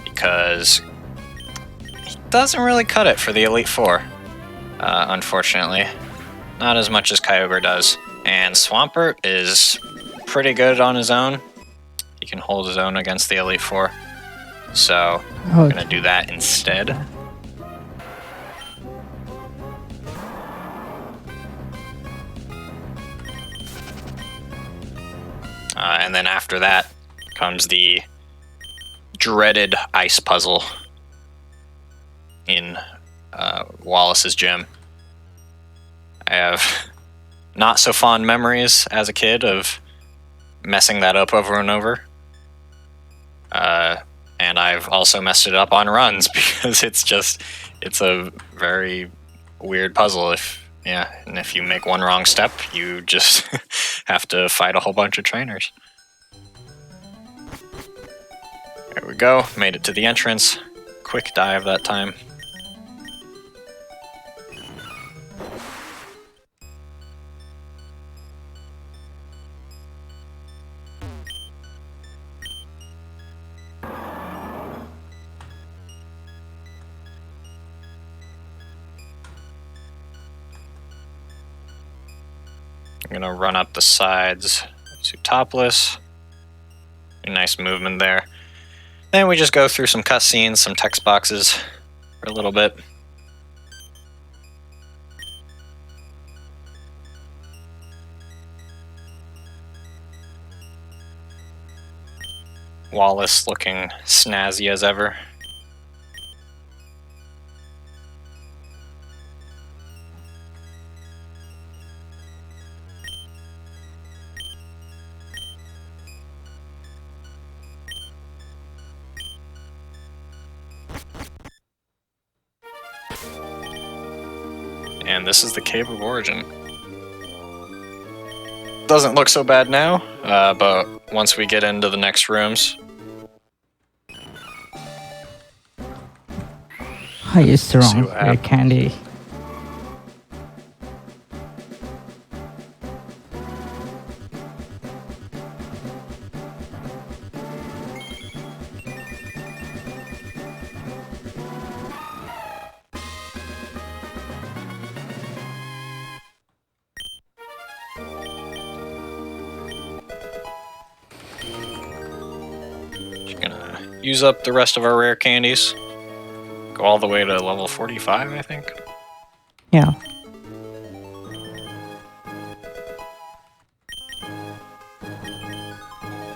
because he doesn't really cut it for the Elite Four, unfortunately. Not as much as Kyogre does. And Swampert is pretty good on his own. He can hold his own against the Elite Four. So I'm going to do that instead. And then after that comes the dreaded ice puzzle in Wallace's gym. I have not so fond memories as a kid of messing that up over and over. And I've also messed it up on runs because it's a very weird puzzle. And if you make one wrong step, you just have to fight a whole bunch of trainers. There we go, made it to the entrance. Quick dive that time. I'm gonna run up the sides to Topless. Nice movement there. Then we just go through some cutscenes, some text boxes for a little bit. Wallace looking snazzy as ever. And this is the Cave of Origin. Doesn't look so bad now, but once we get into the next rooms... I used the wrong rare candy. Use up the rest of our rare candies. Go all the way to level 45, I think. Yeah.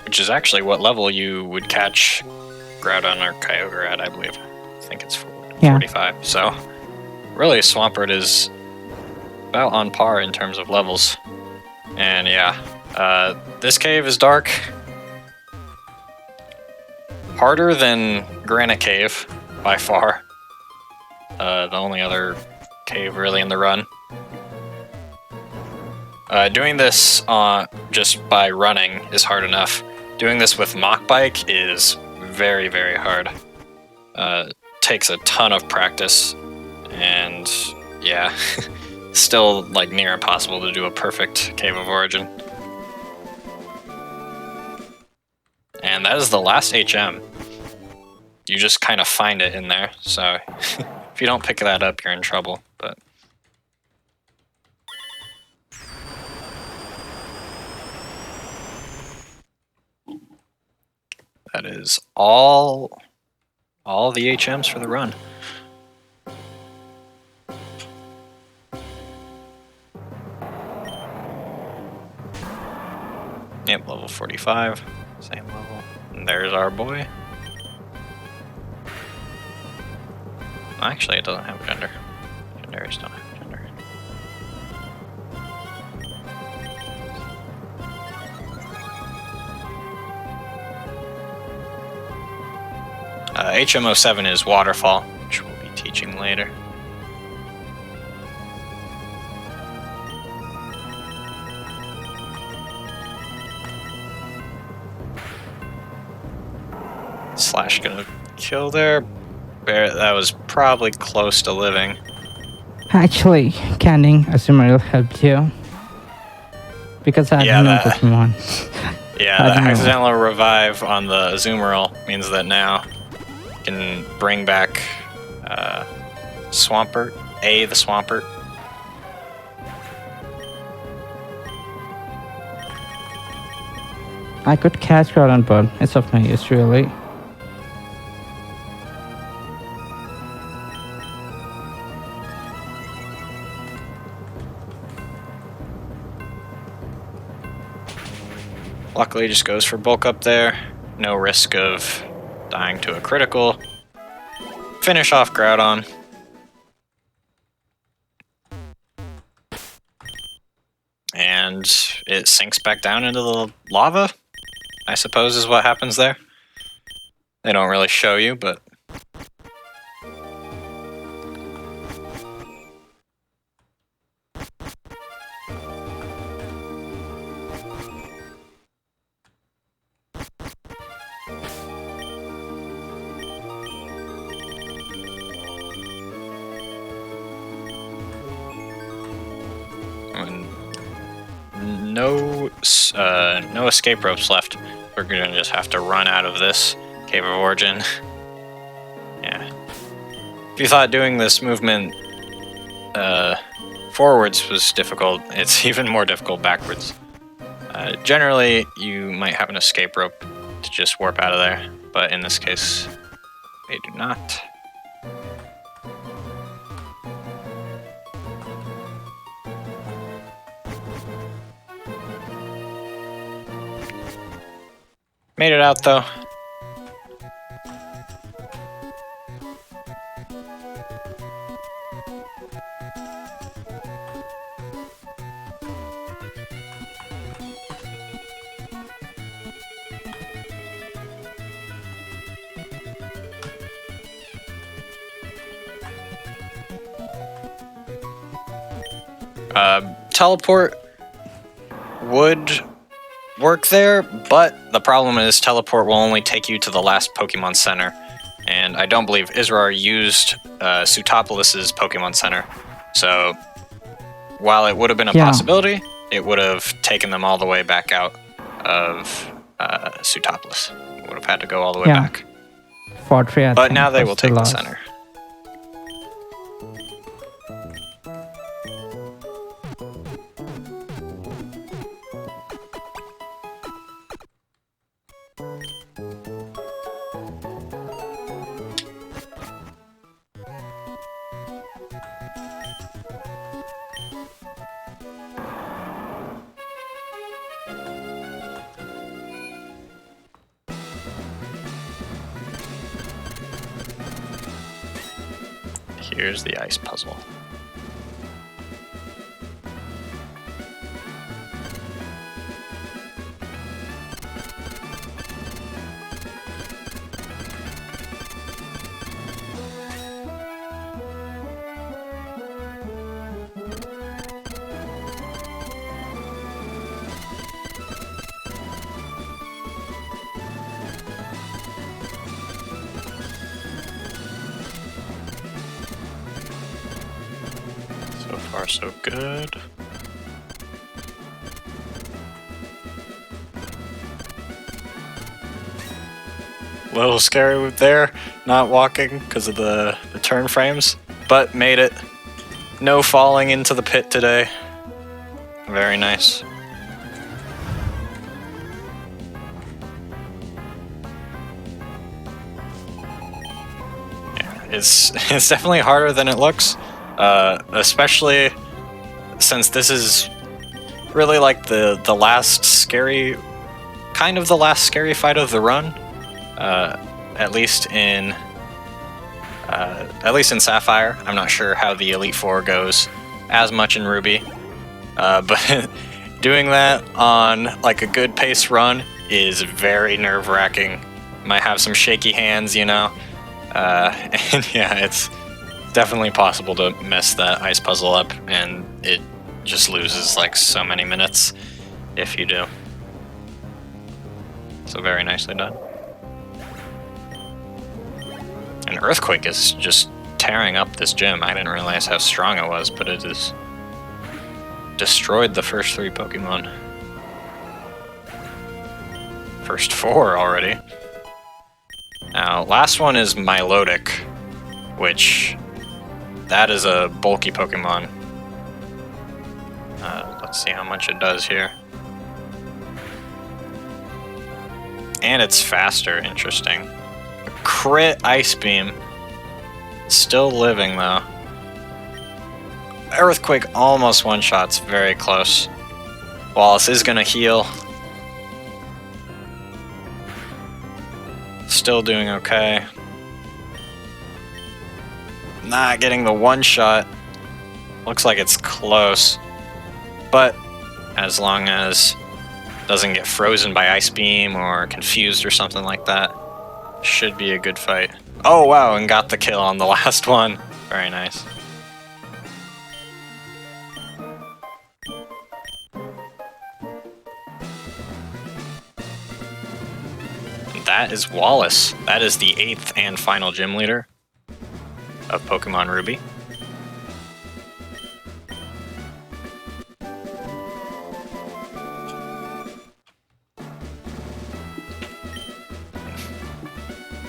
Which is actually what level you would catch Groudon or Kyogre at, I believe. I think it's 45. So, really, Swampert is about on par in terms of levels. And yeah, this cave is dark. Harder than Granite Cave, by far. The only other cave really in the run. Doing this just by running is hard enough. Doing this with Mach Bike is very, very hard. Takes a ton of practice, and yeah, still like near impossible to do a perfect Cave of Origin. And that is the last HM. You just kind of find it in there, so if you don't pick that up, you're in trouble, but... That is all the HMs for the run. Yep, level 45, same level. And there's our boy. Actually, it doesn't have gender. Genderies don't have gender. HM07 is Waterfall, which we'll be teaching later. Slash gonna kill there. Bear, that was probably close to living. Actually, canning Azumarill helped you. Because I had no Pokemon. Yeah, the accidental revive on the Azumarill means that now you can bring back Swampert, the Swampert. I could catch Groudon, but it's of no use really. Luckily, just goes for bulk up there. No risk of dying to a critical. Finish off Groudon. And it sinks back down into the lava, I suppose is what happens there. They don't really show you, but... No escape ropes left. We're gonna just have to run out of this Cave of Origin. Yeah. If you thought doing this movement forwards was difficult, it's even more difficult backwards. Generally, you might have an escape rope to just warp out of there, but in this case, they do not. Made it out though. Teleport would work there, but the problem is teleport will only take you to the last Pokemon Center, and I don't believe Israr used Sutopolis's Pokemon Center, so while it would have been a possibility, it would have taken them all the way back out of Sutopolis. It would have had to go all the way back. Fortria, but now they will take the center. Here's the ice puzzle. So far, so good. A little scary there, not walking because of the turn frames, but made it. No falling into the pit today. Very nice. Yeah, it's definitely harder than it looks. Especially since this is really like the last scary, kind of the last scary fight of the run. At least in Sapphire. I'm not sure how the Elite Four goes as much in Ruby, but doing that on like a good pace run is very nerve-wracking. Might have some shaky hands, you know, and yeah, it's definitely possible to mess that ice puzzle up, and it just loses like so many minutes if you do. So very nicely done. And Earthquake is just tearing up this gym. I didn't realize how strong it was, but it has destroyed the first 3 Pokemon. First 4 already. Now, last one is Milotic, which that is a bulky Pokemon. Let's see how much it does here. And it's faster, interesting. Crit Ice Beam. Still living though. Earthquake almost one-shots, very close. Wallace is gonna heal. Still doing okay. Not getting the one-shot. Looks like it's close. But as long as it doesn't get frozen by Ice Beam or confused or something like that, should be a good fight. Oh wow, and got the kill on the last one. Very nice. And that is Wallace. That is the 8th and final gym leader of Pokemon Ruby.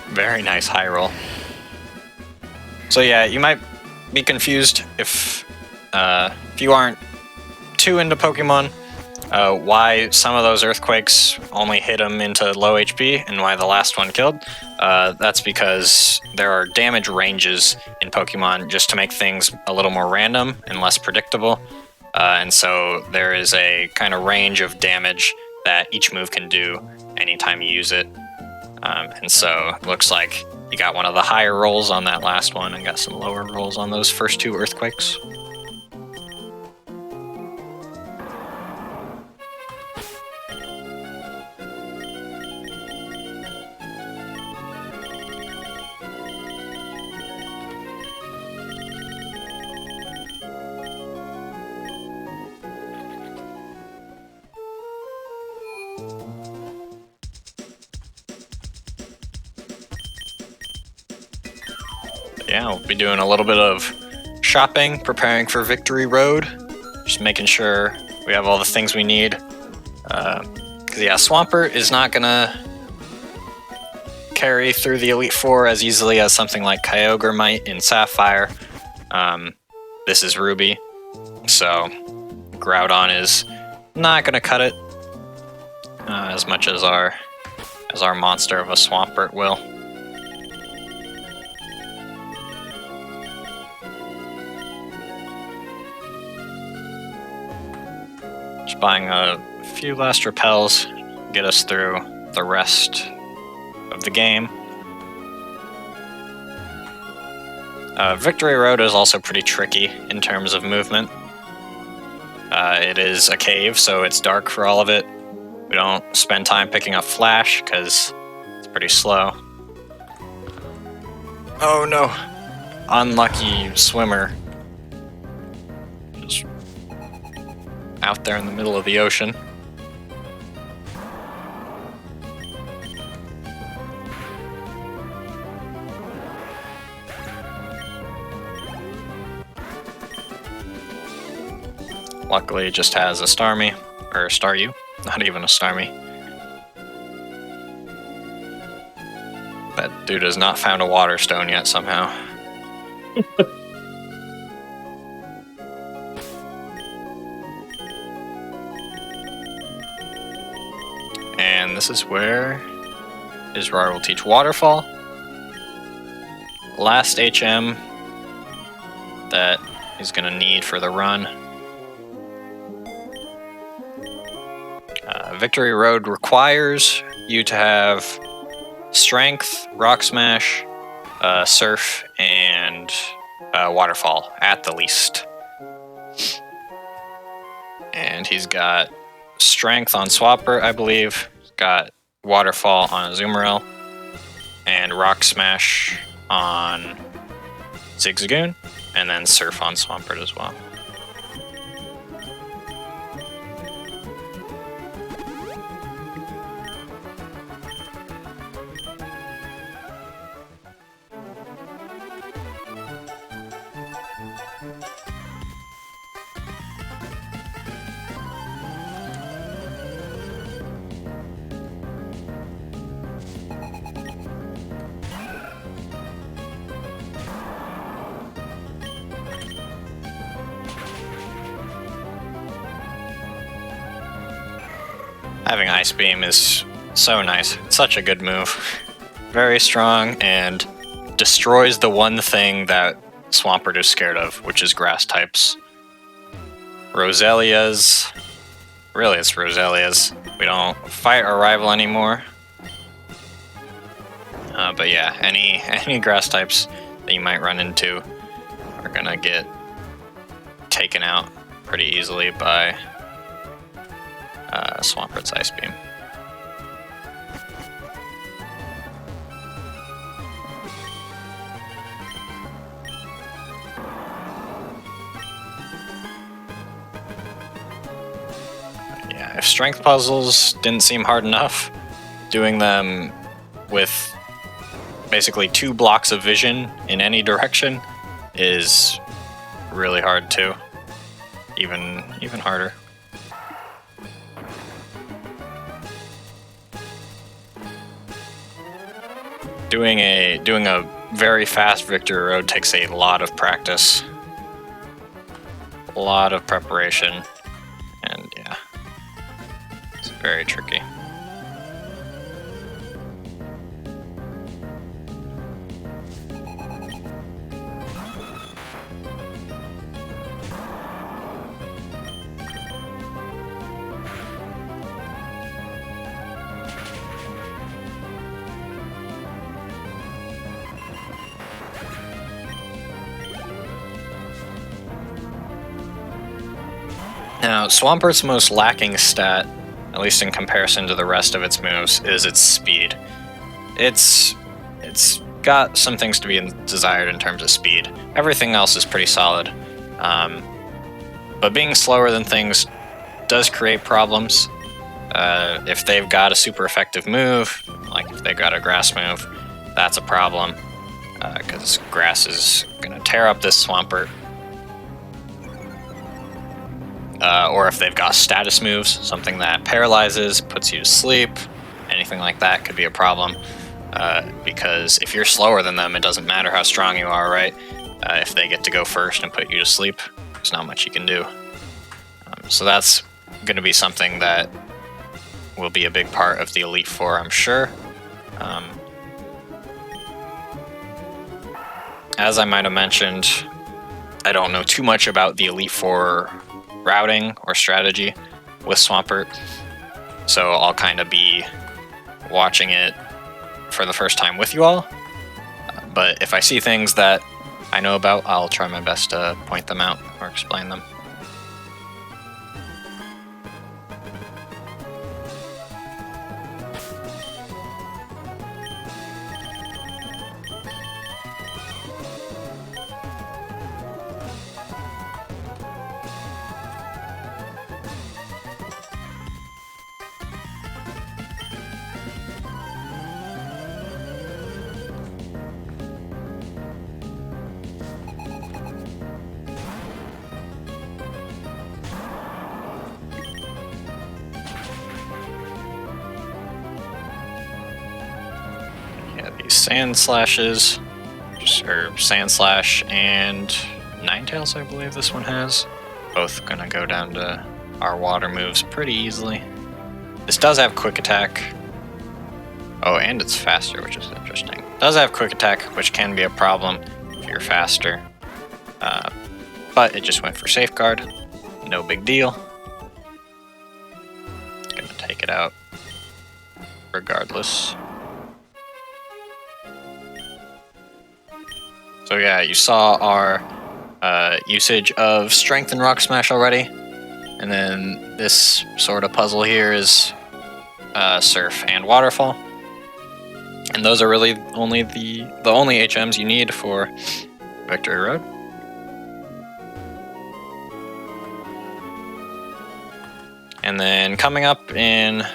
Very nice high roll. So yeah, you might be confused if you aren't too into Pokemon, why some of those Earthquakes only hit them into low HP and why the last one killed. That's because there are damage ranges in Pokemon just to make things a little more random and less predictable. And so there is a kind of range of damage that each move can do anytime you use it. And so it looks like you got one of the higher rolls on that last one and got some lower rolls on those first 2 Earthquakes. Yeah, we'll be doing a little bit of shopping, preparing for Victory Road. Just making sure we have all the things we need. Because yeah, Swampert is not gonna carry through the Elite Four as easily as something like Kyogre might in Sapphire. This is Ruby, so Groudon is not gonna cut it as much as our monster of a Swampert will. Just buying a few last repels, get us through the rest of the game. Victory Road is also pretty tricky in terms of movement. It is a cave, so it's dark for all of it. We don't spend time picking up Flash, because it's pretty slow. Oh no! Unlucky swimmer. Just out there in the middle of the ocean. Luckily, it just has a Starmie, or a Staryu, not even a Starmie. That dude has not found a Water Stone yet somehow. And this is where Israr will teach Waterfall. Last HM that he's going to need for the run. Victory Road requires you to have Strength, Rock Smash, Surf, and Waterfall at the least. And he's got Strength on Swampert, I believe. He's got Waterfall on Azumarill, and Rock Smash on Zigzagoon, and then Surf on Swampert as well. Having Ice Beam is so nice. It's such a good move. Very strong and destroys the one thing that Swampert is scared of, which is grass types. Roselia's... Really, it's Roselia's. We don't fight our rival anymore. But yeah, any grass types that you might run into are gonna get taken out pretty easily by Swampert's Ice Beam. Yeah, if strength puzzles didn't seem hard enough, doing them with basically 2 blocks of vision in any direction is really hard too. Even harder. Doing a very fast Victory Road takes a lot of practice, a lot of preparation, and yeah, it's very tricky. Now, Swampert's most lacking stat, at least in comparison to the rest of its moves, is its speed. It's got some things to be desired in terms of speed. Everything else is pretty solid. But being slower than things does create problems. If they've got a super effective move, like if they've got a grass move, that's a problem, because grass is going to tear up this Swampert. Or if they've got status moves, something that paralyzes, puts you to sleep, anything like that could be a problem. Because if you're slower than them, it doesn't matter how strong you are, right? If they get to go first and put you to sleep, there's not much you can do. So that's going to be something that will be a big part of the Elite Four, I'm sure. As I might have mentioned, I don't know too much about the Elite Four routing or strategy with Swampert, so I'll kind of be watching it for the first time with you all. But if I see things that I know about, I'll try my best to point them out or explain them. These Sand Slashes, or Sand Slash and Ninetales, I believe this one has. Both gonna go down to our water moves pretty easily. This does have Quick Attack. Oh, and it's faster, which is interesting. It does have Quick Attack, which can be a problem if you're faster. But it just went for Safeguard. No big deal. Gonna take it out regardless. So yeah, you saw our usage of Strength and Rock Smash already, and then this sort of puzzle here is Surf and Waterfall, and those are really only the only HMs you need for Victory Road. And then coming up in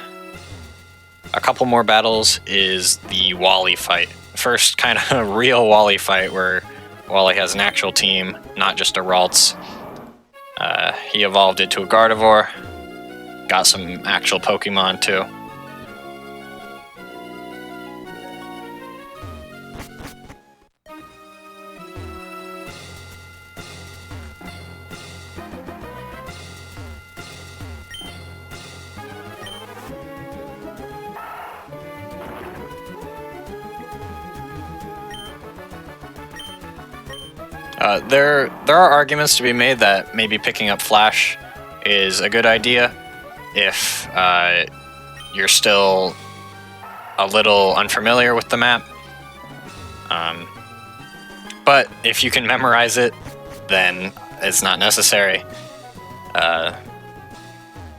a couple more battles is the Wally fight. First kind of real Wally fight where Wally has an actual team, not just a Ralts. He evolved it to a Gardevoir. Got some actual Pokemon too. There are arguments to be made that maybe picking up Flash is a good idea if you're still a little unfamiliar with the map. But if you can memorize it, then it's not necessary.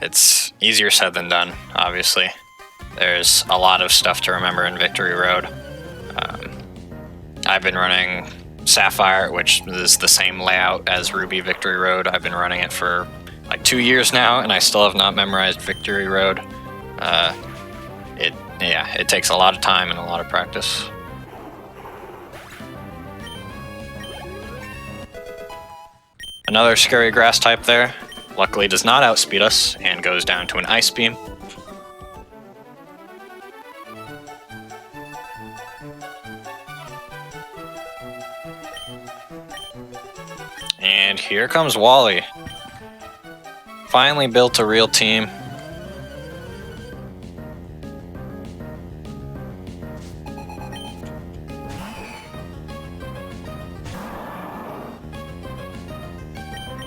It's easier said than done, obviously. There's a lot of stuff to remember in Victory Road. I've been running Sapphire, which is the same layout as Ruby Victory Road. I've been running it for like 2 years now, and I still have not memorized Victory Road. It takes a lot of time and a lot of practice. Another scary grass type there. Luckily does not outspeed us and goes down to an Ice Beam. And here comes Wally. Finally built a real team.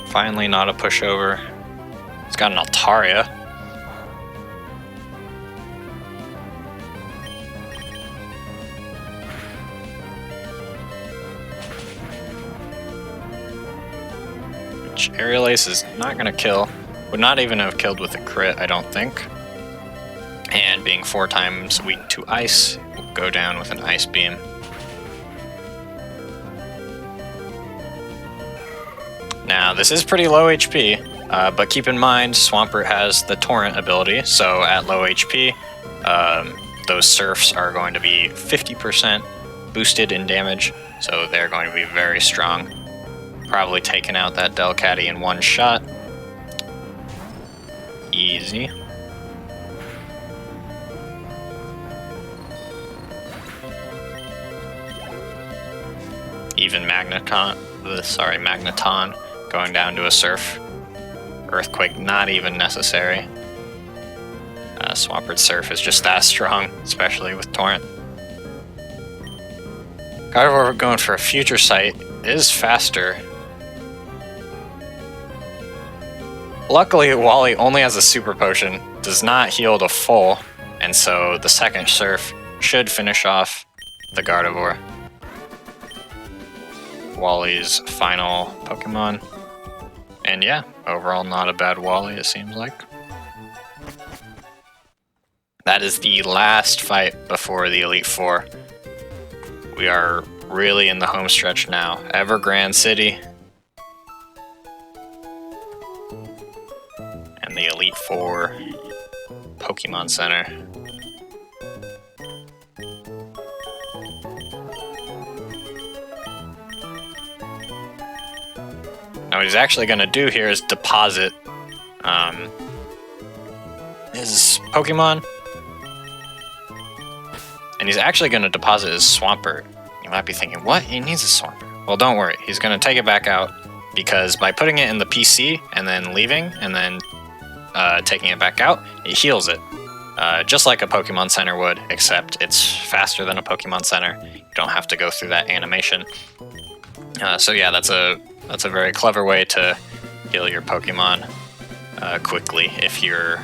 Finally not a pushover. It's got an Altaria. Which Aerial Ace is not going to kill. Would not even have killed with a crit, I don't think. And being 4 times weak to ice, will go down with an Ice Beam. Now, this is pretty low HP, But keep in mind, Swampert has the Torrent ability, so at low HP, those Surfs are going to be 50% boosted in damage, so they're going to be very strong. Probably taking out that Delcatty in one shot. Easy. Even Magneton going down to a Surf. Earthquake not even necessary. Swampert Surf is just that strong, especially with Torrent. Gardevoir going for a Future Sight is faster. Luckily, Wally only has a Super Potion, does not heal to full, and so the second Surf should finish off the Gardevoir. Wally's final Pokemon. And yeah, overall not a bad Wally, it seems like. That is the last fight before the Elite Four. We are really in the home stretch now. Evergrande City. And the Elite Four Pokemon Center. Now what he's actually going to do here is deposit his Pokemon. And he's actually going to deposit his Swampert. You might be thinking, what? He needs a Swampert. Well, don't worry. He's going to take it back out because by putting it in the PC and then leaving and then taking it back out, it heals it. Just like a Pokemon Center would, except it's faster than a Pokemon Center. You don't have to go through that animation. So yeah, that's a very clever way to heal your Pokemon quickly if you're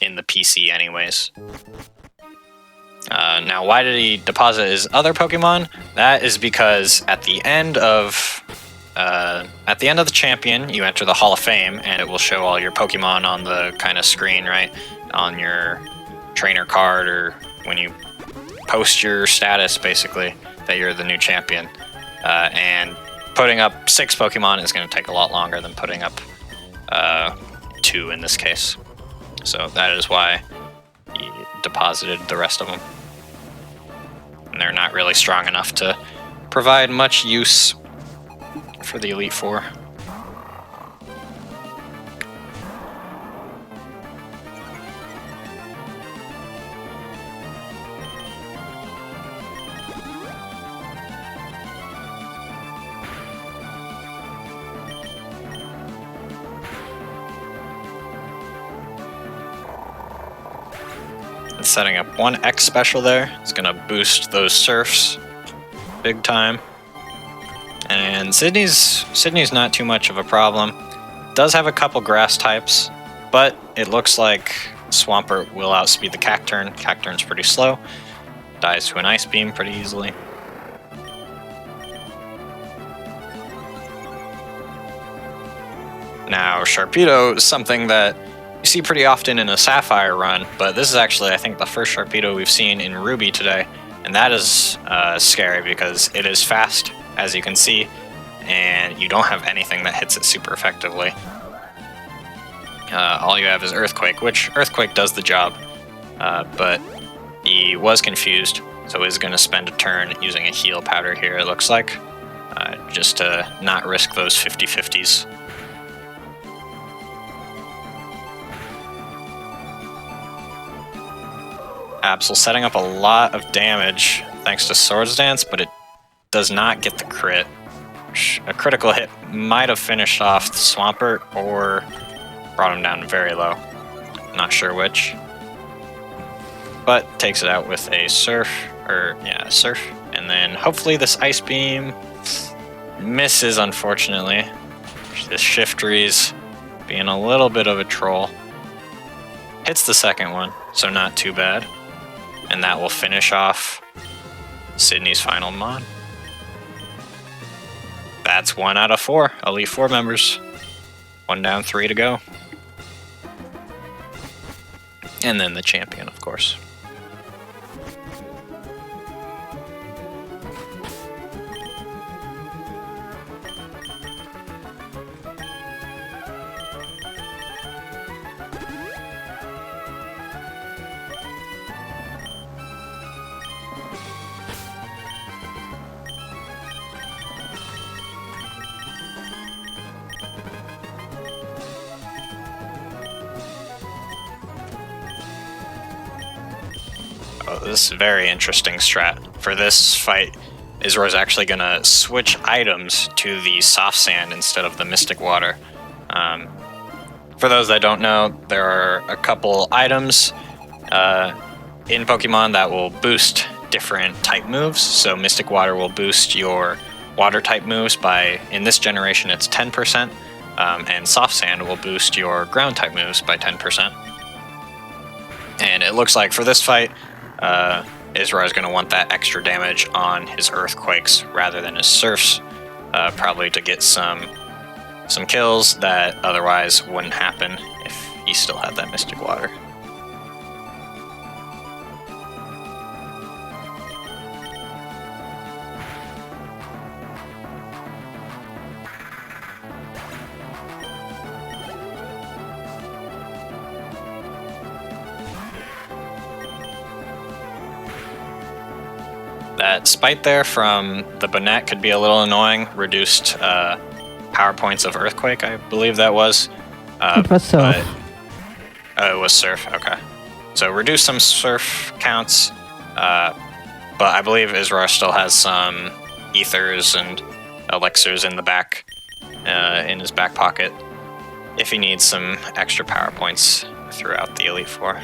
in the PC anyways. Now, why did he deposit his other Pokemon? That is because at the end of the champion, you enter the Hall of Fame, and it will show all your Pokemon on the kind of screen, right, on your trainer card, or when you post your status, basically, that you're the new champion. And putting up 6 Pokemon is going to take a lot longer than putting up 2 in this case. So that is why he deposited the rest of them. And they're not really strong enough to provide much use for the Elite Four. Setting up one X special there. It's gonna boost those Surfs big time. And Sydney's not too much of a problem. Does have a couple grass types, but it looks like Swampert will outspeed the Cacturne. Cacturne's pretty slow. Dies to an Ice Beam pretty easily. Now, Sharpedo is something that you see pretty often in a Sapphire run, but this is actually, I think, the first Sharpedo we've seen in Ruby today, and that is scary because it is fast, as you can see, and you don't have anything that hits it super effectively. All you have is Earthquake, which Earthquake does the job, but he was confused, so he's going to spend a turn using a heal powder here, it looks like, just to not risk those 50-50s. Absol setting up a lot of damage thanks to Swords Dance, but it does not get the crit. A critical hit might have finished off the Swampert or brought him down very low. Not sure which. But takes it out with a Surf, Surf. And then hopefully this Ice Beam misses, unfortunately. This Shiftry's being a little bit of a troll. Hits the second one, so not too bad. And that will finish off Sydney's final mod. That's 1 out of 4 Elite Four members. 1 down, 3 to go. And then the champion, of course. Oh, this is a very interesting strat. For this fight, Isror's actually going to switch items to the soft sand instead of the mystic water. For those that don't know, there are a couple items in Pokemon that will boost different type moves. So mystic water will boost your water type moves by, in this generation, it's 10%. And soft sand will boost your ground type moves by 10%. And it looks like for this fight, Isra is going to want that extra damage on his earthquakes rather than his surfs, probably to get some kills that otherwise wouldn't happen if he still had that mystic water. That spite there from the Bonnet could be a little annoying. Reduced power points of Earthquake, I believe that was. It was Surf. It was Surf, okay. So reduce some Surf counts, but I believe Isra still has some Ethers and Elixirs in the back, in his back pocket, if he needs some extra power points throughout the Elite Four.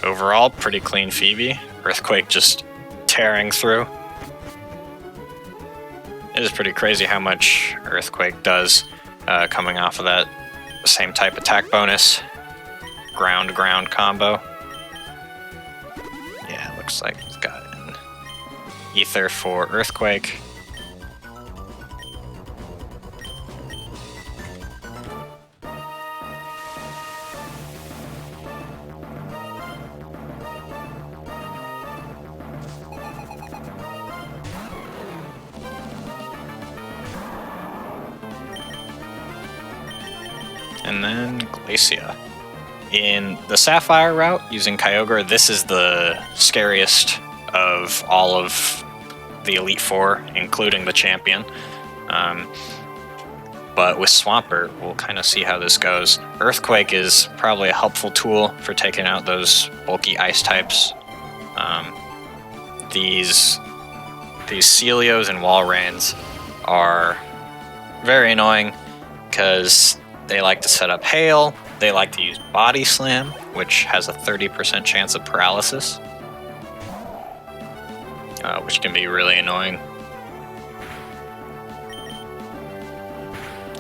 Overall, pretty clean Phoebe. Earthquake just tearing through. It is pretty crazy how much Earthquake does coming off of that same type attack bonus. Ground-ground combo. Yeah, it looks like he's got an Ether for Earthquake. And then Glacia. In the Sapphire route, using Kyogre, this is the scariest of all of the Elite Four, including the champion. But with Swampert, we'll kind of see how this goes. Earthquake is probably a helpful tool for taking out those bulky ice types. These Celios and Walreins are very annoying because they like to set up Hail, they like to use Body Slam, which has a 30% chance of paralysis, which can be really annoying.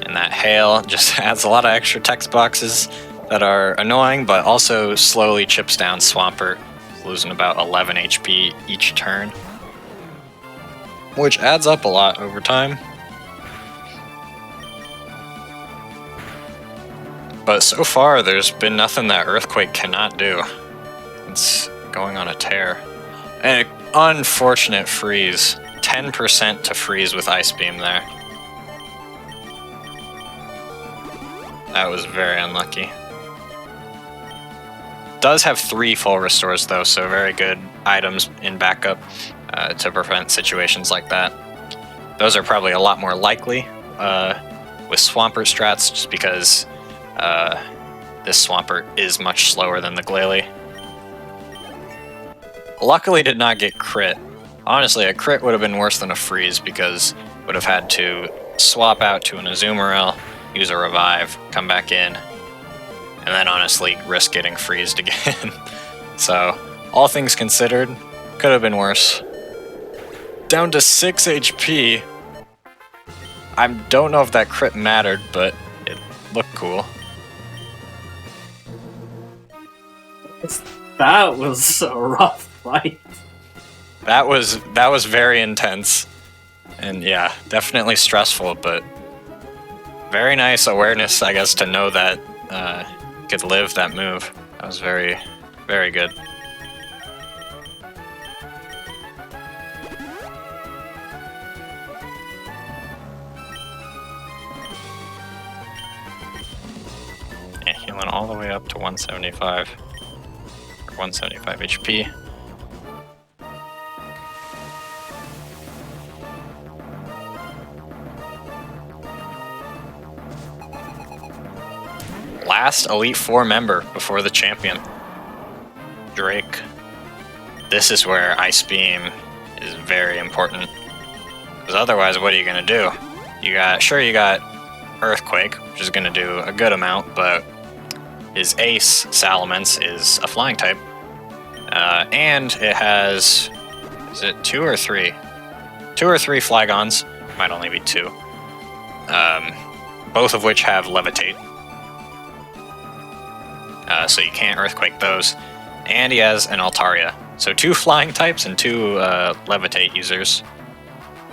And that Hail just adds a lot of extra text boxes that are annoying, but also slowly chips down Swampert, losing about 11 HP each turn, which adds up a lot over time. But so far, there's been nothing that Earthquake cannot do. It's going on a tear. And an unfortunate freeze. 10% to freeze with Ice Beam there. That was very unlucky. Does have 3 full restores though, so very good items in backup to prevent situations like that. Those are probably a lot more likely with Swampert strats, just because this Swampert is much slower than the Glalie. Luckily did not get crit. Honestly, a crit would have been worse than a freeze because would have had to swap out to an Azumarill, use a revive, come back in, and then honestly risk getting freezed again. So, all things considered, could have been worse. Down to 6 HP. I don't know if that crit mattered, but it looked cool. That was a rough fight. That was very intense. And yeah, definitely stressful, but very nice awareness, I guess, to know that could live that move. That was very, very good. Yeah, healing all the way up to 175. Or 175 HP. Last Elite Four member before the champion. Drake. This is where Ice Beam is very important. Because otherwise, what are you going to do? You got Earthquake, which is going to do a good amount, but his ace, Salamence, is a flying type. And it has, is it 2 or 3? 2 or 3 Flygons, might only be 2. Both of which have Levitate. So you can't Earthquake those. And he has an Altaria. So 2 flying types and 2 Levitate users.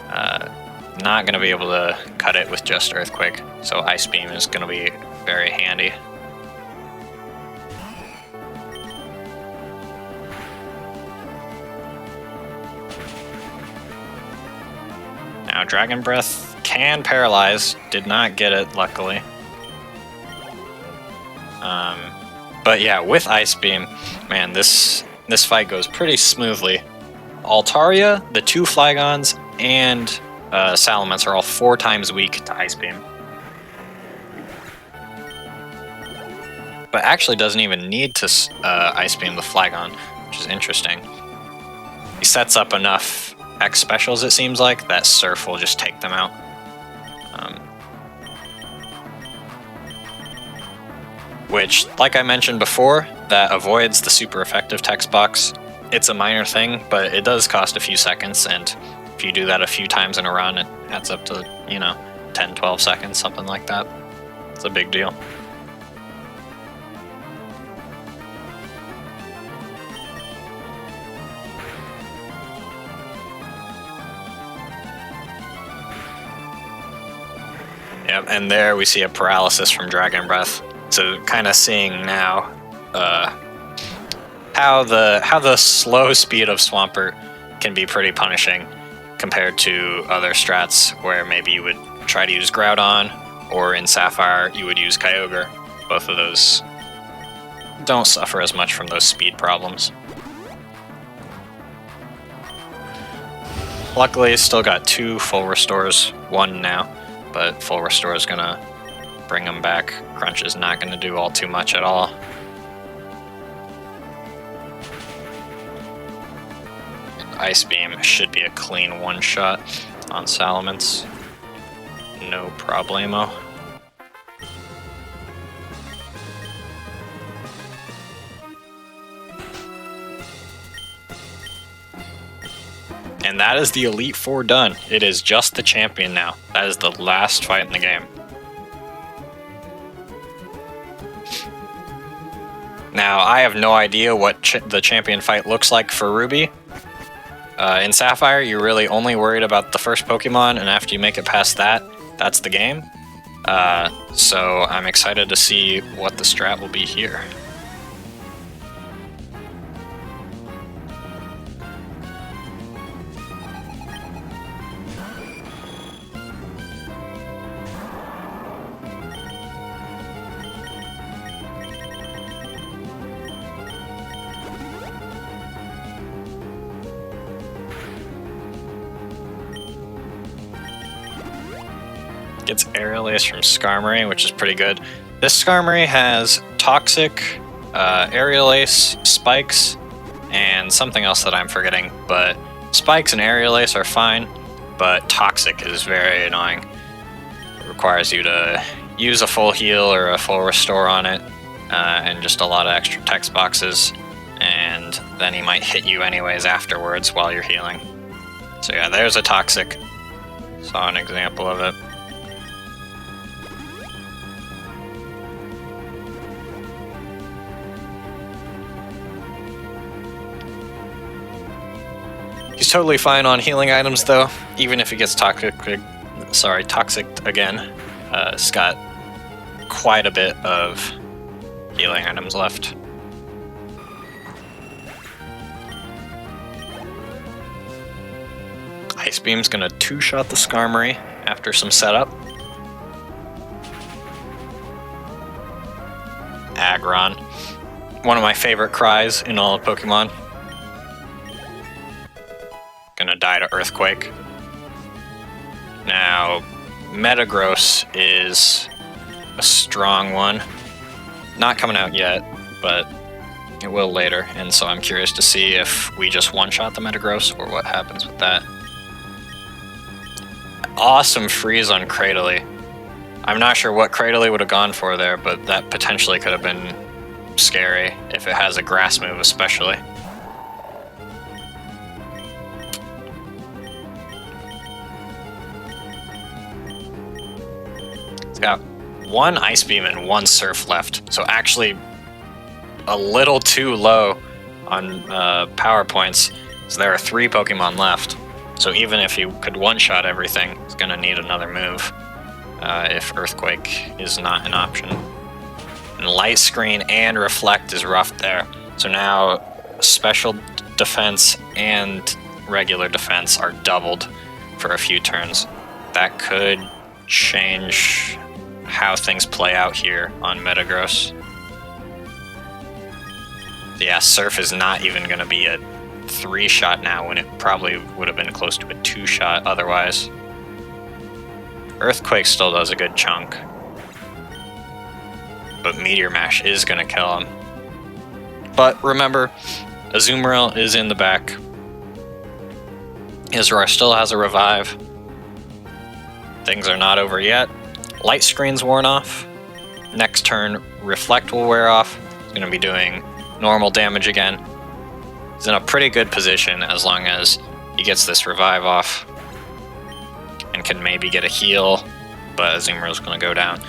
Not going to be able to cut it with just Earthquake. So Ice Beam is going to be very handy. Now Dragon Breath can paralyze. Did not get it, luckily. But yeah, with Ice Beam, man, this fight goes pretty smoothly. Altaria, the 2 Flygons, and Salamence are all 4 times weak to Ice Beam. But actually doesn't even need to Ice Beam the Flygon, which is interesting. He sets up enough X specials, it seems like, that Surf will just take them out. Which, like I mentioned before, that avoids the super effective text box. It's a minor thing, but it does cost a few seconds, and if you do that a few times in a run, it adds up to, 10, 12 seconds, something like that. It's a big deal. Yep, and there we see a paralysis from Dragon Breath. So kind of seeing now how the slow speed of Swampert can be pretty punishing compared to other strats where maybe you would try to use Groudon, or in Sapphire you would use Kyogre. Both of those don't suffer as much from those speed problems. Luckily, still got 2 full restores, 1 now, but full restore is gonna bring him back. Crunch is not gonna do all too much at all. Ice Beam should be a clean one-shot on Salamence. No problemo. And that is the Elite Four done. It is just the champion now. That is the last fight in the game. Now, I have no idea what the champion fight looks like for Ruby. In Sapphire, you're really only worried about the first Pokemon, and after you make it past that, that's the game. So I'm excited to see what the strat will be here. Gets Aerial Ace from Skarmory, which is pretty good. This Skarmory has Toxic, Aerial Ace, Spikes, and something else that I'm forgetting, but Spikes and Aerial Ace are fine, but Toxic is very annoying. It requires you to use a full heal or a full restore on it, and just a lot of extra text boxes, and then he might hit you anyways afterwards while you're healing. So yeah, there's a Toxic. Saw an example of it. He's totally fine on healing items though, even if he gets toxic again. It's got quite a bit of healing items left. Ice Beam's gonna 2-shot the Skarmory after some setup. Aggron. One of my favorite cries in all of Pokemon. Gonna die to Earthquake. Now, Metagross is a strong one. Not coming out yet, but it will later, and so I'm curious to see if we just one-shot the Metagross or what happens with that. Awesome freeze on Cradily. I'm not sure what Cradily would have gone for there, but that potentially could have been scary if it has a grass move especially. It's got one Ice Beam and one Surf left, so actually a little too low on power points, so there are 3 Pokemon left. So even if he could one-shot everything, he's gonna need another move if Earthquake is not an option. And Light Screen and Reflect is rough there. So now special defense and regular defense are doubled for a few turns. That could change how things play out here on Metagross. Yeah, Surf is not even going to be a 3-shot now when it probably would have been close to a 2-shot otherwise. Earthquake still does a good chunk. But Meteor Mash is going to kill him. But remember, Azumarill is in the back. Isra still has a revive. Things are not over yet. Light Screen's worn off. Next turn, Reflect will wear off. He's going to be doing normal damage again. He's in a pretty good position as long as he gets this revive off and can maybe get a heal, but Azumarill's going to go down.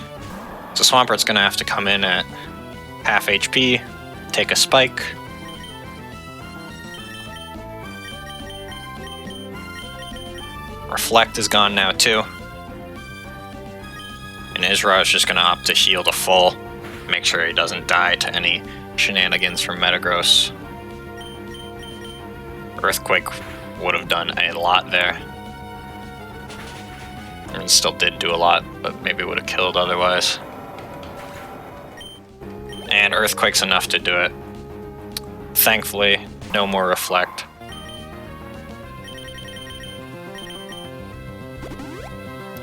So Swampert's going to have to come in at half HP, take a spike. Reflect is gone now too. And Isra is just going to opt to heal to full, make sure he doesn't die to any shenanigans from Metagross. Earthquake would have done a lot there. And still did do a lot, but maybe would have killed otherwise. And Earthquake's enough to do it. Thankfully, no more Reflect.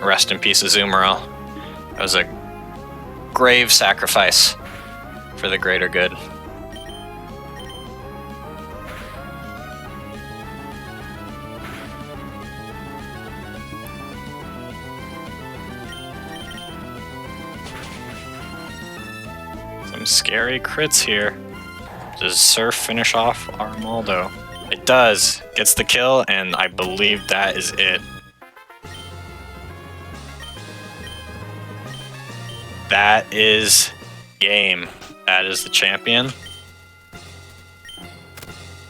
Rest in peace, Azumarill. That was a grave sacrifice for the greater good. Some scary crits here. Does Surf finish off Armaldo? It does. Gets the kill, and I believe that is it. That is game. That is the champion.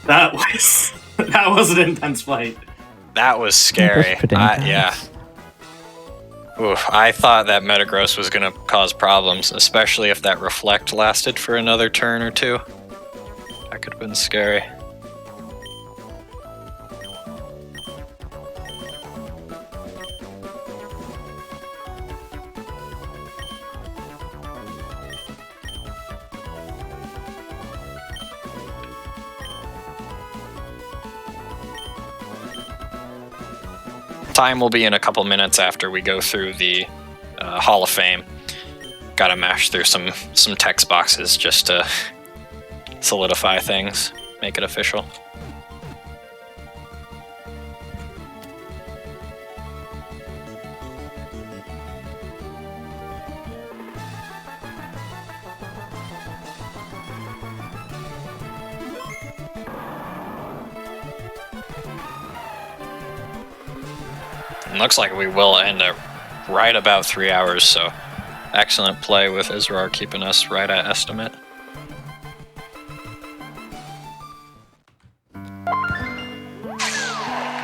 That was an intense fight. That was scary. That was pretty intense. Yeah. Oof, I thought that Metagross was going to cause problems, especially if that Reflect lasted for another turn or two. That could have been scary. Time will be in a couple minutes after we go through the Hall of Fame. Gotta mash through some text boxes just to solidify things, make it official. And looks like we will end at right about 3 hours, so excellent play with Israr keeping us right at estimate.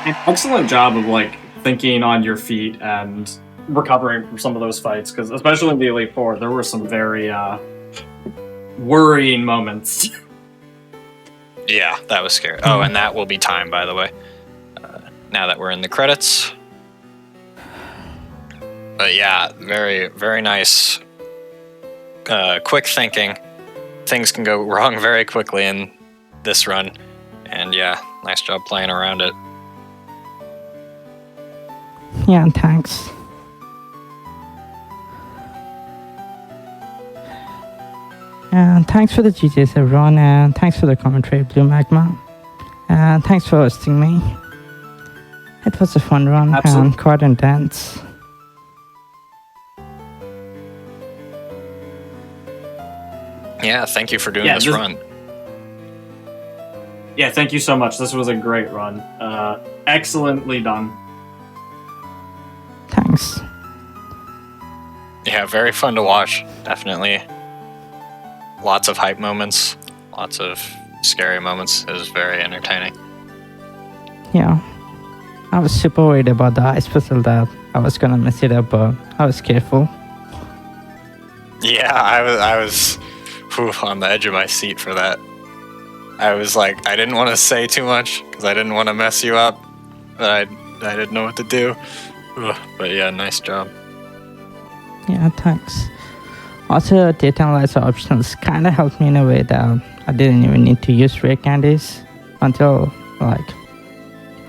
Excellent job of thinking on your feet and recovering from some of those fights, because especially in the Elite Four, there were some very worrying moments. Yeah, that was scary. Oh, and that will be time, by the way. Now that we're in the credits. But yeah, very, very nice, quick thinking, things can go wrong very quickly in this run. And yeah, nice job playing around it. Yeah, thanks. And thanks for the GTS everyone, and thanks for the commentary, Blue Magma. And thanks for hosting me. It was a fun run and quite intense. Yeah, thank you for doing this run. Yeah, thank you so much. This was a great run. Excellently done. Thanks. Yeah, very fun to watch. Definitely. Lots of hype moments. Lots of scary moments. It was very entertaining. Yeah. I was super worried about the ice puzzle that I was gonna mess it up, but I was careful. Yeah, I was on the edge of my seat for that. I was like, I didn't want to say too much because I didn't want to mess you up, but I didn't know what to do. But yeah, nice job. Yeah, thanks. Also, data analyzer optionals kind of helped me in a way that I didn't even need to use rare candies until like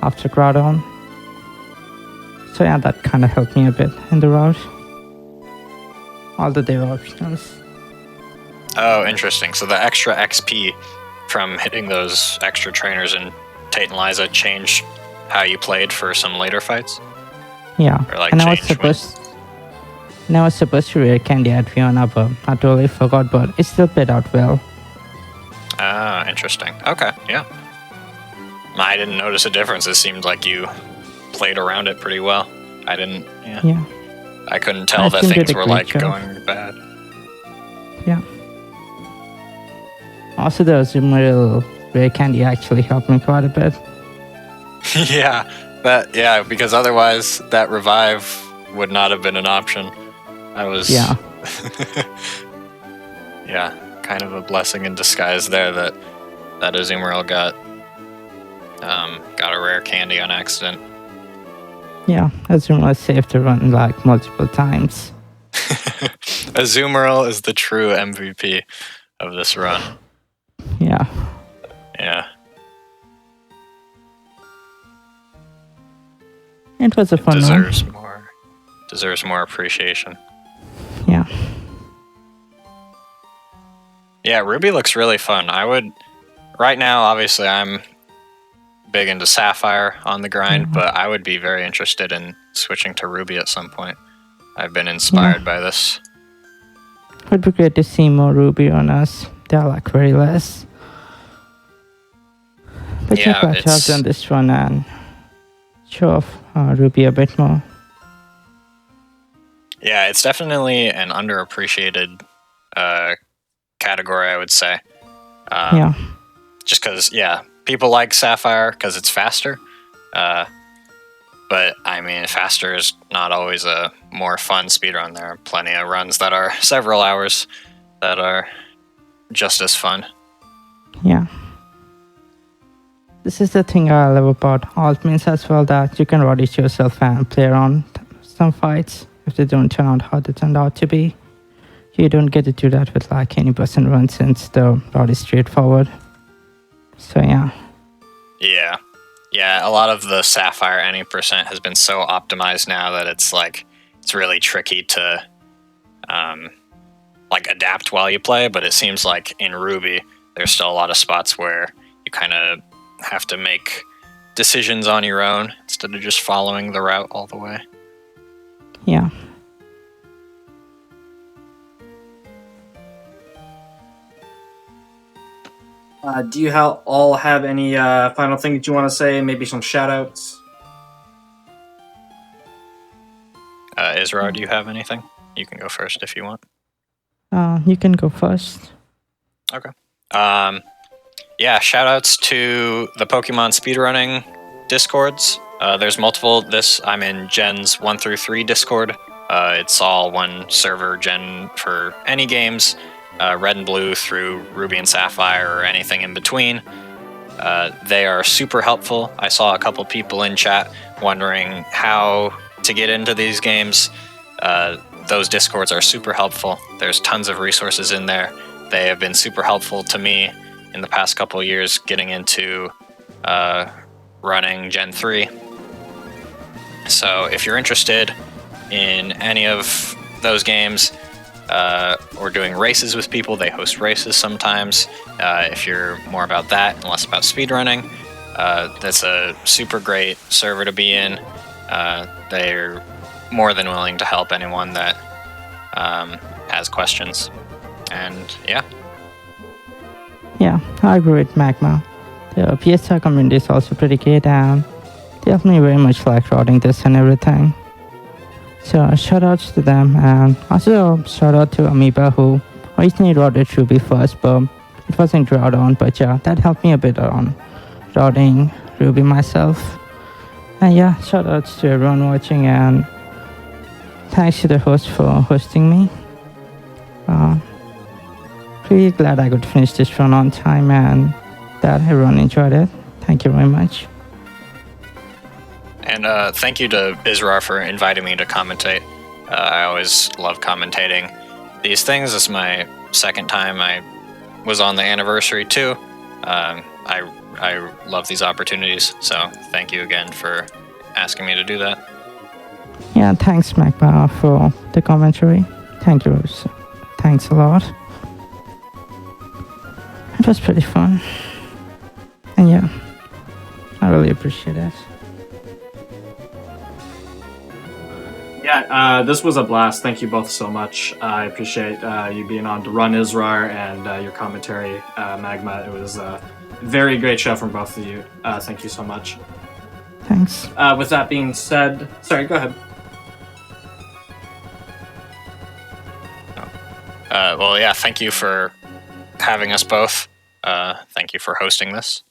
after Groudon. So yeah, that kind of helped me a bit in the route. Although they were optionals. Oh, interesting. So the extra XP from hitting those extra trainers in Tate and Liza changed how you played for some later fights? Yeah, or like and I was supposed to rare candy at Fiona, but I totally forgot, but it still played out well. Ah, interesting. Okay, yeah. I didn't notice a difference. It seemed like you played around it pretty well. I didn't, Yeah. I couldn't tell that things were like going bad. Yeah. Also, the Azumarill rare candy actually helped me quite a bit. Yeah, because otherwise that revive would not have been an option. I was Yeah. Yeah, kind of a blessing in disguise there that Azumarill got a rare candy on accident. Yeah, Azumarill saved the run like multiple times. Azumarill is the true MVP of this run. Yeah. Yeah. It was a fun run. Deserves more appreciation. Yeah. Yeah, Ruby looks really fun. Right now, obviously, I'm big into Sapphire on the grind, but I would be very interested in switching to Ruby at some point. I've been inspired by this. It would be great to see more Ruby on us. They're like very less. But check out jobs on this one and show off Ruby a bit more. Yeah, it's definitely an underappreciated category, I would say. Yeah. Just because, people like Sapphire because it's faster. But, I mean, faster is not always a more fun speedrun. There are plenty of runs that are several hours that are just as fun. Yeah. This is the thing I love about altmains as well, that you can release yourself and play around some fights if they don't turn out how they turned out to be. You don't get to do that with like any person run since the route is straightforward. So yeah. Yeah, a lot of the Sapphire any percent has been so optimized now that it's really tricky to adapt while you play, but it seems like in Ruby there's still a lot of spots where you kind of have to make decisions on your own instead of just following the route all the way. Yeah. Do you all have any final thing that you want to say? Maybe some shout-outs? Isra, do you have anything? You can go first if you want. You can go first. Okay. Yeah, shout-outs to the Pokemon speedrunning Discords. There's multiple. I'm in Gens 1 through 3 Discord. It's all one server gen for any games. Red and Blue through Ruby and Sapphire or anything in between. They are super helpful. I saw a couple people in chat wondering how to get into these games. Those Discords are super helpful. There's tons of resources in there. they have been super helpful to me in the past couple of years getting into running Gen 3. So if you're interested in any of those games or doing races with people, they host races sometimes. If you're more about that and less about speedrunning, that's a super great server to be in. They're more than willing to help anyone that has questions. And yeah. Yeah, I agree with Magma. The PSR community is also pretty great, and they definitely very much like routing this and everything. So shout outs to them, and also shout out to Amoeba, who originally routed Ruby first, but it wasn't routed on. But yeah, that helped me a bit on routing Ruby myself. And yeah, shout outs to everyone watching, and thanks to the host for hosting me. Really glad I could finish this run on time and that everyone enjoyed it. Thank you very much. And thank you to Bizrar for inviting me to commentate. I always love commentating these things. This is my second time I was on the anniversary too. I love these opportunities, so thank you again for asking me to do that. Yeah, thanks Magma for the commentary. Thank you. Thanks a lot. It was pretty fun. And yeah, I really appreciate it. Yeah, this was a blast. Thank you both so much. I appreciate you being on to run Israr and your commentary, Magma. It was a very great show from both of you. Thank you so much. Thanks. With that being said, sorry, go ahead. Well, yeah, thank you for having us both. Thank you for hosting this.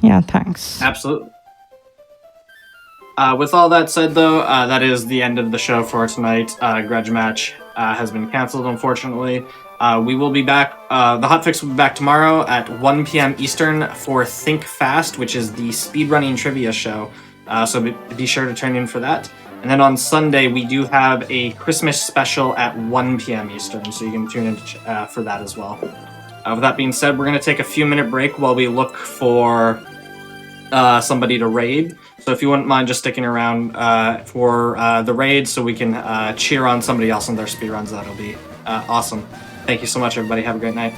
Yeah, thanks. Absolutely. With all that said, though, that is the end of the show for tonight. Grudge Match has been canceled, unfortunately. We will be back. The HOTFIX will be back tomorrow at 1 p.m. Eastern for Think Fast, which is the speedrunning trivia show. So be sure to turn in for that. And then on Sunday, we do have a Christmas special at 1 p.m. Eastern, so you can tune in for that as well. With that being said, we're going to take a few-minute break while we look for somebody to raid. So if you wouldn't mind just sticking around for the raid so we can cheer on somebody else on their speedruns, that'll be awesome. Thank you so much, everybody. Have a great night.